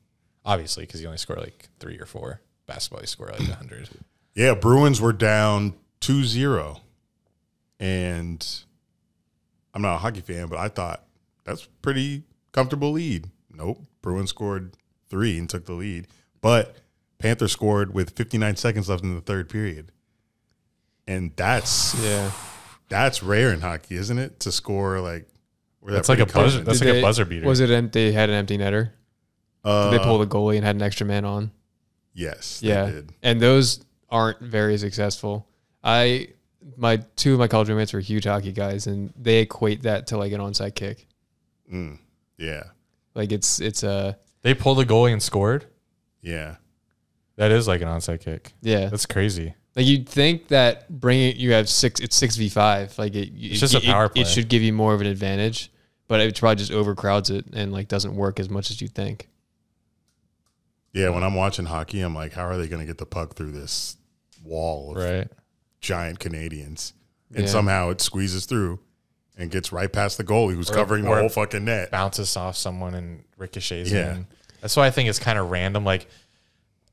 obviously, because you only score like 3 or 4. Basketball, you score like 100. Yeah, Bruins were down 2-0. And I'm not a hockey fan, but I thought that's pretty comfortable lead. Nope. Bruins scored 3 and took the lead. But Panthers scored with 59 seconds left in the third period. And that's rare in hockey, isn't it? To score like that's like a buzzer. That's like a buzzer beater. Was it? They had an empty netter. Did they pull the goalie and had an extra man on? Yes. Yeah. They did. And those aren't very successful. Two of my college roommates were huge hockey guys, and they equate that to like an onside kick. Yeah. Like it's they pulled the goalie and scored. Yeah. That is like an onside kick. Yeah. That's crazy. Like you'd think that you have 6v5, like it's just a power play. It should give you more of an advantage, but it probably just overcrowds it and like doesn't work as much as you think. Yeah, when I'm watching hockey, I'm like, how are they going to get the puck through this wall of giant Canadians? And somehow it squeezes through and gets right past the goalie who's covering the whole fucking net. Bounces off someone and ricochets in. That's why I think it's kind of random. Like,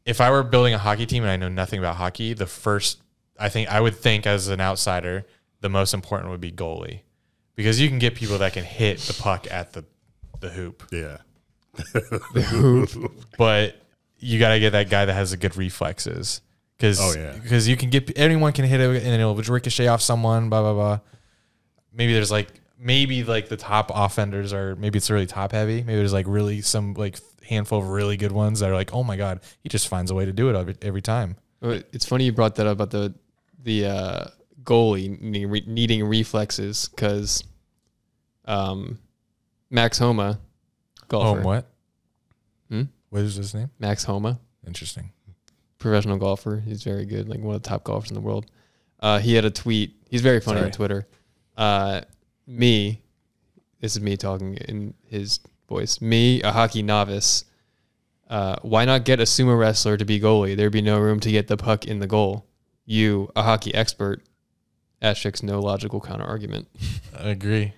if I were building a hockey team and I know nothing about hockey, I would think as an outsider, the most important would be goalie. Because you can get people that can hit the puck at the hoop. Yeah. The hoop. But you got to get that guy that has the good reflexes. Because you can get, anyone can hit it and it'll ricochet off someone, blah, blah, blah. Maybe there's maybe the top offenders are, maybe it's really top heavy. Maybe there's really some handful of really good ones that are like, oh my God, he just finds a way to do it every time. It's funny you brought that up about the goalie needing reflexes because Max Homa, golfer. What? What is his name? Max Homa. Interesting. Professional golfer. He's very good, like one of the top golfers in the world. He had a tweet. He's very funny on Twitter. This is me talking in his voice. Me, a hockey novice. Why not get a sumo wrestler to be goalie? There'd be no room to get the puck in the goal. You, a hockey expert. Asterisk, no logical counter argument. I agree.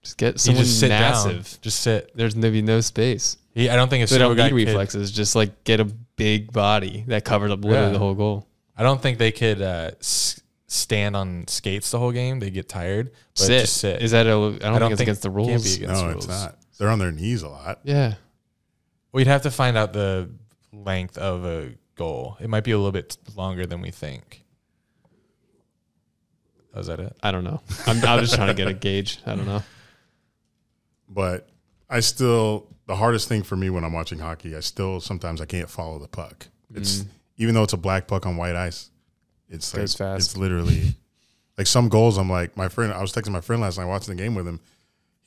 Just get someone just sit massive. Down. Just sit. There's be no space. I don't think they don't need reflexes. Just get a big body that covers up literally the whole goal. I don't think they could stand on skates the whole game. They get tired. But sit. Just sit. Is that I don't think it's against the rules. Can't be against the rules. It's not. They're on their knees a lot. Yeah. We'd have to find out the length of a goal. It might be a little bit longer than we think. Oh, is that it? I don't know. I'm just trying to get a gauge. I don't know. But the hardest thing for me when I'm watching hockey, sometimes I can't follow the puck. It's even though it's a black puck on white ice, it's goes fast. It's literally some goals. I'm like, I was texting my friend last night watching the game with him.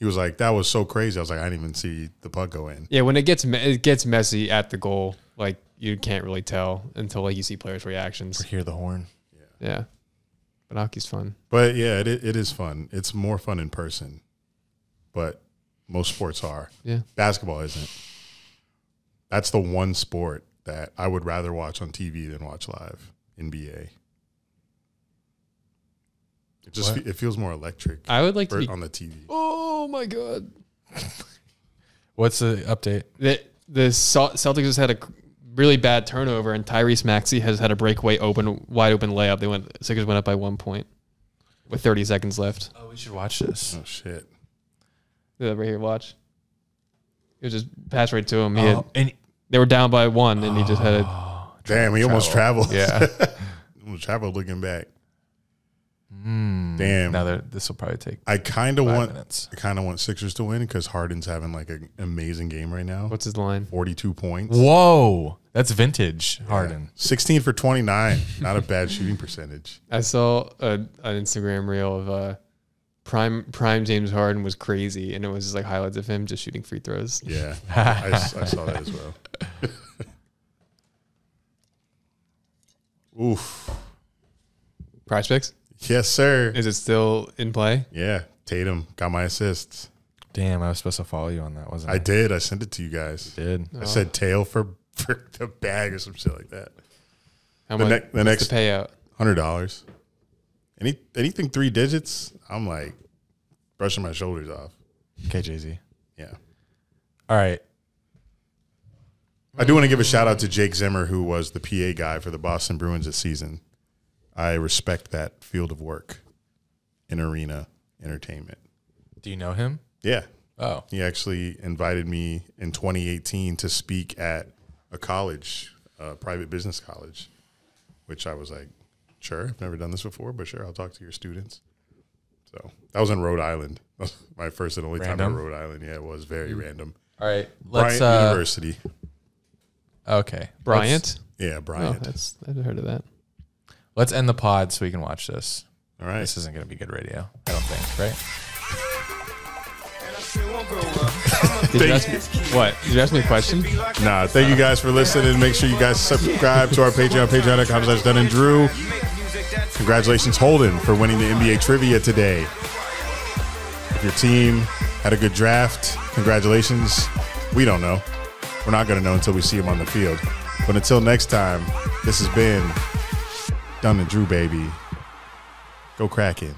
He was like, that was so crazy. I was like, I didn't even see the puck go in. Yeah, when it gets messy at the goal, you can't really tell until you see players' reactions. Or hear the horn. Yeah. But hockey's fun. But yeah, it is fun. It's more fun in person. But most sports are. Yeah. Basketball isn't. That's the one sport that I would rather watch on TV than watch live. NBA. It feels more electric. I would like to be on the TV. Oh my God. What's the update? The Celtics has had a really bad turnover, and Tyrese Maxey has had a breakaway wide open layup. Sixers went up by 1 point with 30 seconds left. Oh, we should watch this. Oh shit. Yeah, right here, watch. It was just passed right to him. They were down by 1, and he just had Damn, he almost traveled. Yeah. Almost traveled looking back. Damn. Now this will probably take. I kind of 5 want. minutes. I kind of want Sixers to win because Harden's having like an amazing game right now. What's his line? 42 points. Whoa, that's vintage Harden. 16 for 29. Not a bad shooting percentage. I saw an Instagram reel of prime James Harden was crazy, and it was just like highlights of him just shooting free throws. Yeah, I saw that as well. Oof. Prize Picks? Yes, sir. Is it still in play? Yeah, Tatum got my assists. Damn, I was supposed to follow you on that, wasn't I? I did. I sent it to you guys. You did. I said tail for the bag or some shit like that. How much? The next the payout? $100. Anything 3 digits, I'm like brushing my shoulders off. Okay, Jay-Z. Yeah. All right. I do want to give a shout out to Jake Zimmer, who was the PA guy for the Boston Bruins this season. I respect that field of work in arena entertainment. Do you know him? Yeah. Oh. He actually invited me in 2018 to speak at a college, a private business college, which I was like, sure, I've never done this before, but sure, I'll talk to your students. So that was in Rhode Island. That was my first and only time in Rhode Island. Yeah, it was very random. All right. Bryant University. Okay. Bryant? Yeah, Bryant. I've heard of that. Let's end the pod so we can watch this. All right. This isn't going to be good radio, I don't think, right? Did you ask me, what? Did you ask me a question? Nah, thank you guys for listening. Make sure you guys subscribe to our Patreon, patreon.com/Dunn and Drew. Congratulations, Holden, for winning the NBA trivia today. If your team had a good draft, congratulations. We don't know. We're not going to know until we see him on the field. But until next time, this has been Dunn and Drew, baby. Go Kraken.